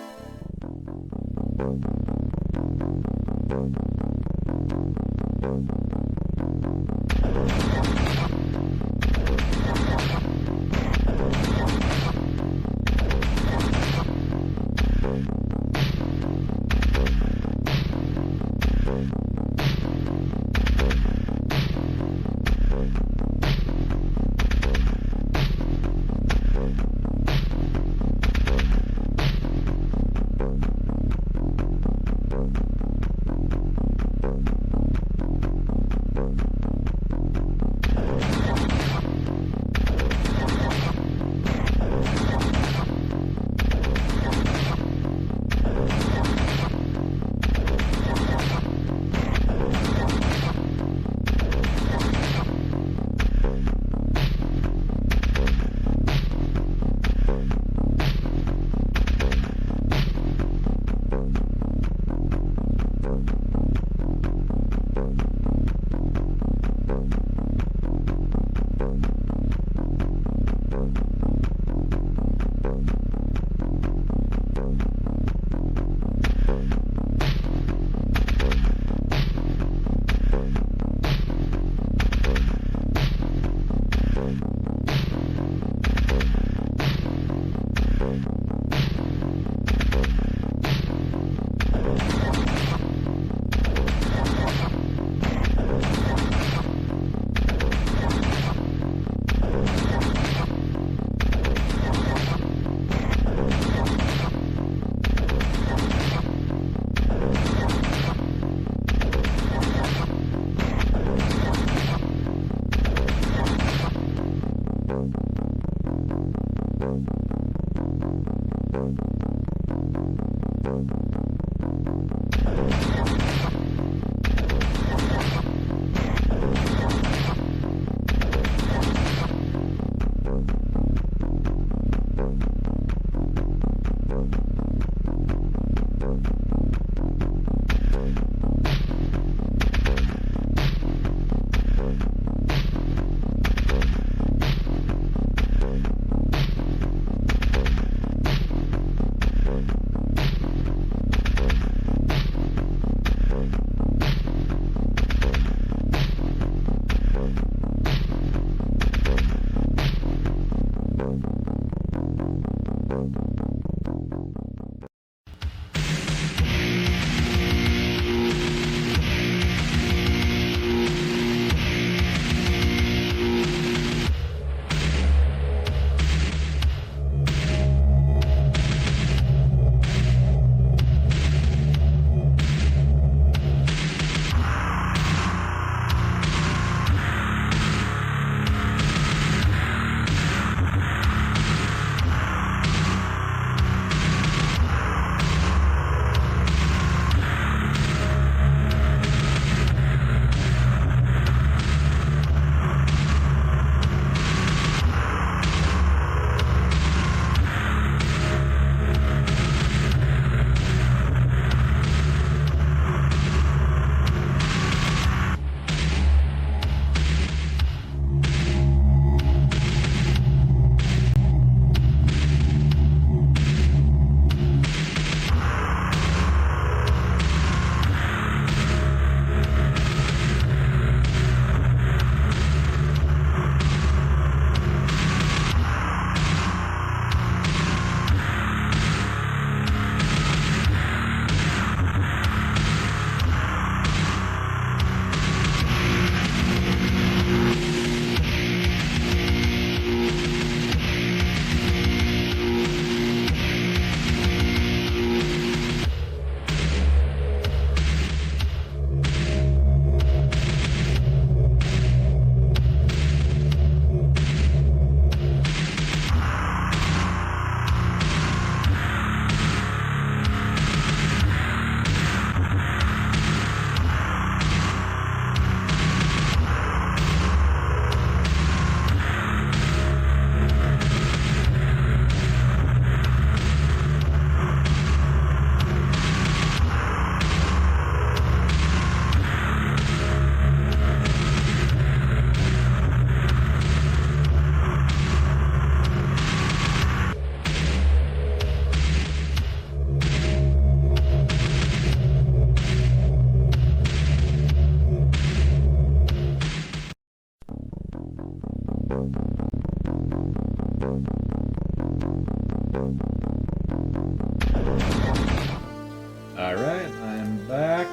Speaker 1: Alright, I'm back.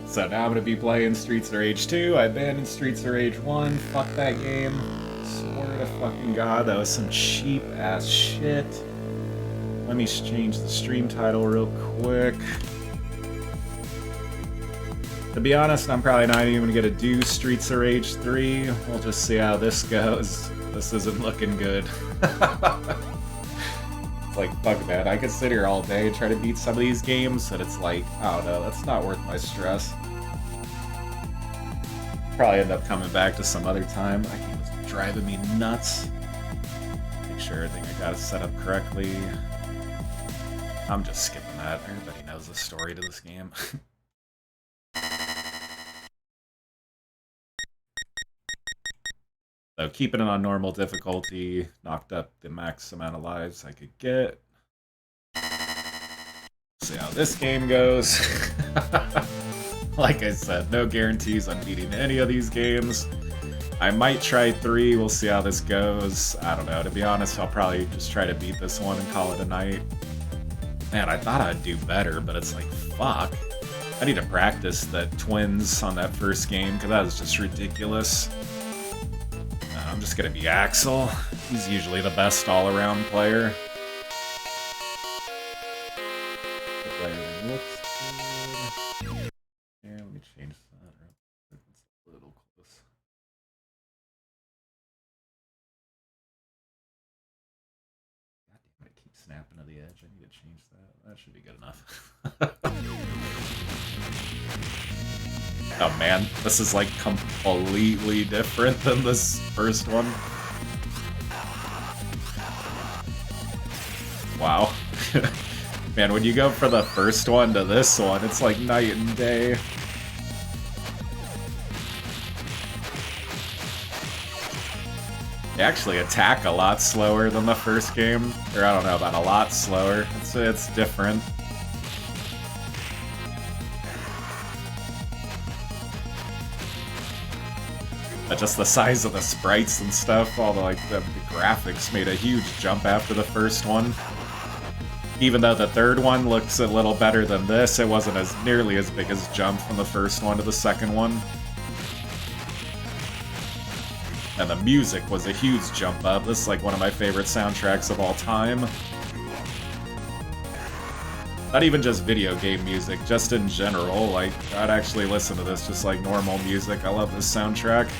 Speaker 1: So now I'm gonna be playing Streets of Rage 2. I've been in Streets of Rage 1. Fuck that game. Swear to fucking god, that was some cheap ass shit. Let me change the stream title real quick. To be honest, I'm probably not even gonna do Streets of Rage 3. We'll just see how this goes. This isn't looking good. It's like, fuck that. I could sit here all day and try to beat some of these games, and it's like, I don't know, that's not worth my stress. Probably end up coming back to some other time. That game is driving me nuts. Make sure everything I got is set up correctly. I'm just skipping that. Everybody knows the story to this game. So keeping it on normal difficulty, knocked up the max amount of lives I could get. See how this game goes. Like I said, no guarantees on beating any of these games. I might try 3, we'll see how this goes. I don't know, to be honest, I'll probably just try to beat this one and call it a night. Man, I thought I'd do better, but it's like, fuck. I need to practice the twins on that first game, because that was just ridiculous. I'm just gonna be Axel. He's usually the best all-around player. Looks good. Here, let me change that. It's a little close. Snapping to the edge. I need to change that. That should be good enough. Oh man, this is like completely different than this first one. Wow. Man, when you go from the first one to this one, it's like night and day. They actually attack a lot slower than the first game. Or I don't know about a lot slower. It's different. But just the size of the sprites and stuff, all the graphics made a huge jump after the first one. Even though the third one looks a little better than this, it wasn't nearly as big as jump from the first one to the second one. And the music was a huge jump up. This is like one of my favorite soundtracks of all time. Not even just video game music, just in general. Like, I'd actually listen to this just like normal music. I love this soundtrack.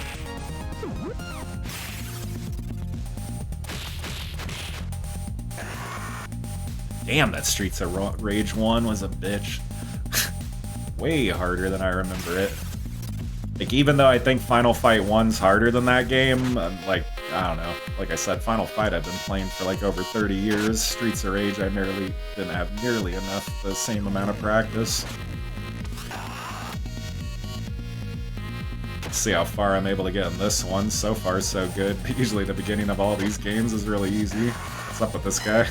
Speaker 1: Damn, that Streets of Rage 1 was a bitch. Way harder than I remember it. Like, even though I think Final Fight 1's harder than that game, like, I don't know. Like I said, Final Fight I've been playing for like over 30 years. Streets of Rage I didn't have nearly enough, the same amount of practice. Let's see how far I'm able to get in this one. So far, so good. Usually the beginning of all these games is really easy. What's up with this guy?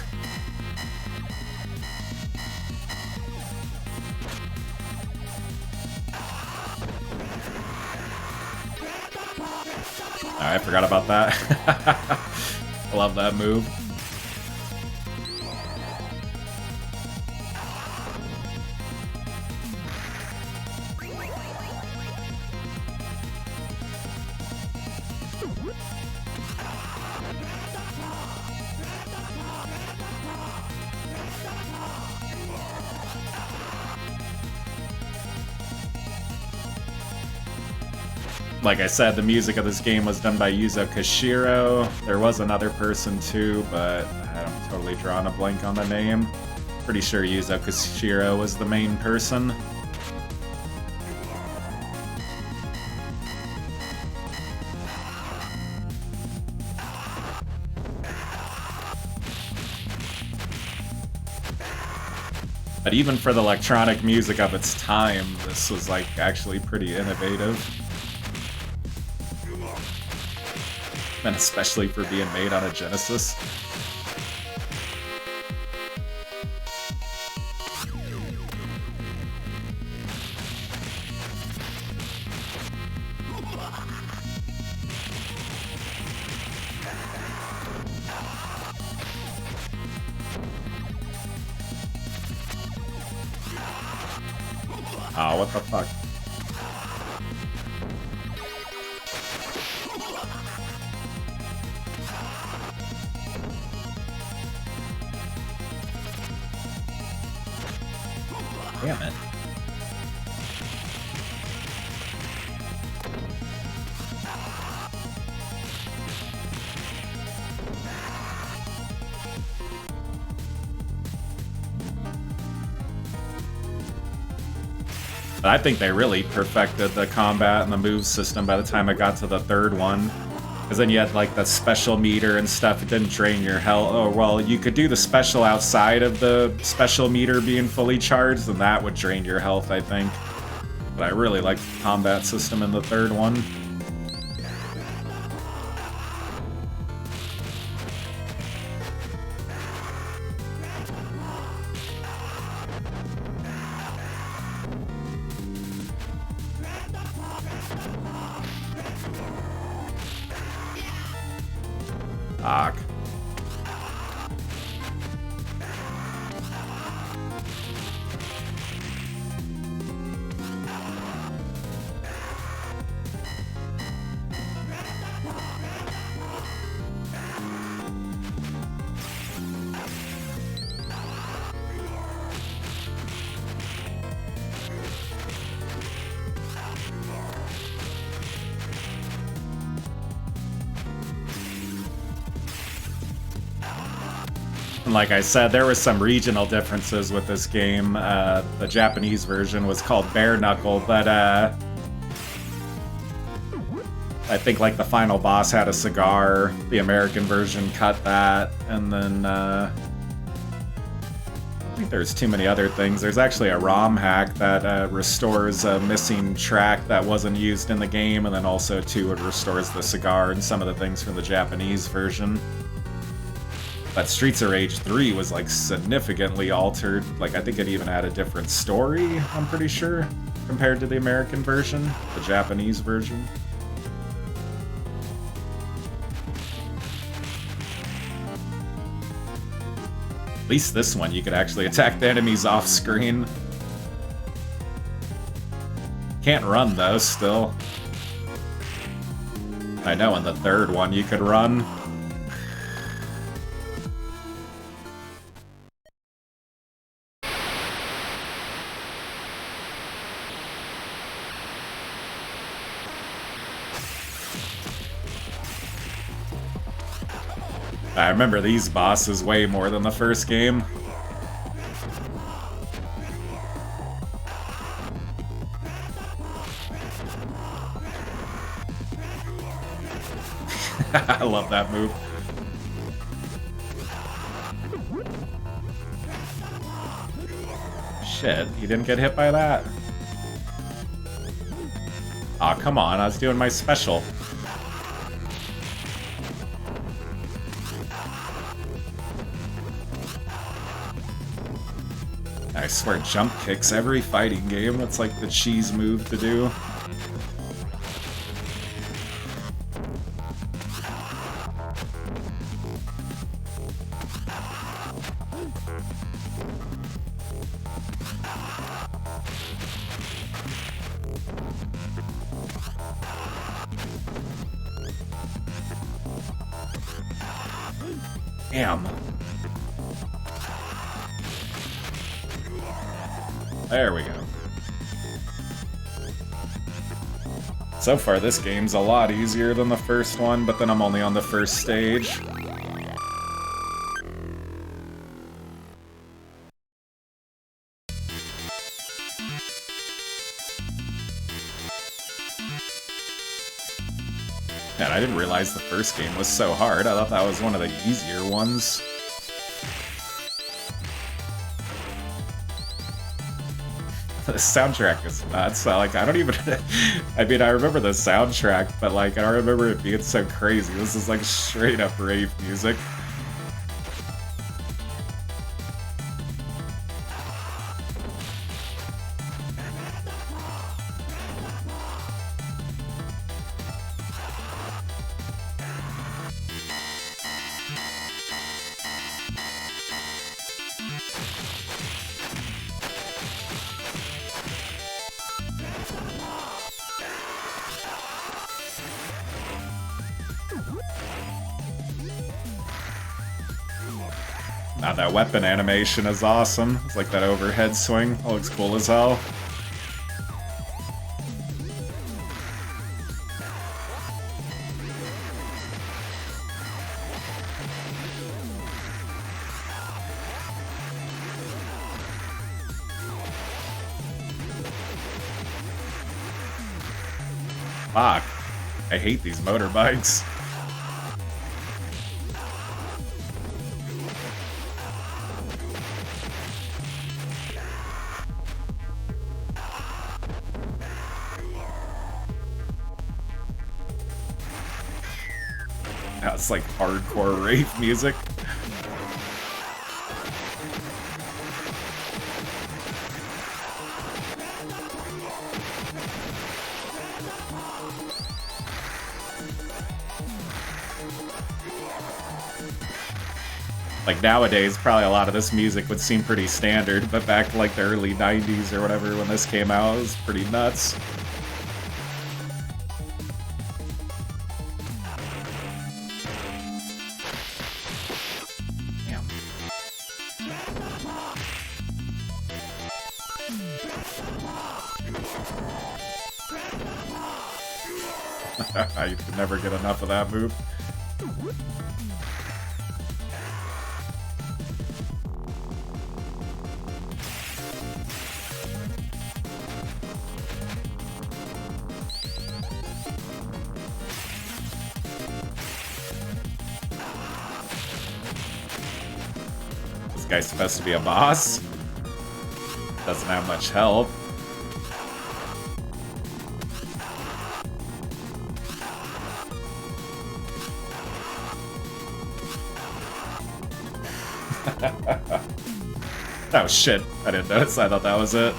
Speaker 1: I forgot about that. I love that move. Like I said, the music of this game was done by Yuzo Koshiro. There was another person too, but I'm totally drawing a blank on the name. Pretty sure Yuzo Koshiro was the main person. But even for the electronic music of its time, this was like actually pretty innovative. And especially for being made on a Genesis. Oh, what the fuck? Damn it. But I think they really perfected the combat and the move system by the time I got to the third one. Because then you had like the special meter and stuff, it didn't drain your health. Oh, well, you could do the special outside of the special meter being fully charged, and that would drain your health, I think. But I really liked the combat system in the third one. Fuck. And like I said, there were some regional differences with this game. The Japanese version was called Bare Knuckle, but I think like the final boss had a cigar. The American version cut that, and then I think there's too many other things. There's actually a ROM hack that restores a missing track that wasn't used in the game, and then also too it restores the cigar and some of the things from the Japanese version. But Streets of Rage 3 was like significantly altered. Like I think it even had a different story, I'm pretty sure, compared to the American version, the Japanese version. At least this one, you could actually attack the enemies off screen. Can't run though, still. I know in the third one you could run. I remember these bosses way more than the first game. I love that move. Shit, you didn't get hit by that? Aw, come on, I was doing my special. I swear, jump kicks every fighting game. That's like the cheese move to do. Damn. There we go. So far, this game's a lot easier than the first one, but then I'm only on the first stage. Man, I didn't realize the first game was so hard. I thought that was one of the easier ones. The soundtrack is nuts. Like, I don't even... I mean, I remember the soundtrack, but, like, I don't remember it being so crazy. This is, like, straight-up rave music. Now that weapon animation is awesome. It's like that overhead swing. It looks cool as hell. Fuck. I hate these motorbikes. That's like hardcore rave music. Like nowadays, probably a lot of this music would seem pretty standard, but back to like the early 90s or whatever when this came out, it was pretty nuts. You could never get enough of that move. guy's supposed to be a boss. Doesn't have much health. Oh shit, I didn't notice, I thought that was it.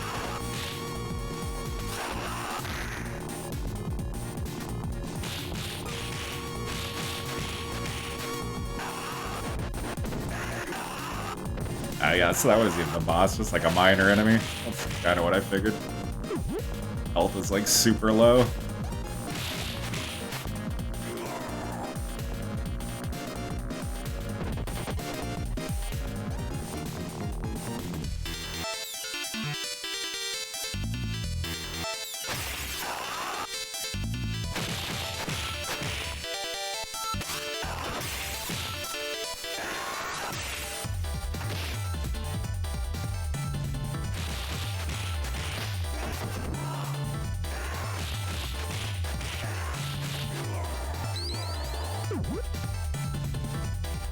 Speaker 1: Yeah, so that wasn't even the boss, just like a minor enemy. That's kind of what I figured. Health is like super low.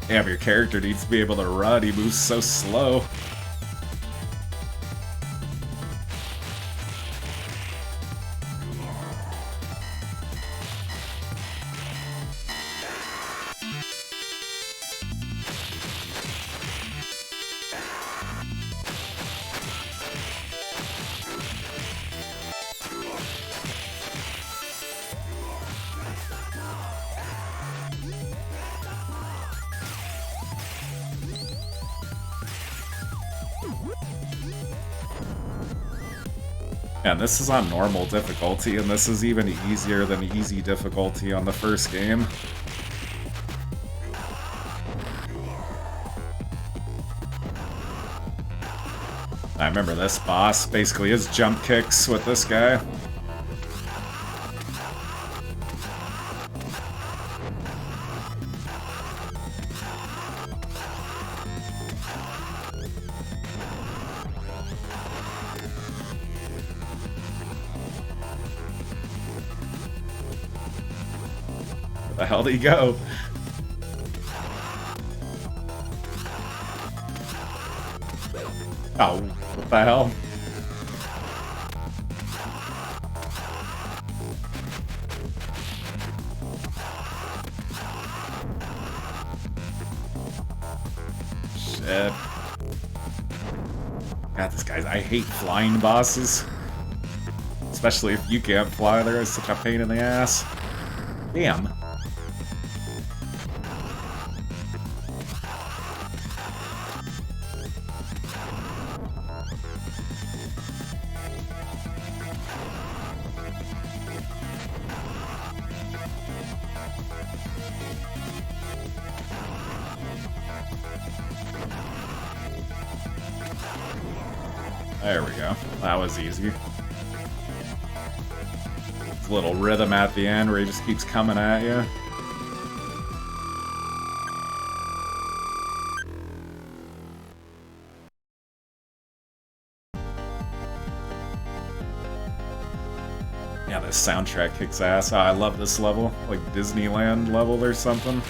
Speaker 1: Damn, your character needs to be able to run, he moves so slow. And this is on normal difficulty, and this is even easier than easy difficulty on the first game. I remember this boss, basically his jump kicks with this guy. Where the hell did he go? Oh, what the hell? Shit. God, this guy's... I hate flying bosses. Especially if you can't fly, they're such a pain in the ass. Damn. There we go. That was easy. A little rhythm at the end where he just keeps coming at you. Yeah, this soundtrack kicks ass. Oh, I love this level. Like Disneyland level or something.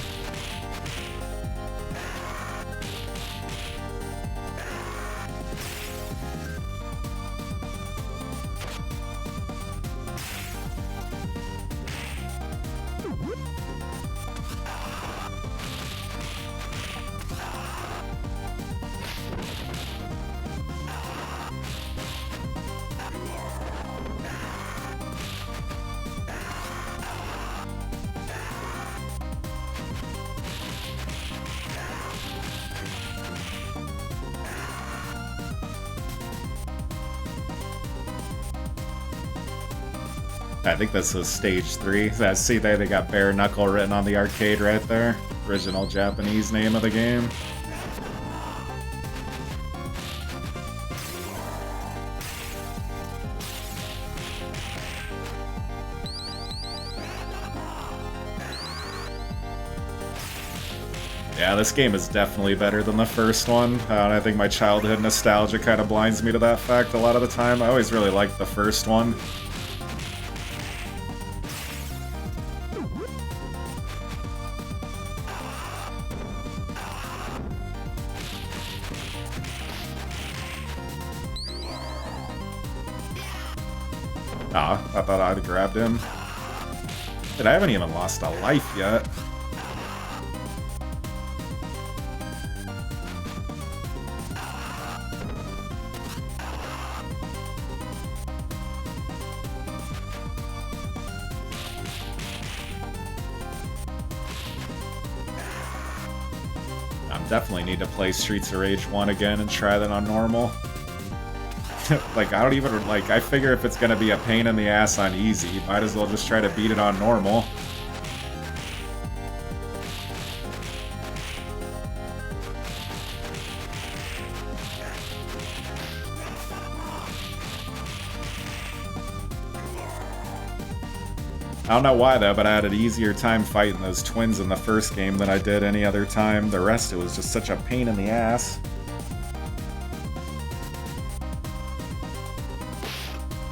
Speaker 1: I think this was stage 3. I see there they got Bare Knuckle written on the arcade right there. Original Japanese name of the game. Yeah, this game is definitely better than the first one. And I think my childhood nostalgia kind of blinds me to that fact a lot of the time. I always really liked the first one. Ah, I thought I'd grabbed him. But I haven't even lost a life yet. Definitely need to play Streets of Rage 1 again and try that on normal. Like, I don't even, like, I figure if it's gonna be a pain in the ass on easy, might as well just try to beat it on normal. I don't know why though, but I had an easier time fighting those twins in the first game than I did any other time. The rest, it was just such a pain in the ass.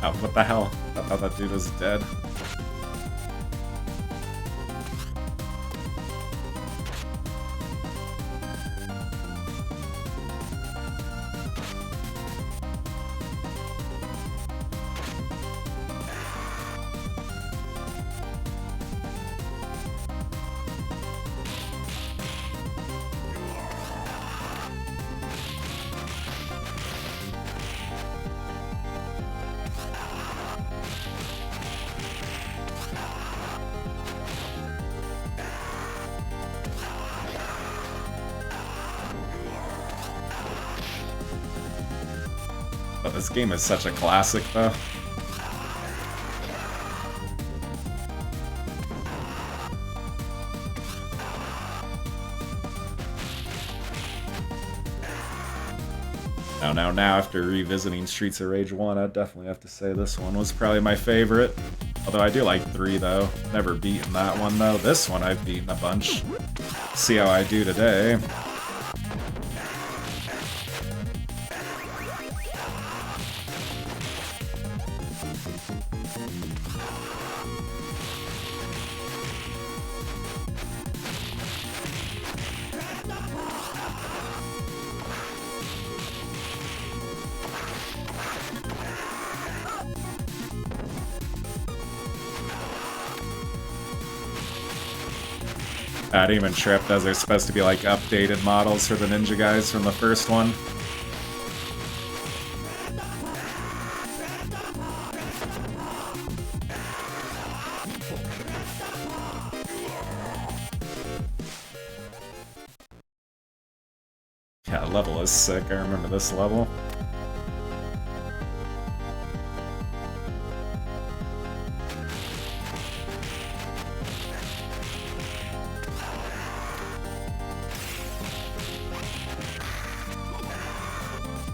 Speaker 1: Oh, what the hell? I thought that dude was dead. But this game is such a classic, though. Now, after revisiting Streets of Rage 1, I'd definitely have to say this one was probably my favorite. Although I do like 3, though. Never beaten that one, though. This one I've beaten a bunch. See how I do today. I didn't even trip. Those are supposed to be like updated models for the ninja guys from the first one. Yeah, the level is sick. I remember this level.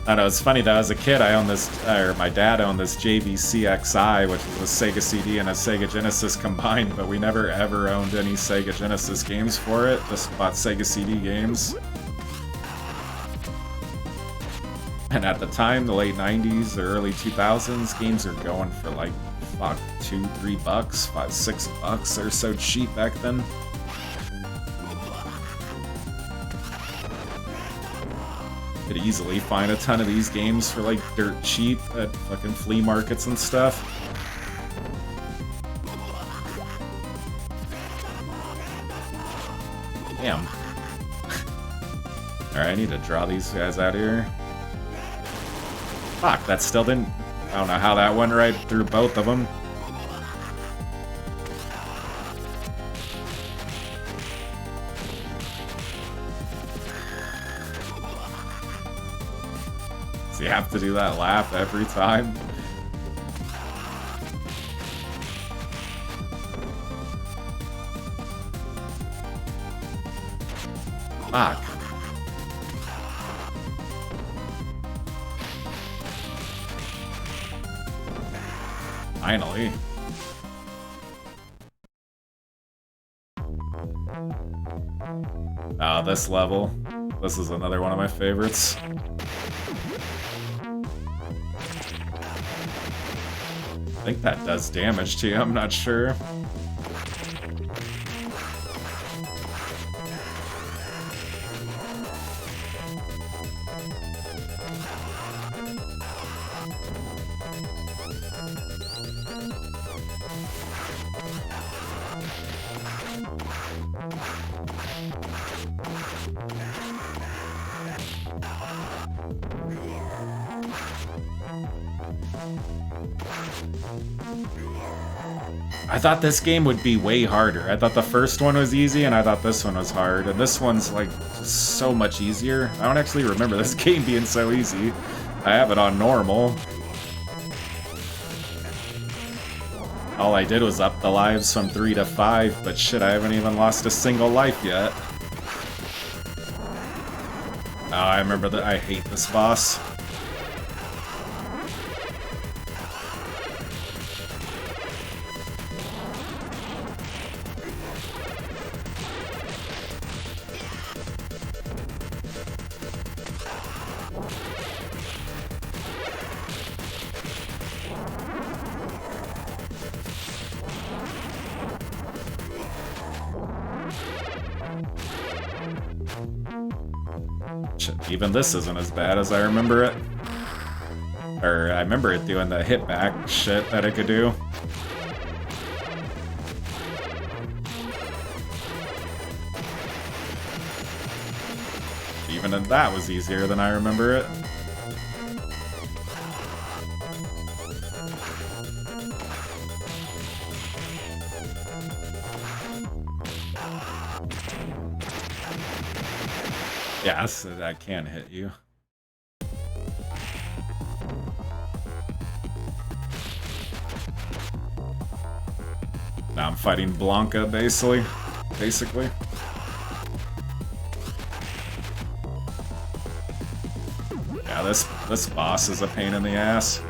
Speaker 1: I know, it's funny though, as a kid I owned this, or my dad owned this JVC-XI, which was a Sega CD and a Sega Genesis combined, but we never ever owned any Sega Genesis games for it, just bought Sega CD games. And at the time, the late 90s or early 2000s, games are going for like, fuck, $2, $3, $5, $6. They're so cheap back then. Could easily find a ton of these games for like dirt cheap at fucking flea markets and stuff. Damn. Alright, I need to draw these guys out here. Fuck, that still didn't... I don't know how that went right through both of them. You have to do that laugh every time. Fuck. Finally. Oh, this level. This is another one of my favorites. I think that does damage to you, I'm not sure. I thought this game would be way harder. I thought the first one was easy, and I thought this one was hard. And this one's, like, just so much easier. I don't actually remember this game being so easy. I have it on normal. All I did was up the lives from 3 to 5, but shit, I haven't even lost a single life yet. Oh, I remember that. I hate this boss. Even this isn't as bad as I remember it. Or I remember it doing the hit back shit that it could do. Even that was easier than I remember it. Yeah, so that can hit you. Now I'm fighting Blanca, basically. Yeah, this boss is a pain in the ass.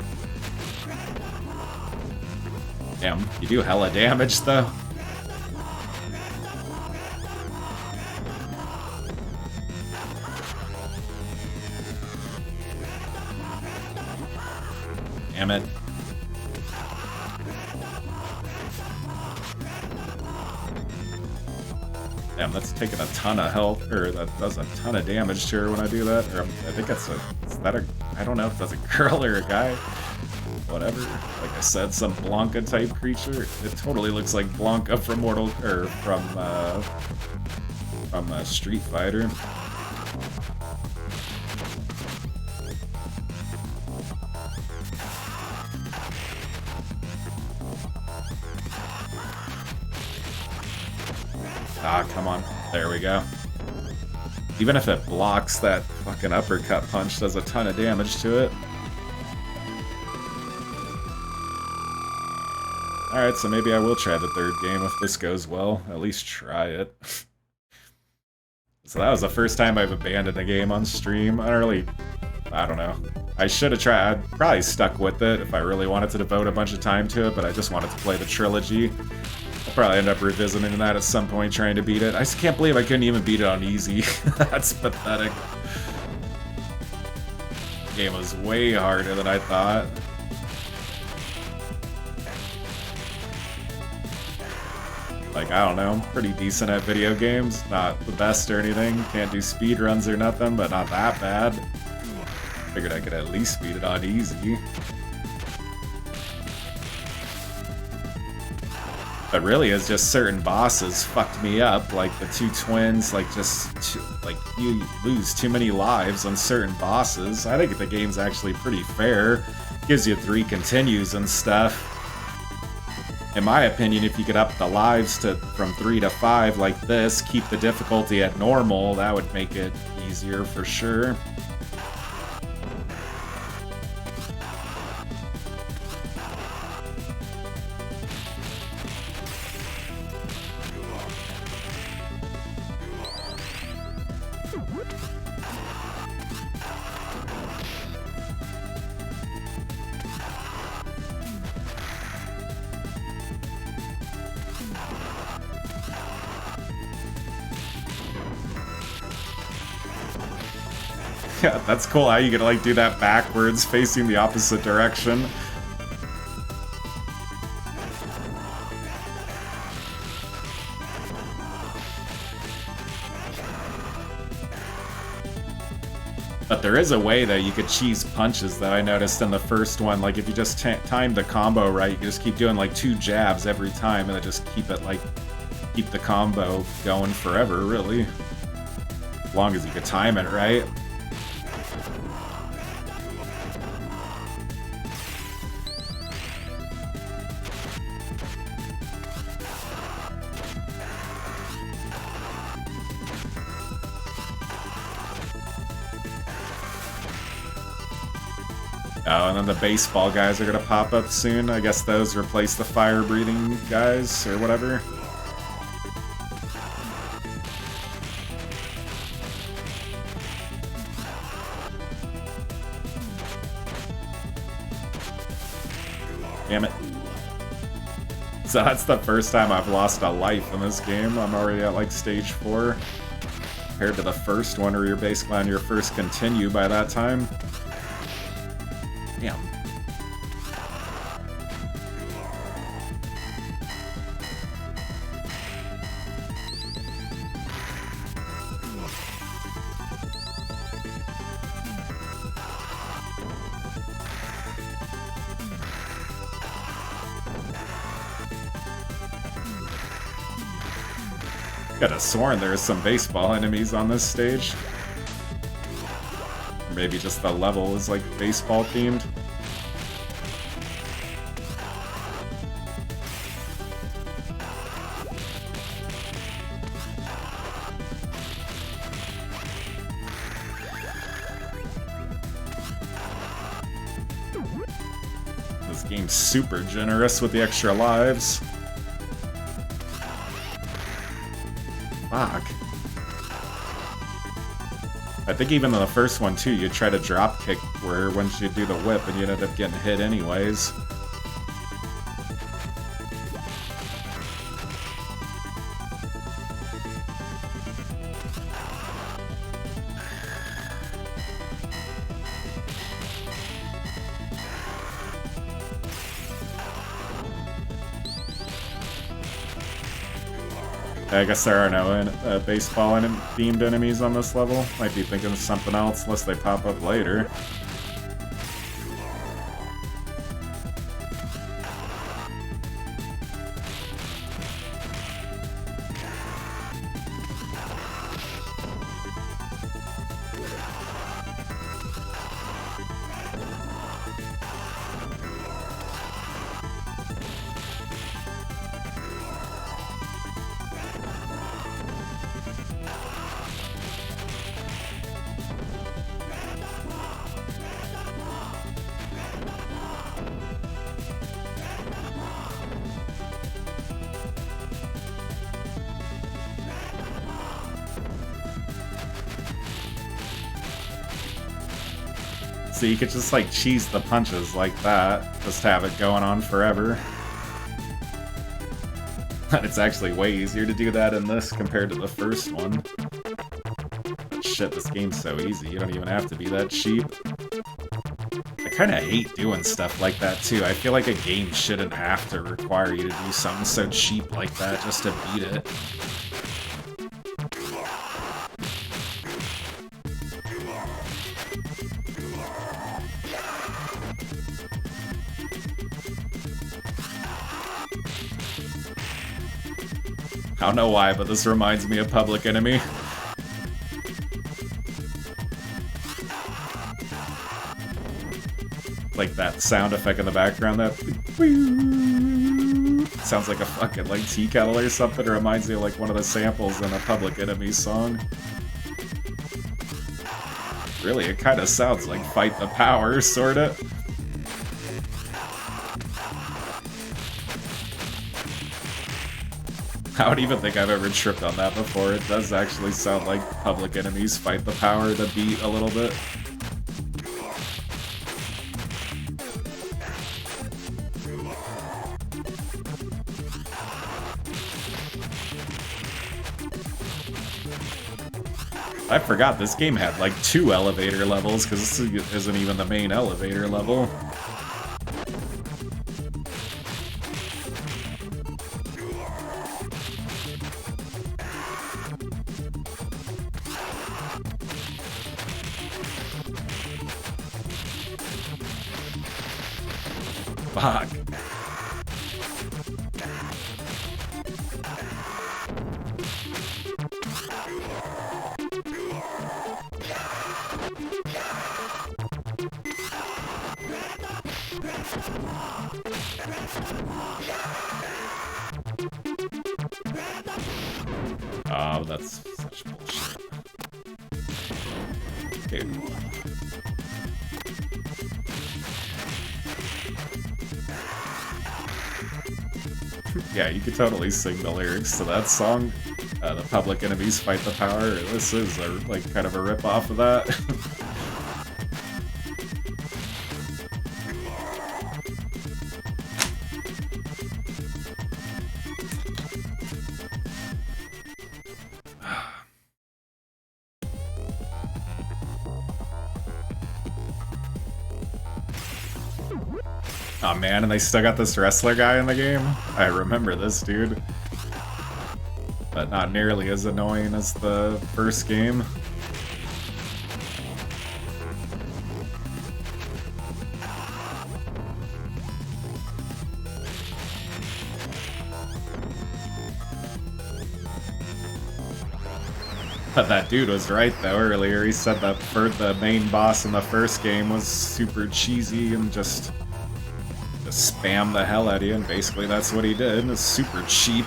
Speaker 1: Damn, you do hella damage though. Damn it. Damn, that's taking a ton of health, or that does a ton of damage to her when I do that. Or I think that's is that a, I don't know if that's a girl or a guy. Whatever. Like I said, some Blanca type creature. It totally looks like Blanca from from Street Fighter. Ah, come on. There we go. Even if it blocks, that fucking uppercut punch does a ton of damage to it. Alright, so maybe I will try the third game if this goes well. At least try it. So that was the first time I've abandoned a game on stream. I don't know. I should have tried. I'd probably stuck with it if I really wanted to devote a bunch of time to it, but I just wanted to play the trilogy. I'll probably end up revisiting that at some point, trying to beat it. I just can't believe I couldn't even beat it on easy. That's pathetic. The game was way harder than I thought. Like, I don't know, I'm pretty decent at video games. Not the best or anything. Can't do speedruns or nothing, but not that bad. Figured I could at least beat it on easy. But really, it's just certain bosses fucked me up, like the two twins, like like you lose too many lives on certain bosses. I think the game's actually pretty fair. Gives you 3 continues and stuff. In my opinion, if you could up the lives from 3 to 5 like this, keep the difficulty at normal, that would make it easier for sure. Yeah, that's cool how you can like do that backwards, facing the opposite direction. But there is a way that you could cheese punches that I noticed in the first one. Like, if you just time the combo right, you just keep doing, like, 2 jabs every time, and then just keep it, like, keep the combo going forever, really. As long as you could time it right. Oh, and then the baseball guys are gonna pop up soon. I guess those replace the fire-breathing guys, or whatever. Damn it. So that's the first time I've lost a life in this game. I'm already at, like, stage 4. Compared to the first one, where you're basically on your first continue by that time. Damn. Could have sworn there's some baseball enemies on this stage. Or maybe just the level is, like, baseball themed. This game's super generous with the extra lives. Fuck. I think even in the first one, too, you'd try to drop kick where once you do the whip and you ended up getting hit anyways. I guess there are no baseball-themed enemies on this level. Might be thinking of something else unless they pop up later. So you could just, like, cheese the punches like that, just have it going on forever. But it's actually way easier to do that in this compared to the first one. But shit, this game's so easy, you don't even have to be that cheap. I kinda hate doing stuff like that, too. I feel like a game shouldn't have to require you to do something so cheap like that just to beat it. I don't know why, but this reminds me of Public Enemy. Like that sound effect in the background, that sounds like a fucking, like, tea kettle or something. It reminds me of, like, one of the samples in a Public Enemy song. Really, it kind of sounds like Fight the Power, sorta. I don't even think I've ever tripped on that before. It does actually sound like Public Enemy's Fight the Power, the beat, a little bit. I forgot this game had, like, 2 elevator levels, because this isn't even the main elevator level. Fuck. Oh, that's such bullshit. Dude. Yeah, you could totally sing the lyrics to that song. The Public Enemies Fight the Power. This is like kind of a rip-off of that. Oh man, and they still got this wrestler guy in the game? I remember this dude. But not nearly as annoying as the first game. But that dude was right though earlier. He said that the main boss in the first game was super cheesy and just spam the hell out of you, and basically that's what he did. It's super cheap.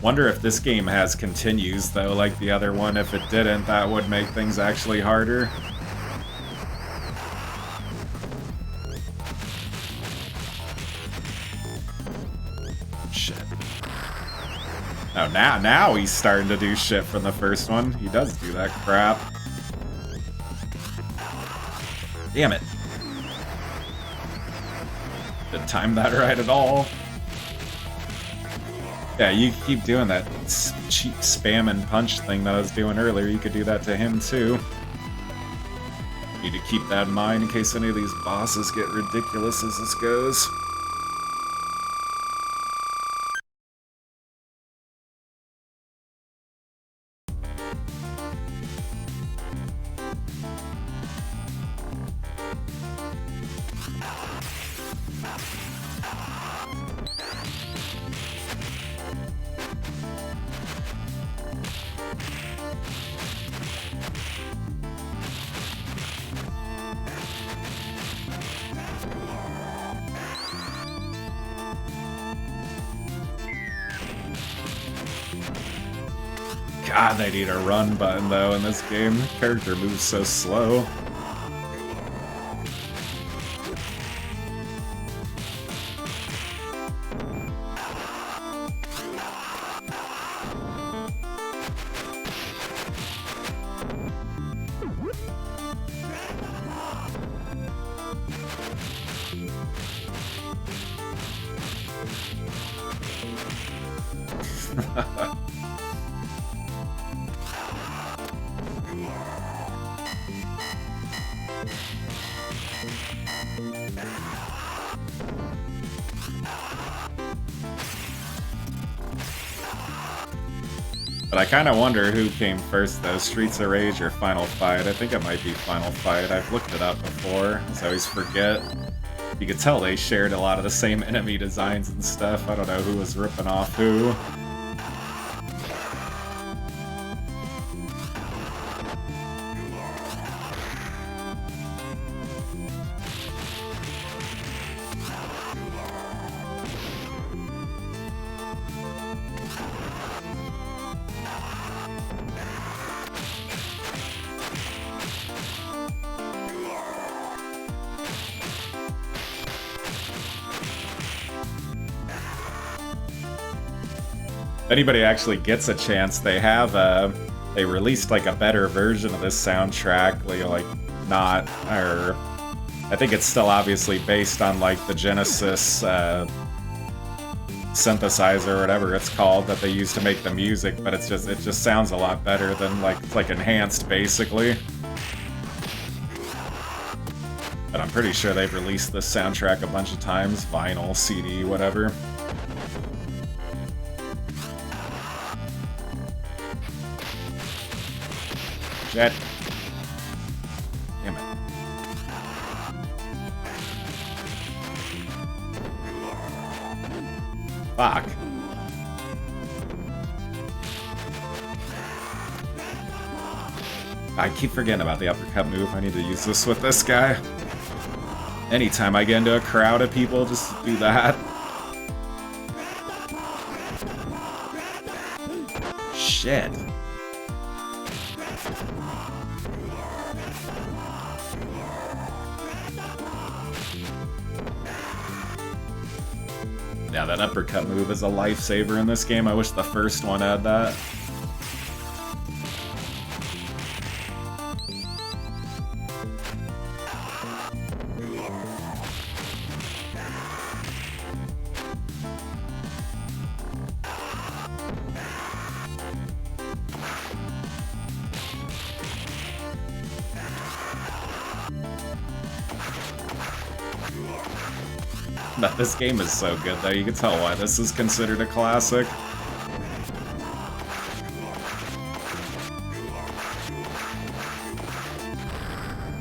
Speaker 1: Wonder if this game has continues though, like the other one. If it didn't, that would make things actually harder. Oh, now he's starting to do shit from the first one. He does do that crap. Damn it. Didn't time that right at all. Yeah, you keep doing that cheap spam and punch thing that I was doing earlier. You could do that to him too. Need to keep that in mind in case any of these bosses get ridiculous as this goes. God, they need a run button though in this game. The character moves so slow. But I kind of wonder who came first, though, Streets of Rage or Final Fight. I think it might be Final Fight. I've looked it up before, so I always forget. You could tell they shared a lot of the same enemy designs and stuff. I don't know who was ripping off who. If anybody actually gets a chance, they have they released like a better version of this soundtrack, like not, or I think it's still obviously based on like the Genesis synthesizer or whatever it's called that they use to make the music, but it just sounds a lot better than it's like enhanced basically. But I'm pretty sure they've released this soundtrack a bunch of times, vinyl, CD, whatever. Shit. Damn it. Fuck. I keep forgetting about the uppercut move. I need to use this with this guy. Anytime I get into a crowd of people, just do that. Shit. Yeah, that uppercut move is a lifesaver in this game. I wish the first one had that. But this game is so good, though. You can tell why this is considered a classic.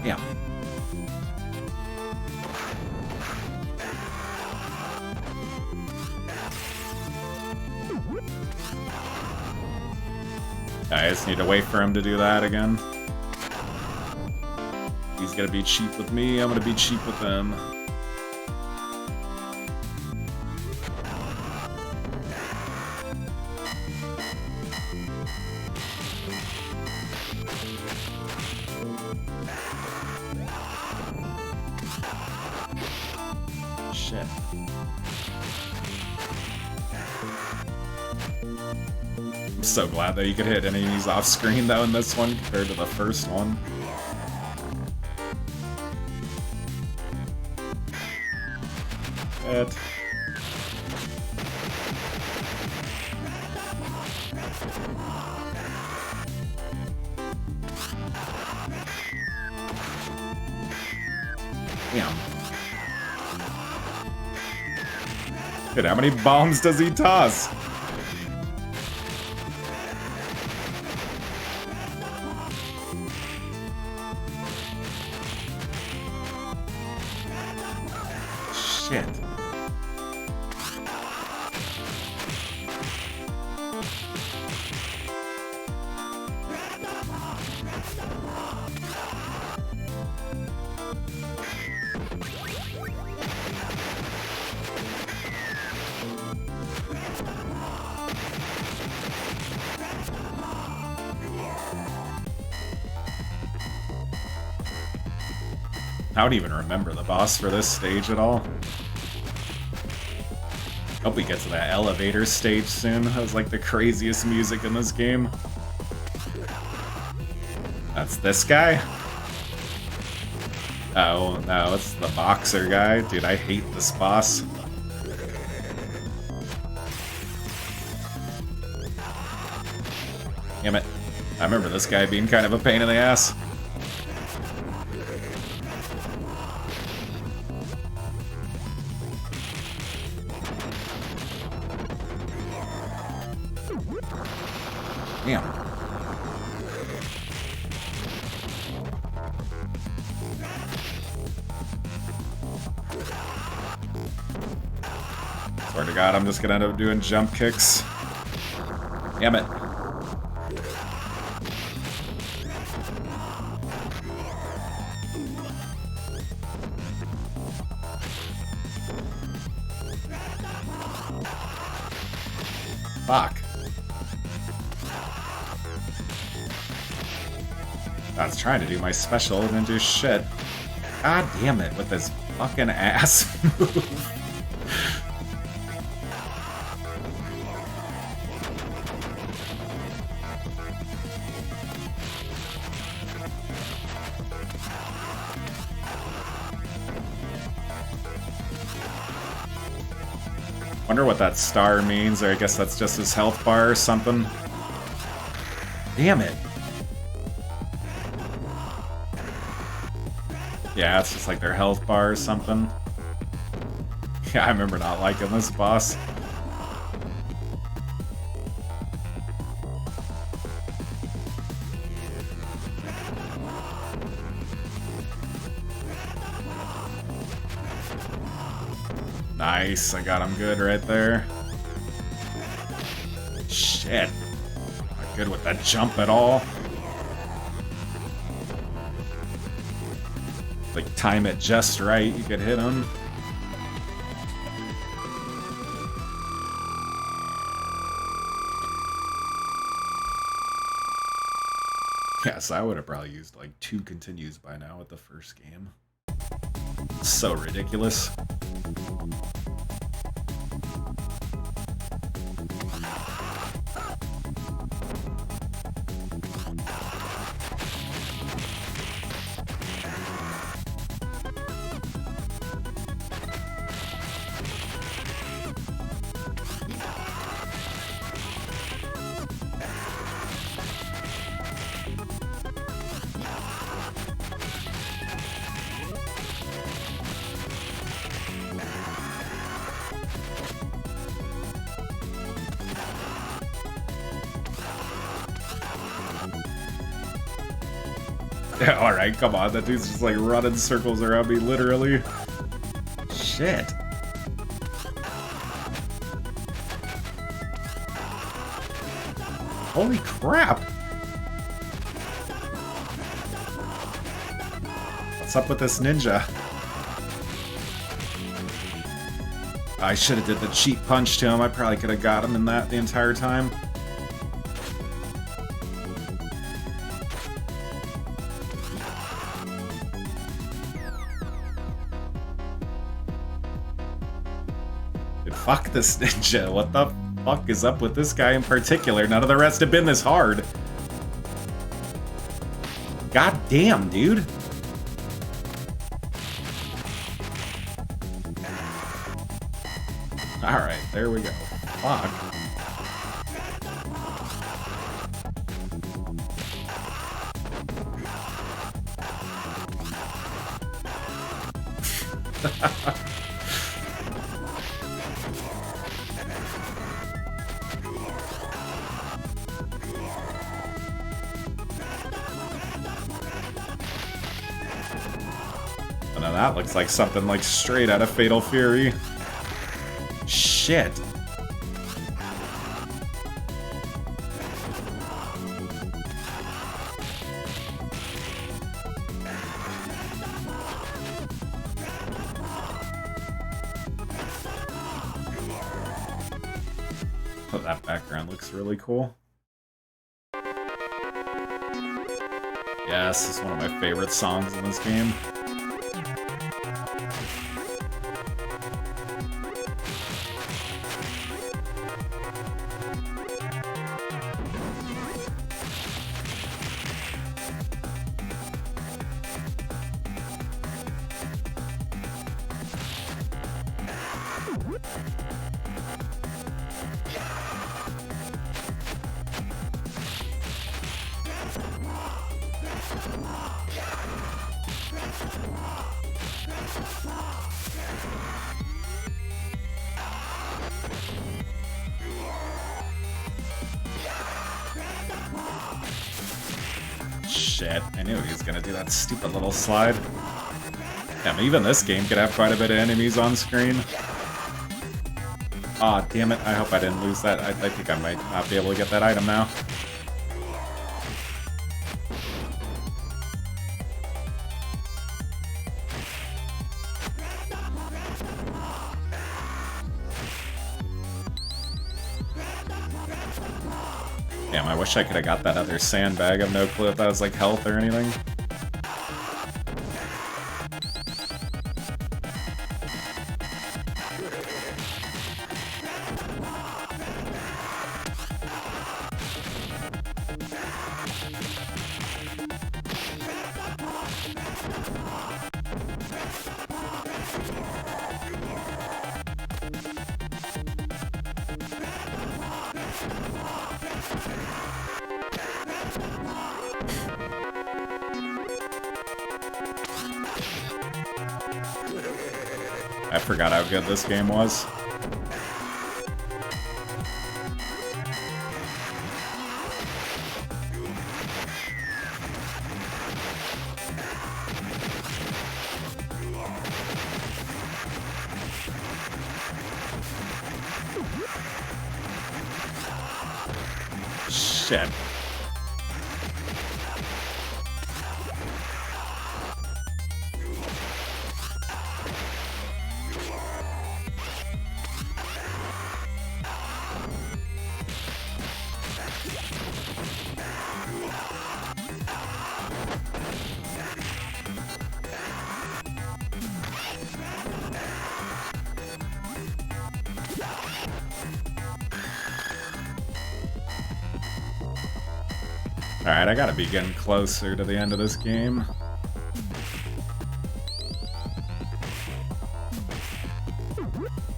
Speaker 1: Yeah. I just need to wait for him to do that again. He's gonna be cheap with me, I'm gonna be cheap with him. Shit. I'm so glad that you could hit enemies off screen though in this one compared to the first one. Shit. Damn. Dude, how many bombs does he toss? Shit. I don't even remember the boss for this stage at all. Hope we get to that elevator stage soon. That was like the craziest music in this game. That's this guy? Oh, no, it's the boxer guy. Dude, I hate this boss. Damn it. I remember this guy being kind of a pain in the ass. Damn. Swear to God, I'm just gonna end up doing jump kicks. Damn it. Fuck. I was trying to do my special and didn't do shit. God damn it, with this fucking ass move. Wonder what that star means, or I guess that's just his health bar or something. Damn it. Yeah, it's just like their health bar or something. Yeah, I remember not liking this boss. Nice, I got him good right there. Shit. Not good with that jump at all. Like, time it just right, you could hit him. Yes, I would have probably used like 2 continues by now at the first game. So ridiculous. Yeah, alright, come on. That dude's just like running circles around me, literally. Shit. Holy crap! What's up with this ninja? I should have did the cheat punch to him. I probably could have got him in that the entire time. Fuck this ninja. What the fuck is up with this guy in particular? None of the rest have been this hard. God damn, dude. Alright, there we go. Fuck. Now that looks like something like straight out of Fatal Fury. Shit. Oh, that background looks really cool. Yes, this is one of my favorite songs in this game. Shit, I knew he was gonna do that stupid little slide. Damn, even this game could have quite a bit of enemies on screen. Aw, oh, damn it, I hope I didn't lose that. I think I might not be able to get that item now. Damn, I wish I could have got that other sandbag. I have no clue if that was like health or anything. I forgot how good this game was. shit. Alright, I gotta be getting closer to the end of this game.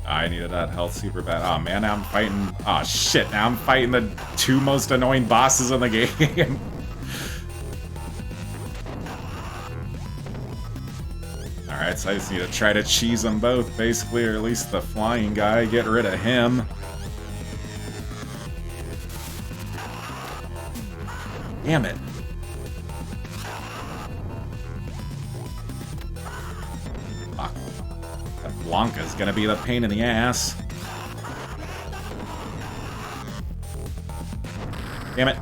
Speaker 1: I needed that health super bad. Oh man, now I'm fighting... Oh shit, now I'm fighting the two most annoying bosses in the game. Alright, so I just need to try to cheese them both, basically, or at least the flying guy, get rid of him. Damn it. Fuck. That Blanca's gonna be the pain in the ass. Damn it.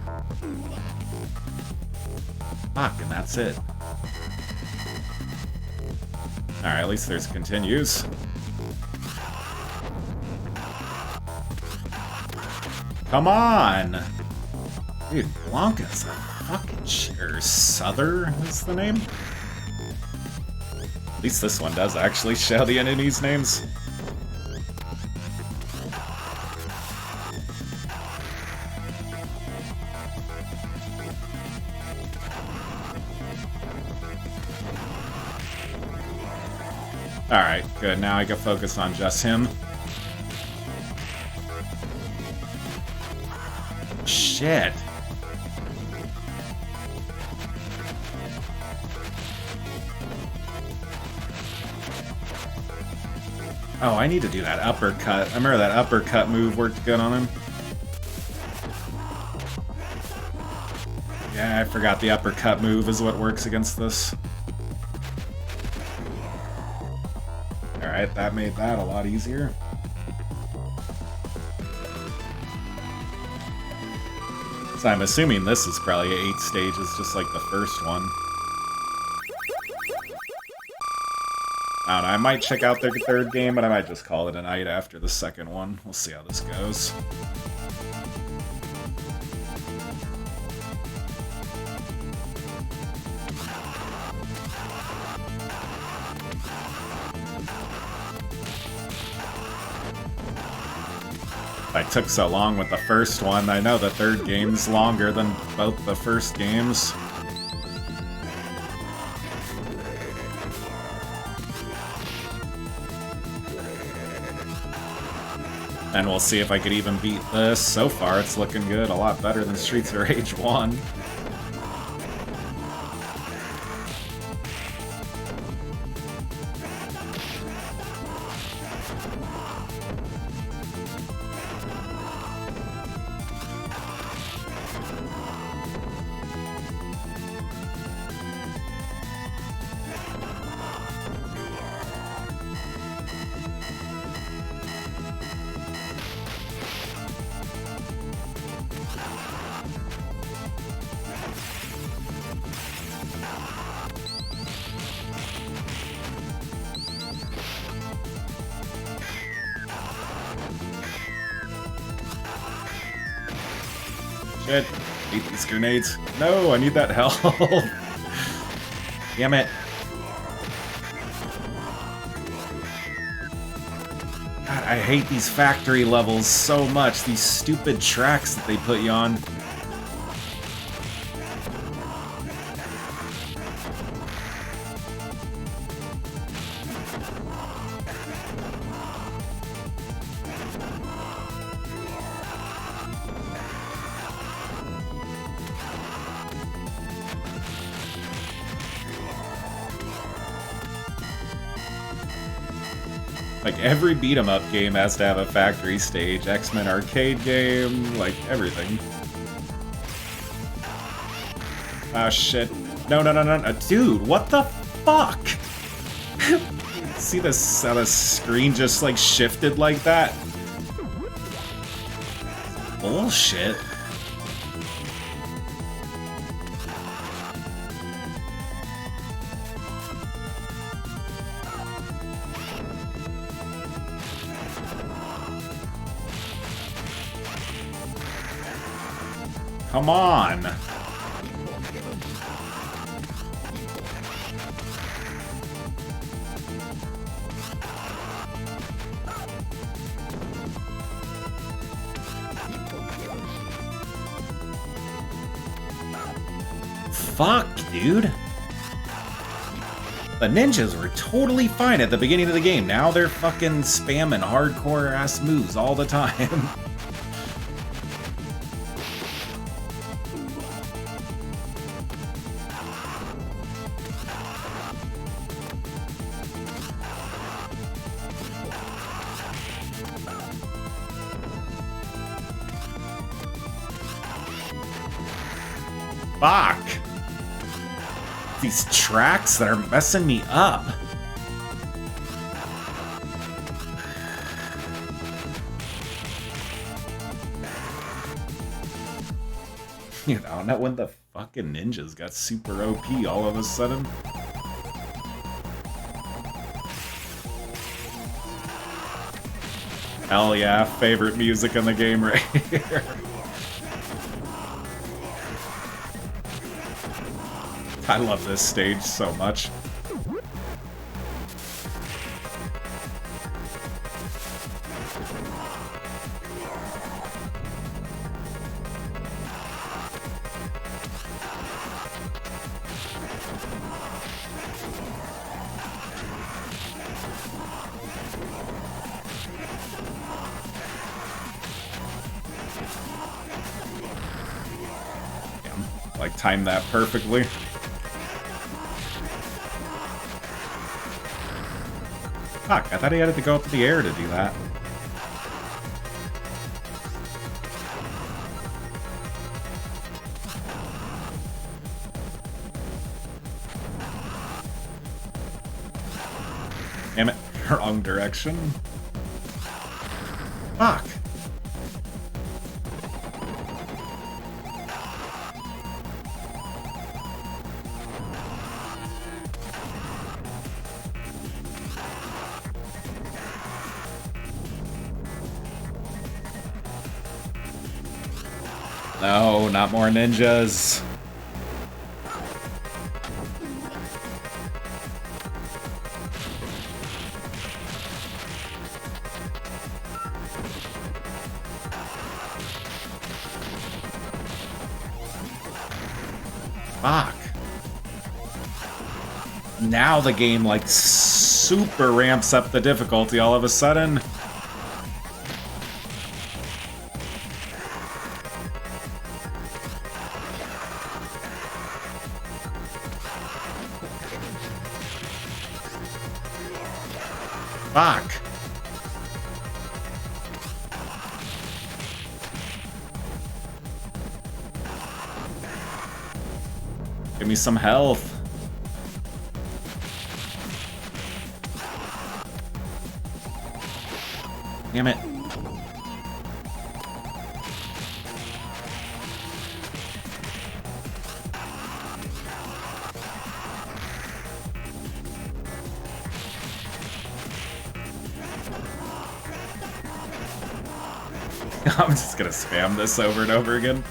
Speaker 1: Fuck, and that's it. Alright, at least there's continues. Come on! Dude, Blanca's a fucking or Souther is the name? At least this one does actually show the enemies' names. Alright, good. Now I can focus on just him. Shit. Oh, I need to do that uppercut. I remember that uppercut move worked good on him. Yeah, I forgot the uppercut move is what works against this. Alright, that made that a lot easier. So I'm assuming this is probably 8 stages, just like the first one. I don't know, I might check out the third game, but I might just call it a night after the second one. We'll see how this goes. I took so long with the first one, I know the third game's longer than both the first games. And we'll see if I could even beat this. So far, it's looking good. A lot better than Streets of Rage 1. Shit. Eat these grenades. No, I need that health. Damn it. God, I hate these factory levels so much. These stupid tracks that they put you on. Like, every beat-em-up game has to have a factory stage. X-Men arcade game, like, everything. Ah, shit. No, no, no, no, no. Dude, what the fuck? See this, how the screen just, like, shifted like that? Bullshit. Come on! Fuck, dude! The ninjas were totally fine at the beginning of the game. Now they're fucking spamming hardcore-ass moves all the time. Fuck! These tracks that are messing me up. You know, not when the fucking ninjas got super OP all of a sudden. Hell yeah, favorite music in the game right here. I love this stage so much. Yeah, like, timed that perfectly. Fuck, I thought he had to go up in the air to do that. Damn it, wrong direction. Fuck. No, not more ninjas. Fuck. Now the game, like, super ramps up the difficulty all of a sudden. Fuck. Give me some health. Damn it. I'm just gonna spam this over and over again.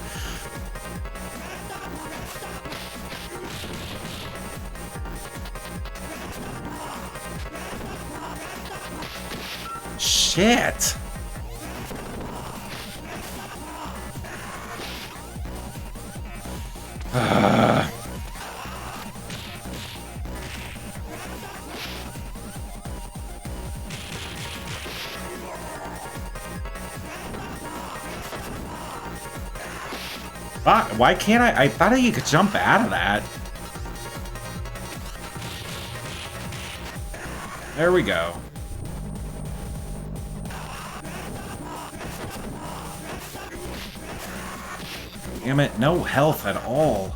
Speaker 1: Shit! Fuck, why can't I thought you could jump out of that. There we go. Damn it, no health at all.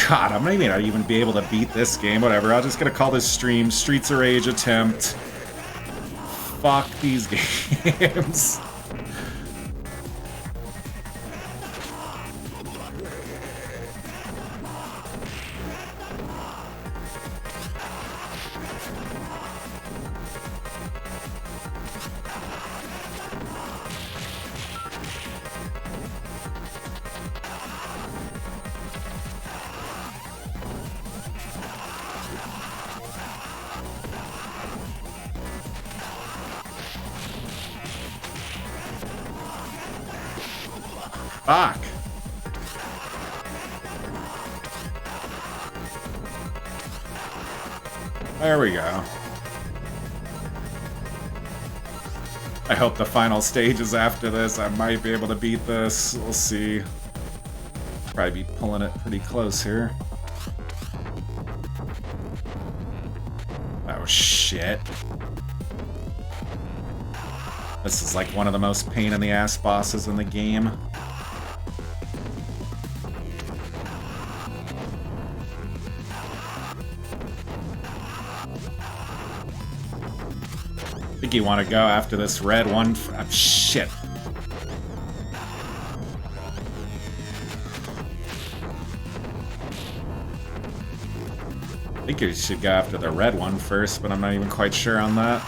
Speaker 1: God, I'm not even be able to beat this game. Whatever, I'm just gonna call this stream Streets of Rage attempt. Fuck these games. Fuck. There we go. I hope the final stage is after this. I might be able to beat this. We'll see. Probably be pulling it pretty close here. Oh, shit. This is like one of the most pain-in-the-ass bosses in the game. I think you want to go after this red one. Oh, shit. I think you should go after the red one first, but I'm not even quite sure on that.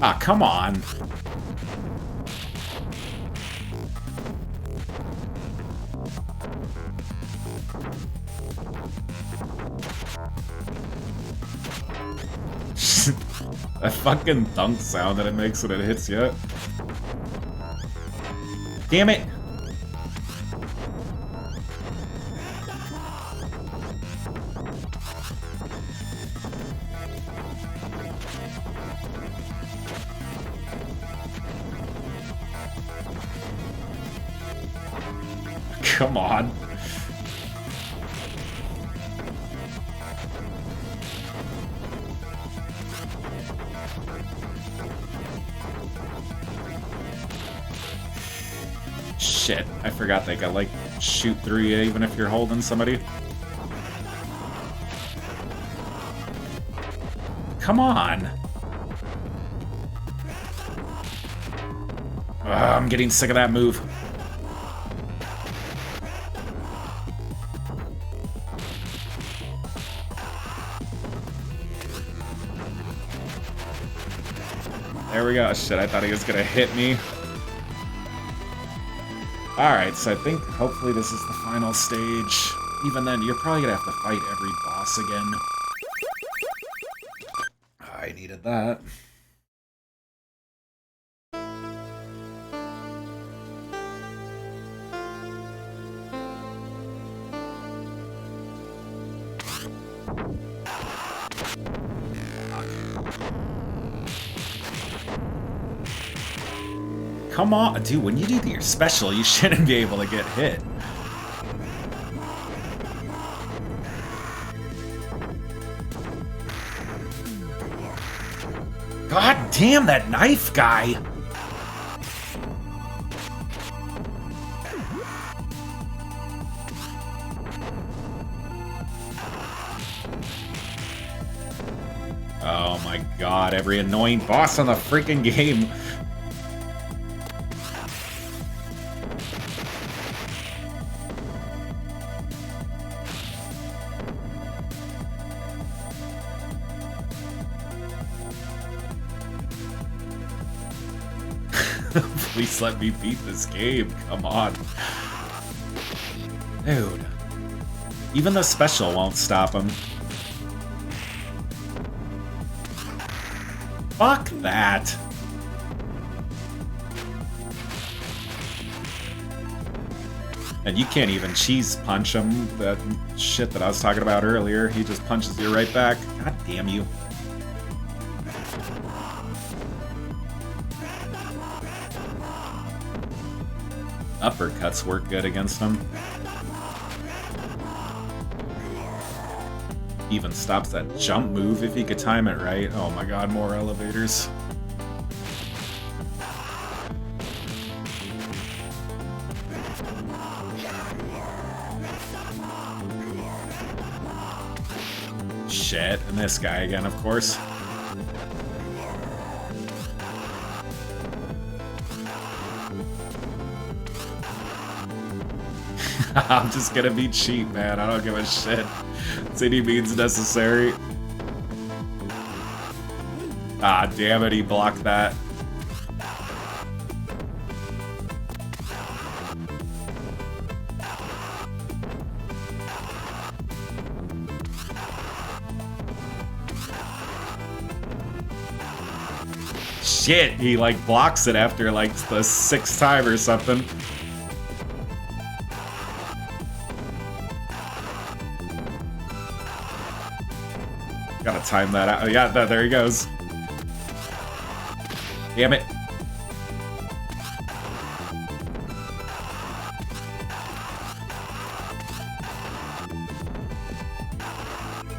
Speaker 1: Ah, come on. That fucking thunk sound that it makes when it hits you. Damn it! Come on. Shit, I forgot they could, like, shoot through you even if you're holding somebody. Come on! I'm getting sick of that move. There we go. Shit, I thought he was gonna hit me. Alright, so I think hopefully this is the final stage. Even then, you're probably gonna have to fight every boss again. I needed that. Come on, dude, when you do your special, you shouldn't be able to get hit. God damn, that knife guy! Oh my god, every annoying boss on the freaking game. Please let me beat this game. Come on. Dude. Even the special won't stop him. Fuck that. And you can't even cheese punch him. That shit that I was talking about earlier. He just punches you right back. God damn you. Uppercuts work good against him. Even stops that jump move if you could time it right. Oh my god, more elevators. Shit, and this guy again, of course. I'm just gonna be cheap, man. I don't give a shit. It's any means necessary. Ah, damn it, he blocked that. shit, he like blocks it after like the 6th time or something. Gotta time that out. Yeah, there he goes. Damn it.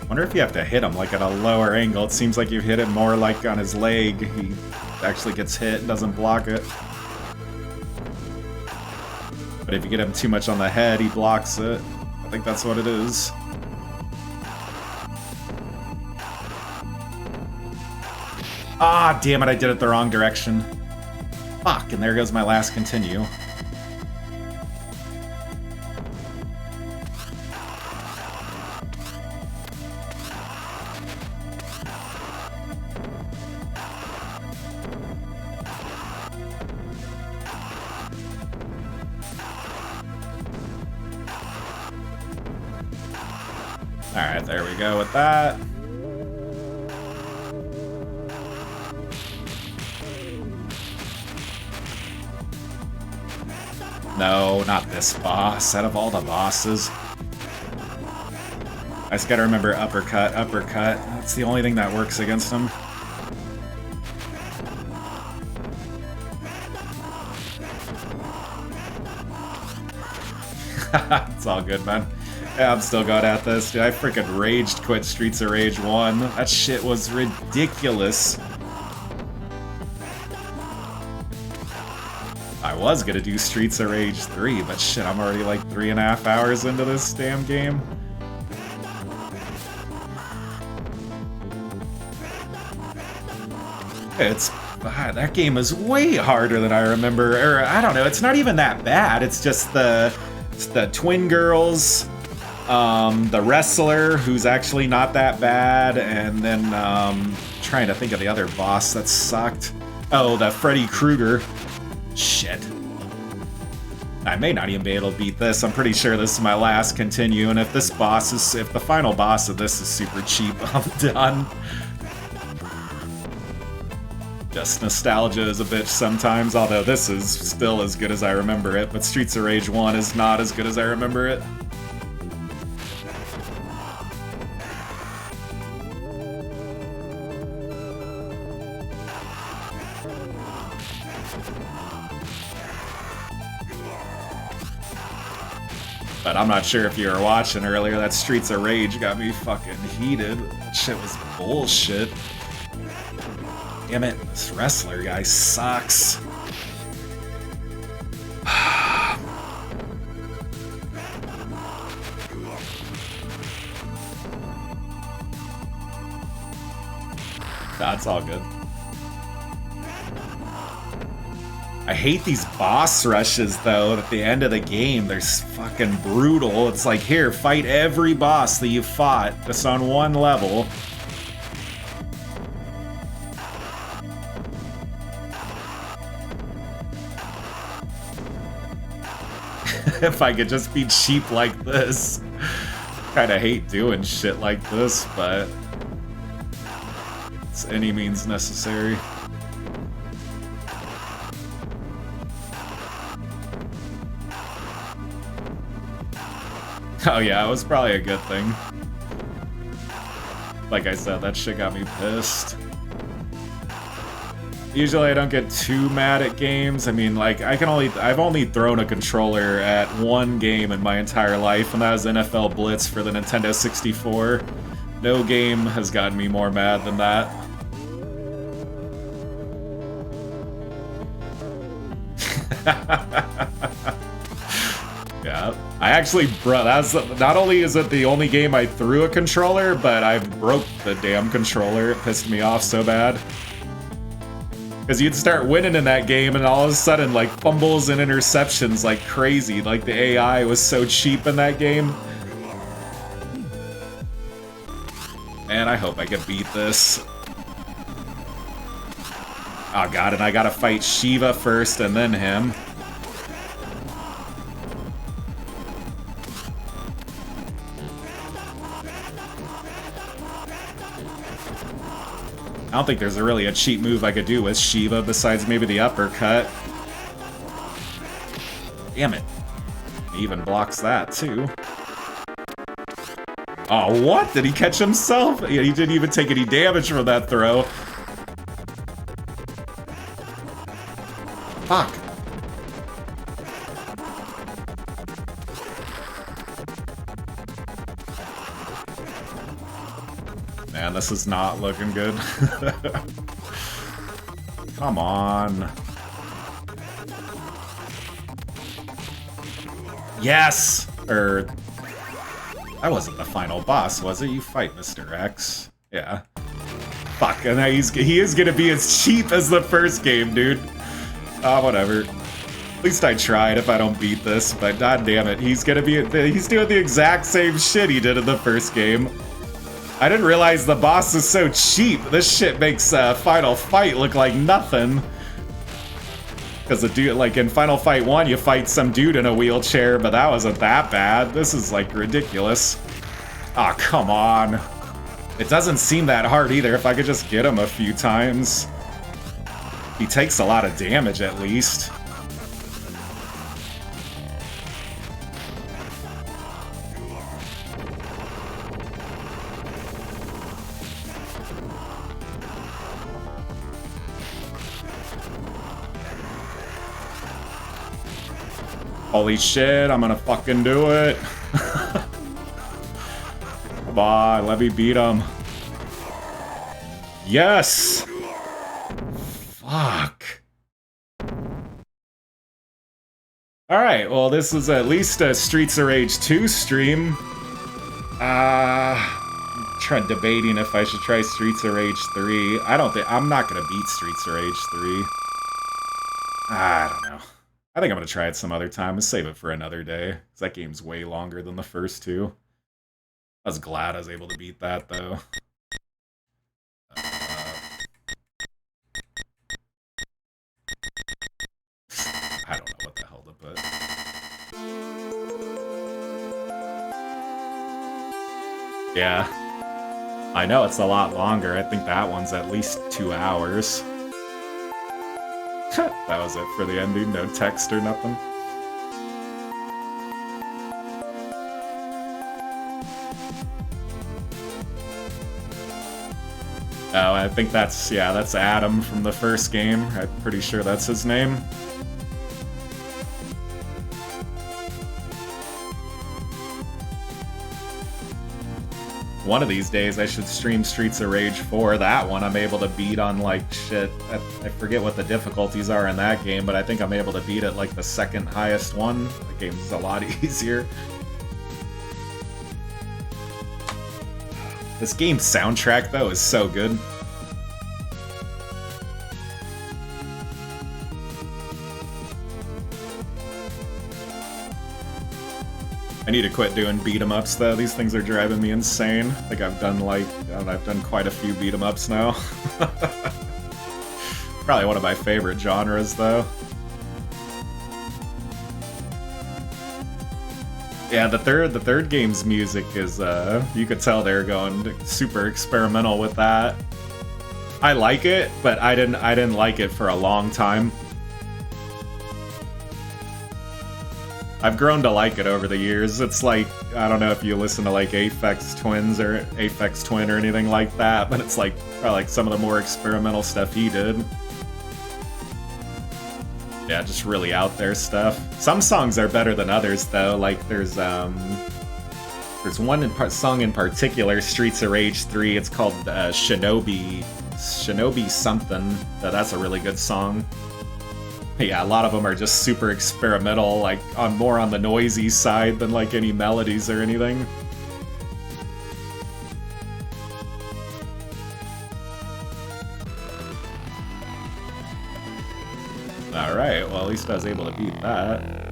Speaker 1: Wonder if you have to hit him like at a lower angle. It seems like you hit him more like on his leg. He actually gets hit and doesn't block it. But if you get him too much on the head, he blocks it. I think that's what it is. Ah, damn it, I did it the wrong direction. Fuck, and there goes my last continue. Alright, there we go with that. No, not this boss. Out of all the bosses. I just gotta remember uppercut, uppercut. That's the only thing that works against him. It's all good, man. Yeah, I'm still going at this. Dude, I freaking raged quit Streets of Rage 1. That shit was ridiculous. I was gonna do Streets of Rage 3, but shit, I'm already like 3.5 hours into this damn game. That game is way harder than I remember. Or I don't know, it's not even that bad. It's just the twin girls, the wrestler who's actually not that bad, and then trying to think of the other boss that sucked. Oh, the Freddy Krueger. Shit. I may not even be able to beat this. I'm pretty sure this is my last continue, and if the final boss of this is super cheap, I'm done. Just nostalgia is a bitch sometimes, although this is still as good as I remember it, but Streets of Rage 1 is not as good as I remember it. But I'm not sure if you were watching earlier, that Streets of Rage got me fucking heated. That shit was bullshit. Damn it, this wrestler guy sucks. That's all good. I hate these boss rushes, though, at the end of the game. They're fucking brutal. It's like, here, fight every boss that you fought, just on one level. If I could just be cheap like this. Kinda hate doing shit like this, but it's any means necessary. Oh yeah, it was probably a good thing. Like I said, that shit got me pissed. Usually I don't get too mad at games. I mean, like, I've only thrown a controller at one game in my entire life, and that was NFL Blitz for the Nintendo 64. No game has gotten me more mad than that. Yeah, I actually that's not only is it the only game I threw a controller, but I broke the damn controller. It pissed me off so bad. Because you'd start winning in that game, and all of a sudden, like, fumbles and interceptions like crazy. Like, the AI was so cheap in that game. And I hope I can beat this. Oh god, and I gotta fight Shiva first and then him. don't think there's really a cheat move I could do with Shiva besides maybe the uppercut. Damn it. He even blocks that, too. Oh, what? Did he catch himself? Yeah, he didn't even take any damage from that throw. Fuck. Man, this is not looking good. Come on. Yes! That wasn't the final boss, was it? You fight Mr. X. Yeah. Fuck, and he is gonna be as cheap as the first game, dude. Oh, whatever. At least I tried if I don't beat this, but god damn it, he's doing the exact same shit he did in the first game. I didn't realize the boss is so cheap. This shit makes Final Fight look like nothing. Because the dude, like in Final Fight 1, you fight some dude in a wheelchair, but that wasn't that bad. This is like ridiculous. Aw, oh, come on. It doesn't seem that hard either if I could just get him a few times. He takes a lot of damage at least. Holy shit, I'm gonna fucking do it. Come on, let me beat him. Yes! Fuck. Alright, well this is at least a Streets of Rage 2 stream. I'm debating if I should try Streets of Rage 3. I'm not gonna beat Streets of Rage 3. I don't know. I think I'm gonna try it some other time. Let's save it for another day. Cause that game's way longer than the first two. I was glad I was able to beat that though. I don't know what the hell to put. Yeah. I know it's a lot longer. I think that one's at least 2 hours. That was it for the ending, no text or nothing. Oh, I think that's Adam from the first game. I'm pretty sure that's his name. One of these days I should stream Streets of Rage 4. That one I'm able to beat on like shit. I forget what the difficulties are in that game, but I think I'm able to beat it like the second highest one. The game's a lot easier. This game's soundtrack though is so good. I need to quit doing beat-em-ups though. These things are driving me insane. I think I've done I've done quite a few beat-em-ups now. Probably one of my favorite genres though. Yeah, the third game's music is you could tell they're going super experimental with that. I like it, but I didn't like it for a long time. I've grown to like it over the years. It's like, I don't know if you listen to like Aphex Twins or Aphex Twin or anything like that, but it's like probably like some of the more experimental stuff he did. Yeah, just really out there stuff. Some songs are better than others though. Like there's one song in particular, Streets of Rage 3. It's called Shinobi something. That's a really good song. Yeah, a lot of them are just super experimental, like more on the noisy side than like any melodies or anything. Alright, well at least I was able to beat that.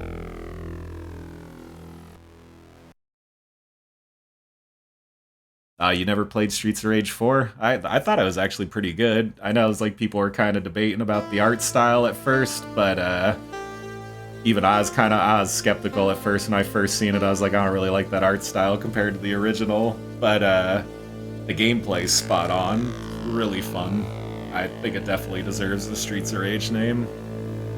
Speaker 1: You never played Streets of Rage 4? I thought it was actually pretty good. I know it was like people were kind of debating about the art style at first, but even I was skeptical at first when I first seen it. I was like, I don't really like that art style compared to the original, but the gameplay's spot on. really fun. I think it definitely deserves the Streets of Rage name.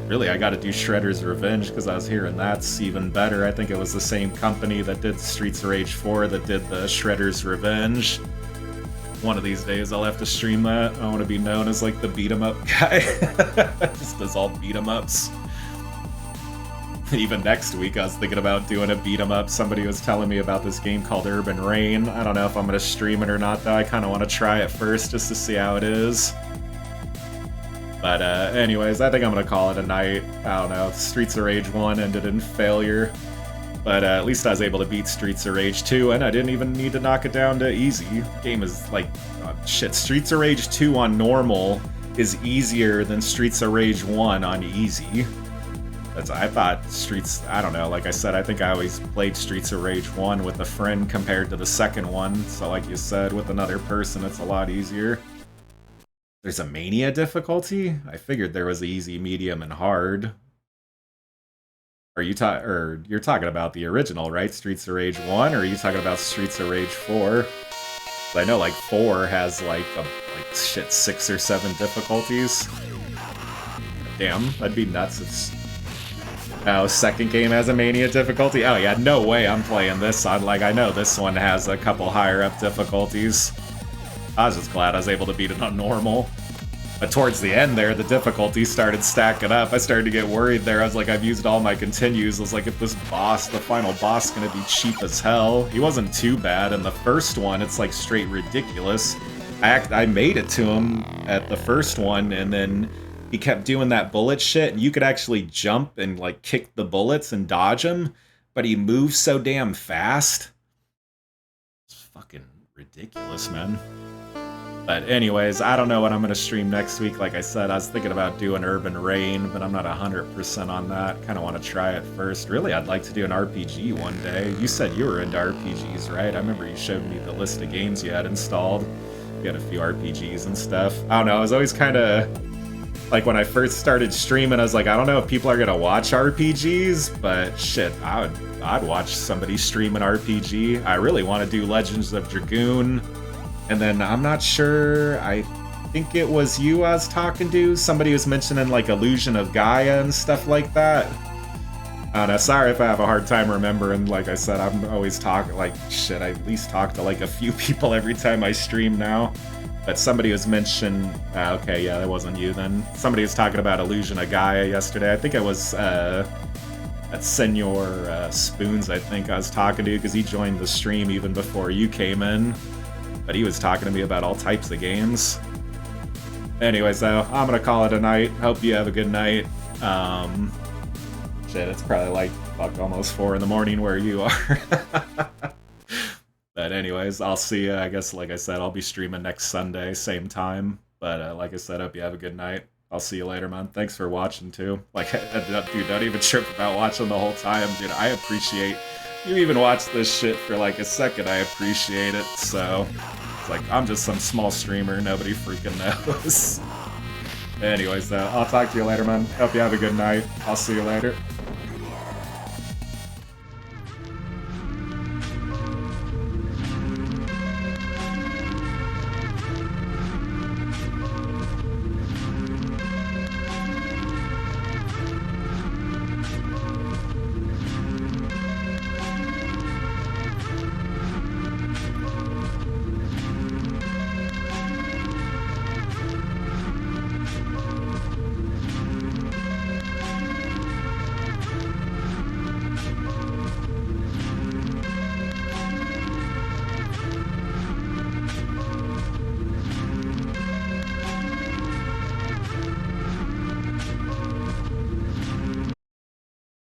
Speaker 1: Really, I gotta do Shredder's Revenge, because I was hearing that's even better. I think it was the same company that did Streets of Rage 4 that did the Shredder's Revenge. One of these days I'll have to stream that. I want to be known as like the beat-em-up guy. Just does all beat-em-ups. Even next week I was thinking about doing a beat-em-up. Somebody was telling me about this game called Urban Rain. I don't know if I'm going to stream it or not though. I kind of want to try it first just to see how it is. But anyways, I think I'm going to call it a night. I don't know. Streets of Rage 1 ended in failure. But at least I was able to beat Streets of Rage 2, and I didn't even need to knock it down to easy. Game is like, shit, Streets of Rage 2 on normal is easier than Streets of Rage 1 on easy. I thought Streets, I don't know, like I said, I think I always played Streets of Rage 1 with a friend compared to the second one, so like you said, with another person it's a lot easier. There's a Mania difficulty? I figured there was easy, medium, and hard. Are you you're talking about the original, right? Streets of Rage 1, or are you talking about Streets of Rage 4? I know like 4 has like 6 or 7 difficulties. Damn, that'd be nuts. Oh, second game has a Mania difficulty? Oh yeah, no way I'm playing this on, like, I know this one has a couple higher up difficulties. I was just glad I was able to beat it on normal. But towards the end there, the difficulty started stacking up. I started to get worried there. I was like, I've used all my continues. I was like, if this boss, the final boss, is gonna be cheap as hell. He wasn't too bad. In the first one, it's like straight ridiculous. I made it to him at the first one, and then he kept doing that bullet shit, and you could actually jump and like kick the bullets and dodge him, but he moves so damn fast. It's fucking ridiculous, man. But anyways, I don't know what I'm going to stream next week. Like I said, I was thinking about doing Urban Rain, but I'm not 100% on that. Kind of want to try it first. Really, I'd like to do an RPG one day. You said you were into RPGs, right? I remember you showed me the list of games you had installed. You had a few RPGs and stuff. I don't know, I was always kind of... Like, when I first started streaming, I was like, I don't know if people are going to watch RPGs, but shit, I'd watch somebody stream an RPG. I really want to do Legends of Dragoon. And then I'm not sure, I think it was you I was talking to. Somebody was mentioning like Illusion of Gaia and stuff like that. I don't know, sorry if I have a hard time remembering. Like I said, I'm always talking, like, shit, I at least talk to like a few people every time I stream now. But somebody was mentioning, okay, yeah, that wasn't you then. Somebody was talking about Illusion of Gaia yesterday. I think it was that Senor Spoons, I think I was talking to, because he joined the stream even before you came in. But he was talking to me about all types of games. Anyways, though, I'm gonna call it a night. Hope you have a good night. Shit, it's probably like almost 4 in the morning where you are. But anyways, I'll see you. I guess, like I said, I'll be streaming next Sunday, same time. But like I said, hope you have a good night. I'll see you later, man. Thanks for watching, too. Like, dude, don't even trip about watching the whole time. Dude, I appreciate... You even watch this shit for like a second, I appreciate it. So, it's like, I'm just some small streamer, nobody freaking knows. Anyways, though, I'll talk to you later, man. Hope you have a good night. I'll see you later.